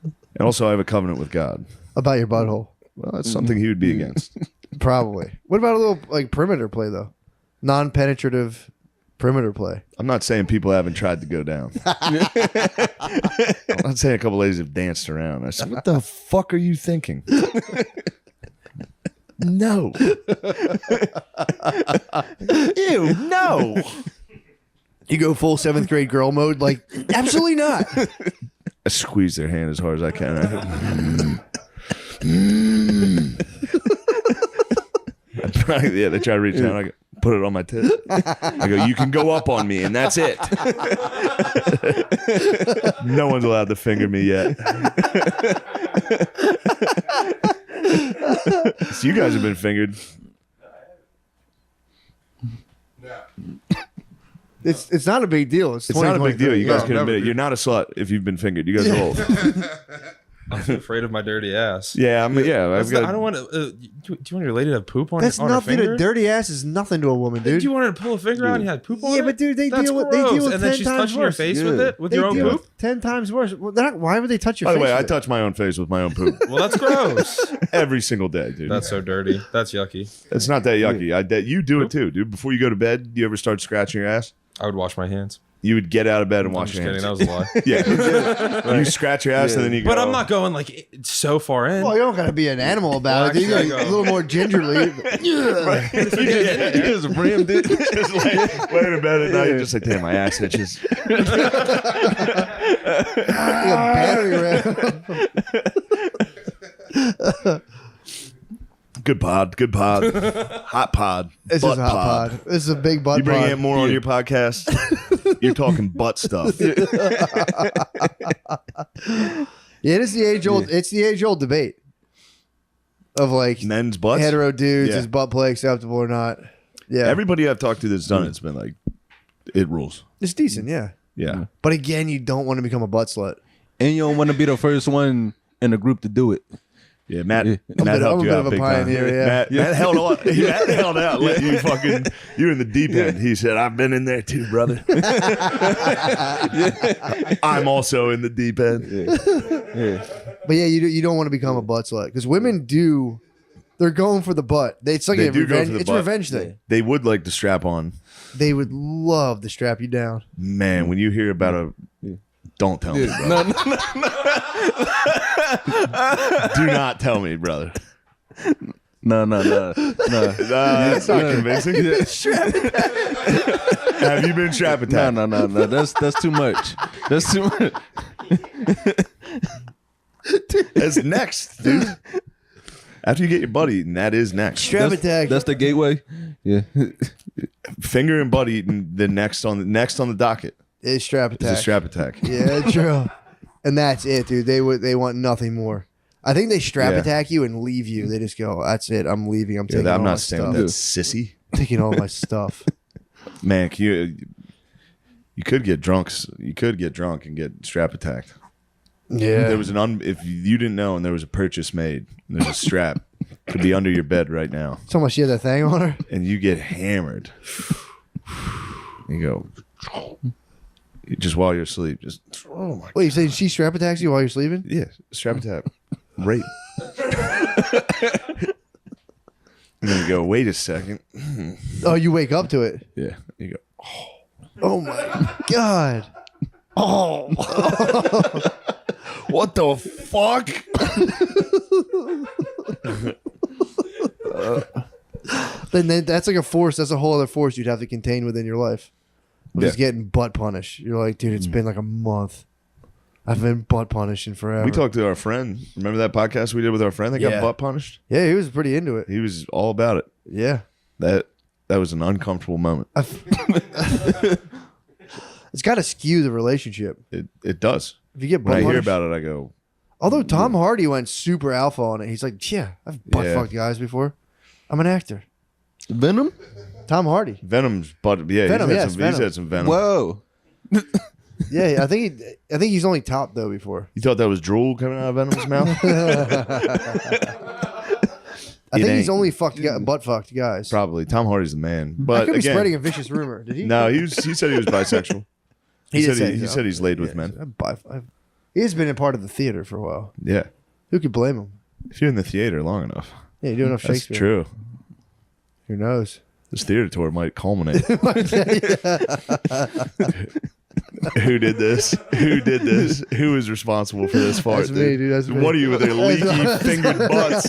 And also, I have a covenant with God. about your butthole, Well, that's something he would be against. probably. What about a little like perimeter play though? Non-penetrative perimeter play. I'm not saying people haven't tried to go down. I'm not saying a couple ladies have danced around. I said, what the fuck are you thinking? No. Ew, no. You go full 7th grade girl mode, like absolutely not. I squeeze their hand as hard as I can. Yeah, they try to reach down. I go, put it on my tit. I go, you can go up on me, and that's it. No one's allowed to finger me yet. So you guys have been fingered. It's not a big deal. It's It's not a big deal. You guys No, can never admit it. do. You're not a slut if you've been fingered. You guys are old. I'm afraid of my dirty ass. Yeah, I've That's got. I don't want to. Do you want your lady to have poop on, That's on her nothing. finger? A dirty ass is nothing to a woman, Dude, dude. you want her to pull a finger out and you had poop on Yeah, it? but dude, they That's deal with gross. and And then she's touching your face with it, with They your own deal poop? with 10 times worse. Well, why would they touch your By the face? way, I with it? touch my own face with my own poop Well, that's gross. every single day, dude. That's so dirty. That's yucky. It's not that yucky. You do it too, dude. Before you go to bed, you ever start scratching your ass? I would wash my hands. You would get out of bed and I'm wash just your kidding. hands. That was a lie. Yeah. You scratch your ass and then you go. But I'm not going like so far in. Well, you don't gotta be an animal about it. You Well, go actually, a little more gingerly. You just rammed it. Just like laying in bed at night, you're just like, damn, my ass itches. Like a battering ram. Good pod. Good pod. Hot pod. This butt is a hot pod. This is a big butt You bring pod. Aunt more on your podcast. You're talking butt stuff. Yeah, it is the age old. It's the age old debate of like Men's butts. hetero dudes Yeah. is butt play acceptable or not. Yeah, Everybody I've talked to that's done it's been like, it rules. it's decent. Yeah, Yeah. but again, you don't want to become a butt slut. And you don't want to be the first one in the group to do it. Yeah, Matt. Yeah. Matt I'm helped a you bit out of a big time. pioneer, yeah. Matt held out. Matt held out. Let you fucking. You're in the deep end. He said, "I've been in there too, brother." I'm also in the deep end. But yeah, you don't want to become a butt slut because women do. They're going for the butt. It's like They a do go revenge. for the It's butt. a revenge thing. They would like to strap on. They would love to strap you down. Man, when you hear about a, don't tell me, brother. Do not tell me, brother. No. That's not convincing. Have you been strap attacked? No. That's too much. That's too much. That's next, dude. After you get your butt eaten, that is next. Strap attack. That's the gateway. Yeah. Finger and butt eaten. The next on the docket It's strap is attack. a strap attack. Yeah, true. And that's it, dude. They want nothing more. I think they strap Yeah. attack you and leave you. They just go, "That's it. I'm leaving. I'm taking all I'm my not staying stuff. with that sissy. Taking all my stuff." Man, you could get drunk. You could get drunk and get strap attacked. Yeah. There was if you didn't know, and there was a purchase made. And there's a strap could be under your bed right now, So much she had that thing on her. and you get hammered. You go just while you're asleep. Just oh my Wait, you saying she strap attacks you while you're sleeping? yeah, strap attack, rape. And then you go, wait a second. Oh, you wake up to it. Yeah, you go. Oh my god. Oh, what the fuck? Then that's like a force. That's a whole other force you'd have to contain within your life. Just Yeah. getting butt punished. You're like, dude, it's been like a month. I've been butt punishing forever. We talked to our friend. Remember that podcast we did with our friend that Yeah. got butt punished? Yeah, he was pretty into it. He was all about it. Yeah. That was an uncomfortable moment. It's got to skew the relationship. It does. If you get When butt I hear punished. about it, I go, Although Tom Hardy went super alpha on it. He's like, yeah, I've butt Yeah. fucked guys before. I'm an actor. Venom? Tom Hardy. Venom's butt. Yeah, Venom, he's, had yes, some, Venom. he's had some venom. Whoa. Yeah, I think he's only top though before. You thought that was drool coming out of Venom's mouth? I think he's ain't. only butt fucked guys. Probably. Tom Hardy's the man. I But could be again, spreading a vicious rumor. Did he? no, he said he was bisexual. He did said say he so. said he's laid with men. He has been a part of the theater for a while. Yeah. Who could blame him? If you're in the theater long enough, Yeah, you do enough that's Shakespeare. true. Who knows? This theater tour might culminate. Who did this? Who did this? Who is responsible for this fart? That's me, dude. That's me. What are you with their leaky fingered butts?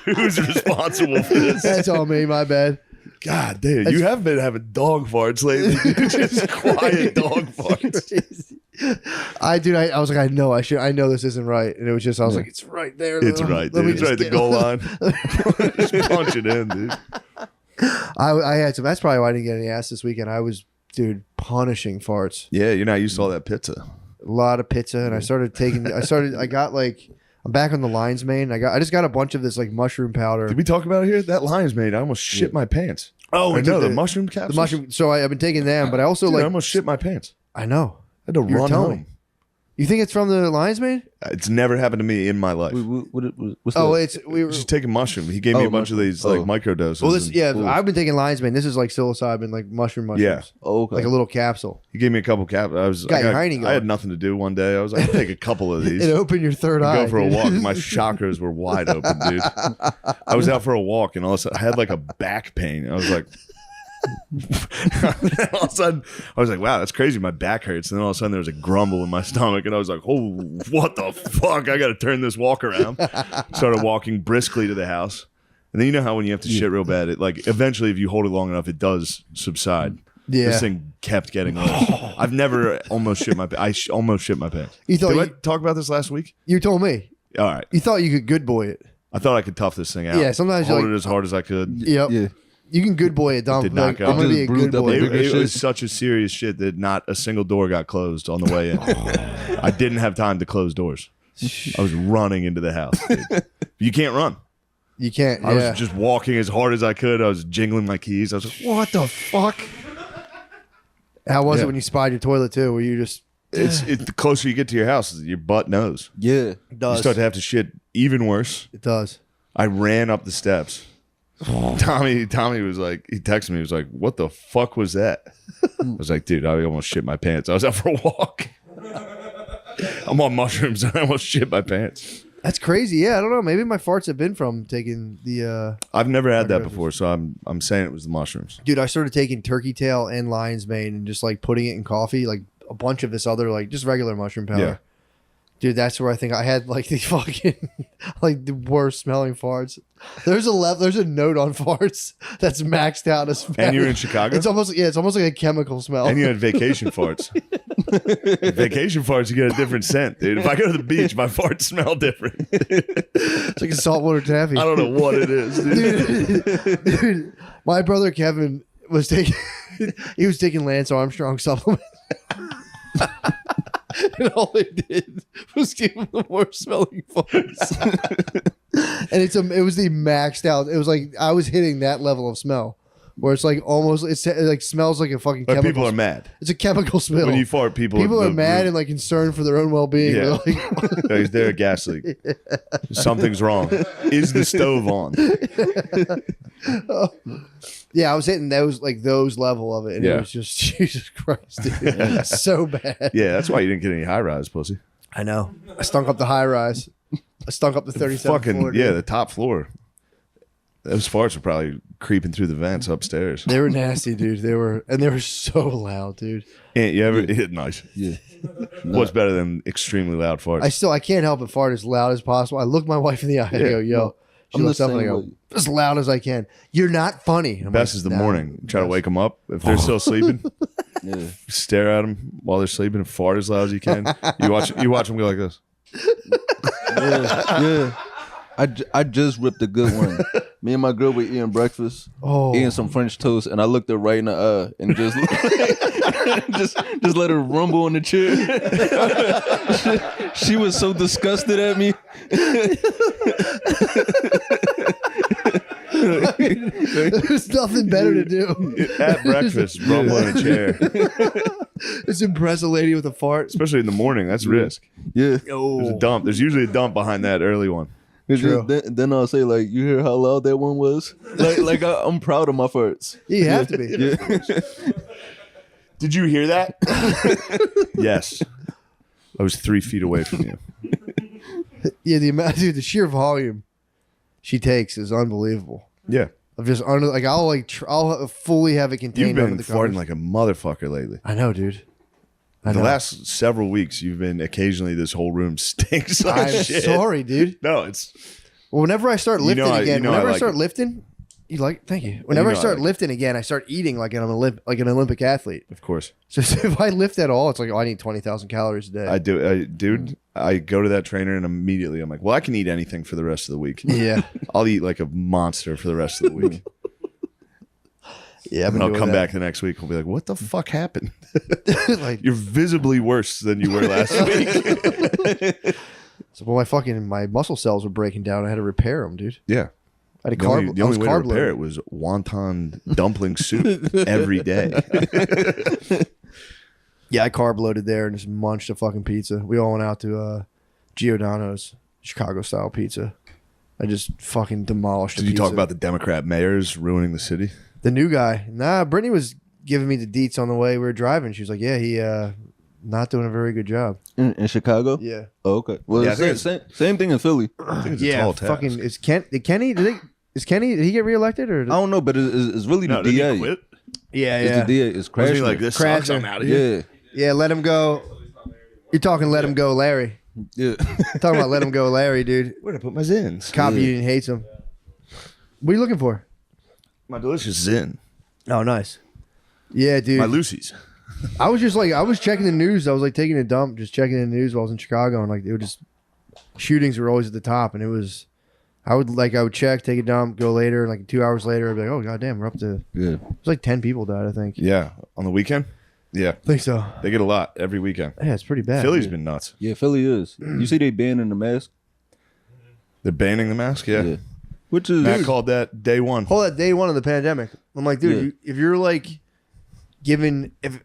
Who's responsible for this? That's all me. My bad. God damn, you have been having dog farts lately. Just quiet dog farts. I was like, I know this isn't right, and it was just I was like, it's right there. It's right, Let me dude. It's just right at the get- goal line. Just punch it in, dude. I had some. That's probably why I didn't get any ass this weekend. I was, dude, punishing farts. Yeah, you're not used to all that pizza. A lot of pizza, and I started taking. I got like. I'm back on the lion's mane. I just got a bunch of this like mushroom powder. Did we talk about it here? That lion's mane. I almost shit my pants. Oh, I we know took the mushroom capsules. The mushroom. So I've been taking them, but I also Dude, I like. almost shit my pants. I know. I had to You were run telling home. me. You think it's from the lion's mane? It's never happened to me in my life. What's Oh, that? we were. Just taking mushroom. He gave me a bunch of these like micro doses. Well, this and I've been taking lion's mane. This is like psilocybin, like mushrooms. Yeah. Oh, okay. Like a little capsule. He gave me a couple cap. Got your hiney I going. had nothing to do one day. I was like, I'll take a couple of these. It opened your third eye. Go for a dude. walk. My chakras were wide open, dude. I was out for a walk, and all of a sudden, I had like a back pain. I was like, all of a sudden, I was like, wow, that's crazy. My back hurts. And then all of a sudden, there was a grumble in my stomach, and I was like, oh, what the fuck? I got to turn this walk around. Started walking briskly to the house. And then you know how when you have to shit real bad, it like eventually, if you hold it long enough, it does subside. Yeah. This thing kept getting worse. I've never almost shit my pants. almost shit my pants. You thought Did I you- talk about this last week? You told me. All right. You thought you could good boy it. I thought I could tough this thing out. Yeah, sometimes you're hold like- it as hard as I could. Yep. Yeah. You can good boy it, Dom. Did not Like, go. I'm gonna be a Just bruised good up boy. a It, bigger it was shit. such a serious shit that not a single door got closed on the way in. I didn't have time to close doors. I was running into the house. Dude. You can't run. You can't. I Yeah. was just walking as hard as I could. I was jingling my keys. I was like, what the fuck? How was Yeah. it when you spied your toilet too? Were you just It's the closer you get to your house, your butt knows. Yeah. it You does. start to have to shit even worse. It does. I ran up the steps. Tommy was like, he texted me, he was like, what the fuck was that? I was like, dude, I almost shit my pants. I was out for a walk. I'm on mushrooms and I almost shit my pants. That's crazy. Yeah, I don't know. Maybe my farts have been from taking the. I've never had that Microdoses. before, so I'm saying it was the mushrooms. Dude, I started taking turkey tail and lion's mane and just like putting it in coffee, like a bunch of this other like just regular mushroom powder. Yeah. Dude, that's where I think I had like the fucking like the worst smelling farts. There's a note on farts that's maxed out as And you're in Chicago? It's almost like a chemical smell. And you had vacation farts. Vacation farts, you get a different scent, dude. If I go to the beach, my farts smell different. It's like a saltwater taffy. I don't know what it is, dude. Dude, my brother Kevin was taking Lance Armstrong supplement. And all they did was give him the worst smelling farts. And it was the maxed out. It was like I was hitting that level of smell where it's like almost it like smells like a fucking But chemical. people are mad. It's a chemical smell. When you fart, people are mad and like concerned for their own well being. Yeah. Like, Is there a gas leak? Something's wrong. Is the stove on? yeah, I was hitting those level of it, and Yeah. it was just Jesus Christ, dude. So bad. Yeah, that's why you didn't get any high rise, pussy. I know. I stunk up the high rise. I stunk up the 37th Fucking floor. yeah, Dude. the top floor. Those farts were probably creeping through the vents upstairs. They were nasty, dude. They were so loud, dude. And you ever nice? Yeah. What's better than extremely loud farts? I can't help but fart as loud as possible. I look my wife in the eye and I go, yo. She I'm looks the up and I same go, way. as loud as I can. You're not funny. I'm Best like, is the "Nah." morning. Try to wake them up if they're still sleeping. Yeah. Stare at them while they're sleeping and fart as loud as you can. You watch them go like this. Yeah. I just ripped a good one. Me and my girl were eating breakfast, eating some French toast, and I looked her right in the eye and just just let her rumble on the chair. She was so disgusted at me. There's nothing better to do. At breakfast, rumble in a chair. Just impress a lady with a fart. Especially in the morning. That's risk. Yeah. There's a dump. There's usually a dump behind that early one. True. Then I'll say like, you hear how loud that one was? Like I'm proud of my farts. You have to be. Yeah. Did you hear that? Yes. I was 3 feet away from you. Yeah, the sheer volume she takes is unbelievable. Yeah. Of just I'll fully have it You've contained been under the farting covers. like a motherfucker lately. I know, dude. I The know. last several weeks, you've been occasionally this whole room stinks like I'm shit. sorry, dude. No, it's Well, whenever I start lifting again, I whenever I like start it. lifting, thank you. Whenever I know I start like it. lifting again, I start eating like an Olympic athlete. of course. So if I lift at all, it's like, I need 20,000 calories a day. I do, dude. I go to that trainer and immediately I'm like, well, I can eat anything for the rest of the week. Yeah. I'll eat like a monster for the rest of the week. Yeah, I've And been I'll doing come that. back the next week. We'll be like, what the fuck happened? Like, You're visibly worse than you were last week. so my muscle cells were breaking down. I had to repair them, dude. Yeah. I had The only way to carb repair loaded. it was wonton dumpling soup every day. Yeah, I carb loaded there and just munched a fucking pizza. We all went out to Giordano's Chicago style pizza. I just fucking demolished. Did the you talk pizza. about the Democrat mayors ruining the city? The new guy? Nah, Brittany was giving me the deets on the way we were driving. She was like, "Yeah, he not doing a very good job." In Chicago? Yeah, Oh, okay. Well, Yeah, I think same thing in Philly. I think it's a yeah. tall task. Fucking is Kenny? Did he get reelected or? I don't know, but it's really No, the did DA. he quit? Yeah, It's the DA. It's Was crashing. he like, this Crasher. sucks, I'm out of here? Yeah. Yeah, let him go. You're talking let him go, Larry. Yeah. Talking about let him go, Larry, dude. Where'd I put my Zins? Cop union hates him. What are you looking for? My delicious Zin. Oh, nice. Yeah, dude. My Lucy's. I was checking the news. I was like taking a dump, just checking the news while I was in Chicago, and like it would just shootings were always at the top, and it was. I would check, take a dump, go later, and like 2 hours later, I'd be like, oh goddamn, we're up to. Yeah. It was like 10 people died, I think. Yeah. On the weekend? Yeah. I think so. They get a lot every weekend. Yeah, it's pretty bad. Philly's dude. been nuts. Yeah, Philly is. You see they banning the mask? They're banning the mask? Yeah. Which is Matt called that day one. Hold that day one of the pandemic. I'm like, dude, Yeah. if you're like given if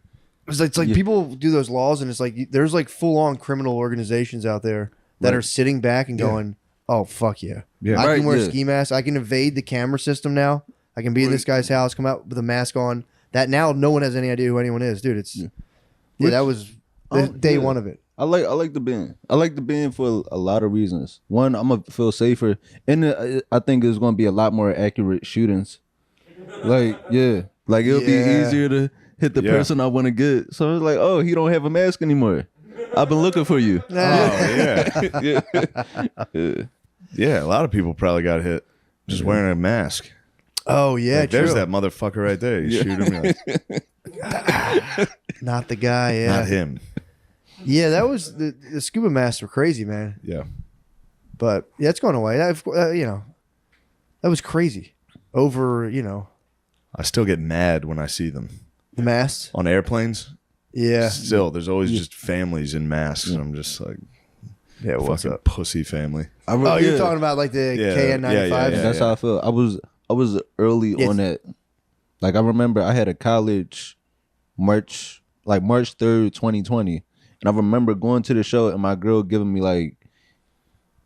it's like Yeah. people do those laws and it's like there's like full on criminal organizations out there that Right. are sitting back and going, oh fuck yeah, Yeah. I Right, can wear yeah. a ski mask, I can evade the camera system now, I can be in this guy's house, come out with a mask on. That now no one has any idea who anyone is, dude. It's that was day one of it. I like the ban. I like the ban for a lot of reasons. One, I'm gonna feel safer, and I think there's gonna be a lot more accurate shootings. Like it'll be Yeah. easier to hit the Yeah. person I want to get. So it's like, oh, he don't have a mask anymore. I've been looking for you. Oh yeah, Yeah. yeah. A lot of people probably got hit just wearing a mask. Oh yeah, Like, there's true. that motherfucker right there. You shoot him, you're like, Not the guy. Yeah, not him. yeah. That was the scuba masks were crazy, man. Yeah, But yeah, it's going away. That was crazy. Over, I still get mad when I see them the masks. on airplanes. Yeah, Still, there's always just families in masks, and I'm just like, yeah. What's fucking up? pussy family. Oh, you're talking about like the Yeah, KN95s. yeah. That's how I feel. I was early Yes. on that. Like I remember I had a college March 3rd, 2020. And I remember going to the show and my girl giving me like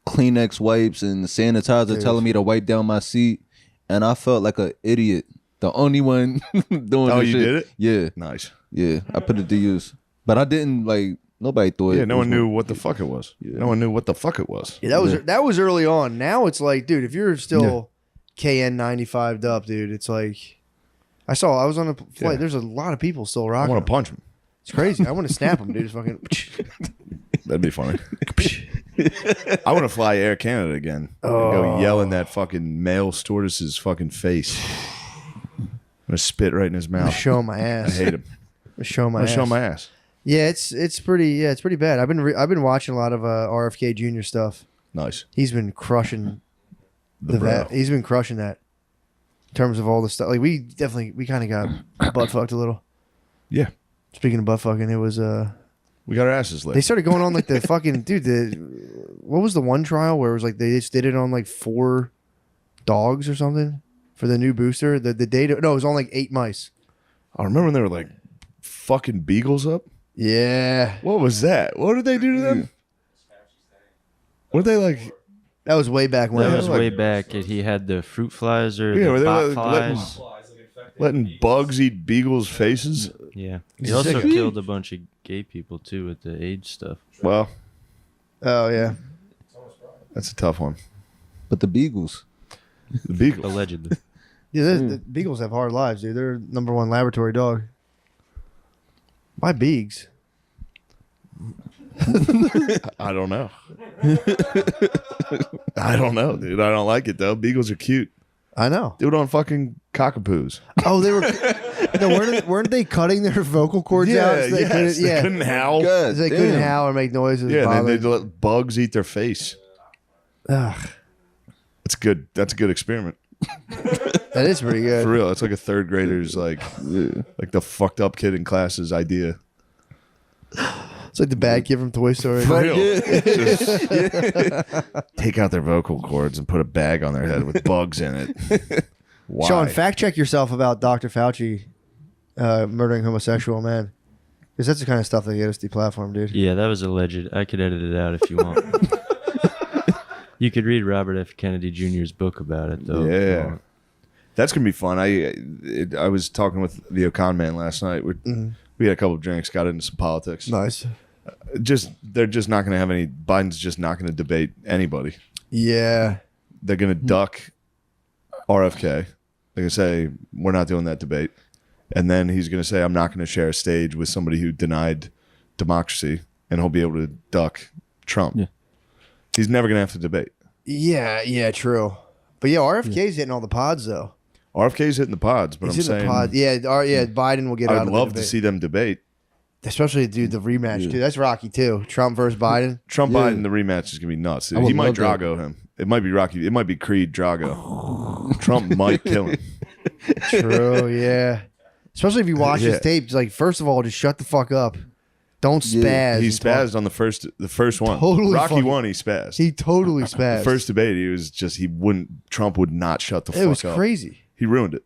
Kleenex wipes and sanitizer, Dude. telling me to wipe down my seat. And I felt like an idiot. The only one doing Oh, this you shit. did it? Yeah. Nice. Yeah. I put it to use. But I didn't nobody thought Yeah, it no was one knew what the fuck it was. No one knew what the fuck it was. Yeah, that was early on. Now it's like, dude, if you're still KN95'd up, dude, it's like I was on a flight. Yeah. There's a lot of people still I rocking. want to them. punch him. It's crazy. I want to snap them, dude. It's fucking. That'd be funny. I want to fly Air Canada again. And go yell in that fucking male stewardess's fucking face. I'm gonna spit right in his I'm mouth. showing my I ass. hate him. I'm showing my I'm ass. gonna show my ass. Yeah, it's pretty bad. I've been watching a lot of RFK Jr. stuff. Nice. He's been crushing The bro. that. He's been crushing that in terms of all the stuff. Like we kind of got butt fucked a little. Yeah. Speaking of butt fucking, it was We got our asses they licked. started going on like the fucking dude. What was the one trial where it was like they just did it on like 4 dogs or something for the new booster? The data it was on like 8 mice. I remember when they were like fucking beagles up. Yeah, What was that? What did they do to them? Were they like? that was way back when. That Yeah, was like- way back. He had the fruit flies or Yeah, were the they bot letting- flies. Letting bugs eat beagles' faces? Yeah. He's He also sick. killed a bunch of gay people too with the AIDS stuff. Well, Oh yeah, that's a tough one. But the Beagles. The beagles. Allegedly. yeah. The beagles have hard lives, dude. They're #1 laboratory dog. Why beags? I don't know. I don't know, dude. I don't like it though. Beagles are cute. I know. Do it on fucking cockapoos. Oh, they were. No, weren't they cutting their vocal cords out? So they couldn't, They couldn't howl. God, they couldn't damn. howl or make noises. Yeah, and then bothered. they'd let bugs eat their face. Ugh, That's good. That's a good experiment. that is pretty good. For real. It's like a 3rd grader's like the fucked up kid in class's idea. It's like the bad kid from Toy Story. For real. Just take out their vocal cords and put a bag on their head with bugs in it. Why? Sean, fact check yourself about Dr. Fauci murdering homosexual man. Because that's the kind of stuff that get us deplatformed, dude. Yeah, that was alleged. I could edit it out if you want. You could read Robert F. Kennedy Jr.'s book about it, though. if you Yeah. want. That's gonna be fun. I was talking with the Ocon man last night. We had a couple of drinks, got into some politics. Nice. They're just not gonna have any. Biden's just not gonna debate anybody. Yeah. They're gonna duck RFK. They're gonna say we're not doing that debate, and then he's gonna say I'm not gonna share a stage with somebody who denied democracy, and he'll be able to duck Trump. Yeah. He's never gonna have to debate. Yeah, true. But yeah, RFK's hitting all the pods, though. RFK's hitting the pods, but He's I'm hitting saying the pod. Yeah, Biden will get out I of would the love to debate. see them debate. Especially, dude, the rematch, dude. That's Rocky, too. Trump versus Biden. Trump Yeah. Biden, the rematch is gonna be nuts. I would He might love that. Drago him. It might be Rocky. It might be Creed Drago. Trump might kill him. True, yeah. Especially if you watch Yeah. his tapes. Like, first of all, just shut the fuck up. Don't spaz. He and talk. spazzed on the first one. Totally Rocky fucking- won. He spazzed. He totally spazzed. The first debate, he was just Trump would not shut the fuck it was up. crazy. He ruined it.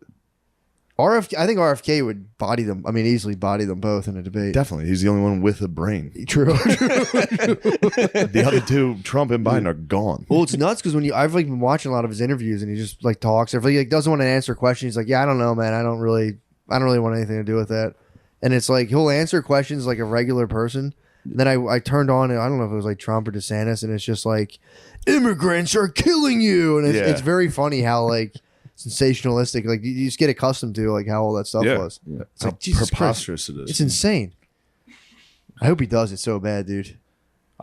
I think RFK would body them. I mean, easily body them both in a debate. Definitely, he's the only one with a brain. True. The other two, Trump and Biden, are gone. Well, it's nuts because I've like been watching a lot of his interviews and he just like talks. If he like doesn't want to answer a question, he's like, "Yeah, I don't know, man. I don't really want anything to do with that." And it's like he'll answer questions like a regular person. And then I turned on and I don't know if it was like Trump or DeSantis, and it's just like immigrants are killing you, and Yeah. it's very funny how like sensationalistic. Like you just get accustomed to like how all that stuff Yeah. was. Yeah. It's How like Jesus Christ. preposterous it is. It's insane. I hope he does it so bad, dude.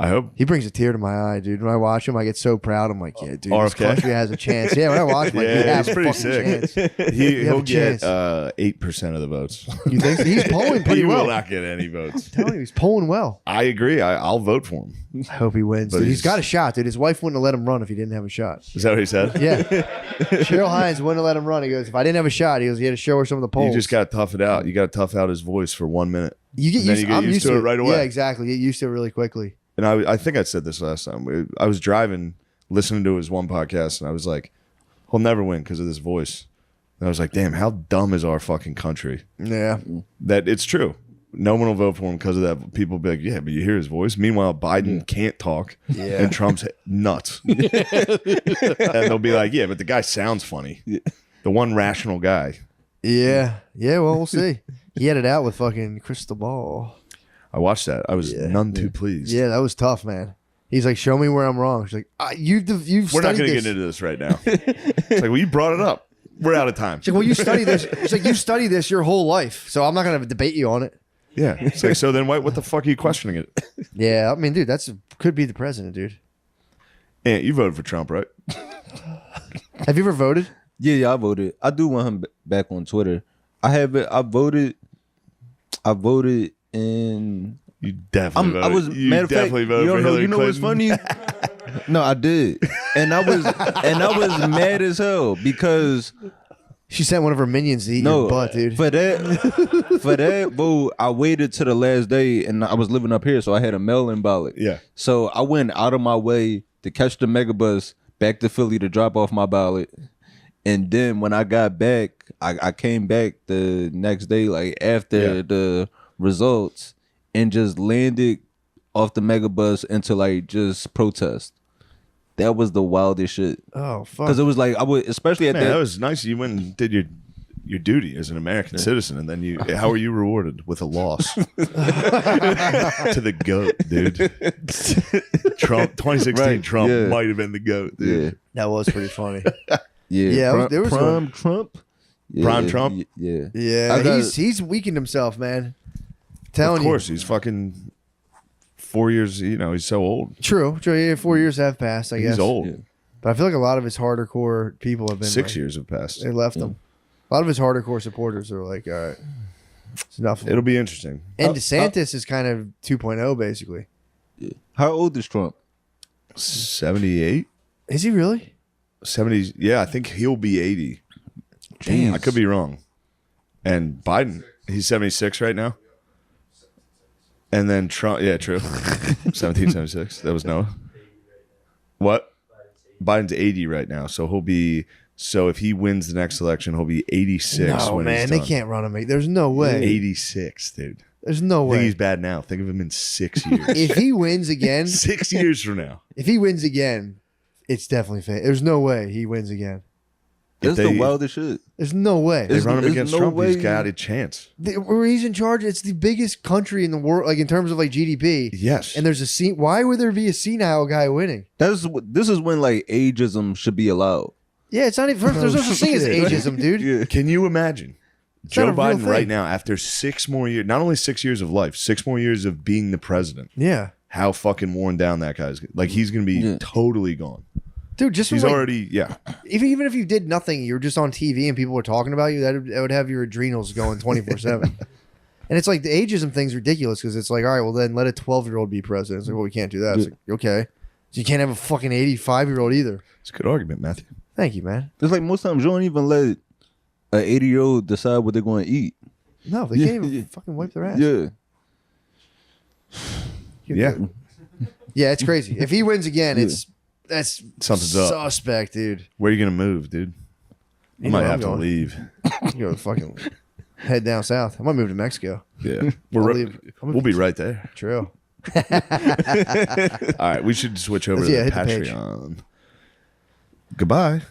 I hope. He brings a tear to my eye, dude. When I watch him, I get so proud. I'm like, yeah, dude, this RFK? country has a chance. Yeah, when I watch him, like, we have he's a pretty fucking sick. chance. He'll have a get chance. 8% of the votes. You think so? He's polling pretty He well. will not get any votes. I'm telling you, he's polling well. I agree. I'll vote for him. I hope he wins. But Dude. He's he's- got a shot, dude. His wife wouldn't have let him run if he didn't have a shot. Is that what he said? Yeah. Cheryl Hines wouldn't have let him run. He goes, if I didn't have a shot, he goes, he had to show her some of the polls. You just got to tough it out. You got to tough out his voice for 1 minute. You get and then used, you get I'm used to it right away. Yeah, exactly. Get used to it really quickly. And I think I said this last time. I was driving, listening to his one podcast, and I was like, he'll never win because of this voice. And I was like, damn, how dumb is our fucking country? Yeah. That it's true. No one will vote for him because of that. People will be like, yeah, but you hear his voice. Meanwhile, Biden can't talk, and Trump's nuts. And they'll be like, yeah, but the guy sounds funny. The one rational guy. Yeah. Yeah, well, we'll see. He had it out with fucking Crystal Ball. I watched that. I was none too pleased. Yeah, that was tough, man. He's like, show me where I'm wrong. She's like, you've We're not studied going to this. get into this right now. It's like, well, you brought it up. We're out of time. She's like, well, you study this. It's like, you study this your whole life, so I'm not going to debate you on it. Yeah. It's like, so then what the fuck are you questioning it? Yeah, I mean, dude, could be the president, dude. Aunt, you voted for Trump, right? Have you ever voted? Yeah, I voted. I do want him back on Twitter. I haven't. I voted in. You definitely voted. I was you matter of fact. definitely voted for Hillary You know what's Clinton. funny? No, I did, and I was mad as hell because She sent one of her minions to eat your butt, dude. for that, boo. I waited to the last day, and I was living up here, so I had a mail-in ballot. Yeah. So I went out of my way to catch the megabus back to Philly to drop off my ballot. And then when I got back, I came back the next day, like after the results, and just landed off the megabus into like just protest. That was the wildest shit. Oh, fuck. Because it was like, I would, especially at Man, that. that was nice. You went and did your duty as an American citizen, and then how are you rewarded with a loss to the GOAT, dude? Trump, 2016 Right, Trump yeah. might have been the GOAT, dude. Yeah. That was pretty funny. Yeah. Yeah, there was Prime one- Trump. Yeah, Prime Trump? Yeah. Yeah, I got- he's weakened himself, man. Of Telling course, he's fucking 4 years. He's so old. you. True. Yeah, 4 years have passed, I guess. He's old. Yeah. But I feel like a lot of his harder core people have been 6 like, years have passed. They left him. A lot of his harder core supporters are like, all right, it's enough. It'll be interesting. And DeSantis is kind of 2.0, basically. How old is Trump? 78, Is he really? 70s. Yeah, I think he'll be 80. Damn. I could be wrong. And Biden, he's 76 right now. And then Trump, yeah, true. 1776. That was Noah. What? Biden's 80 right now. So he'll be, so if he wins the next election, he'll be 86. No, when man, he's they done. can't run him. There's no way. 86, dude. There's no I think way. he's bad now. Think of him in 6 years. If he wins again, 6 years from now. it's definitely fake. There's no way he wins again. That's they- the wildest shit. There's no way. They run him there's against no Trump, he's way- got a chance. Where he's in charge, it's the biggest country in the world, like in terms of like GDP. Yes. And there's why would there be a senile guy winning? This is when like ageism should be allowed. Yeah, it's not even. There's no such thing as ageism, dude. Yeah. Can you imagine Joe not a real Biden thing. right now, after 6 more years, not only 6 years of life, 6 more years of being the president, Yeah, how fucking worn down that guy's. Like, he's going to be totally gone. dude. Just He's from, like, already, yeah. even if you did nothing, you were just on TV and people were talking about you. That would have your adrenals going 24/7. And it's like the ageism thing's ridiculous because it's like, all right, well then let a 12-year-old be president. It's like, well, we can't do that. It's like, okay, so you can't have a fucking 85-year-old either. It's a good argument, Matthew. Thank you, man. It's like most times you don't even let an 80-year-old decide what they're going to eat. No, they can't even fucking wipe their ass. Yeah. Yeah. Yeah, it's crazy. If he wins again, that's Something's up. suspect, dude. Where are you going to move, dude? I You know might where have I'm to going. leave. You go fucking head down south. I might move to Mexico. Yeah. I'll leave. We'll be right there. True. All right. We should switch over Yeah, to hit the page. Patreon. Goodbye.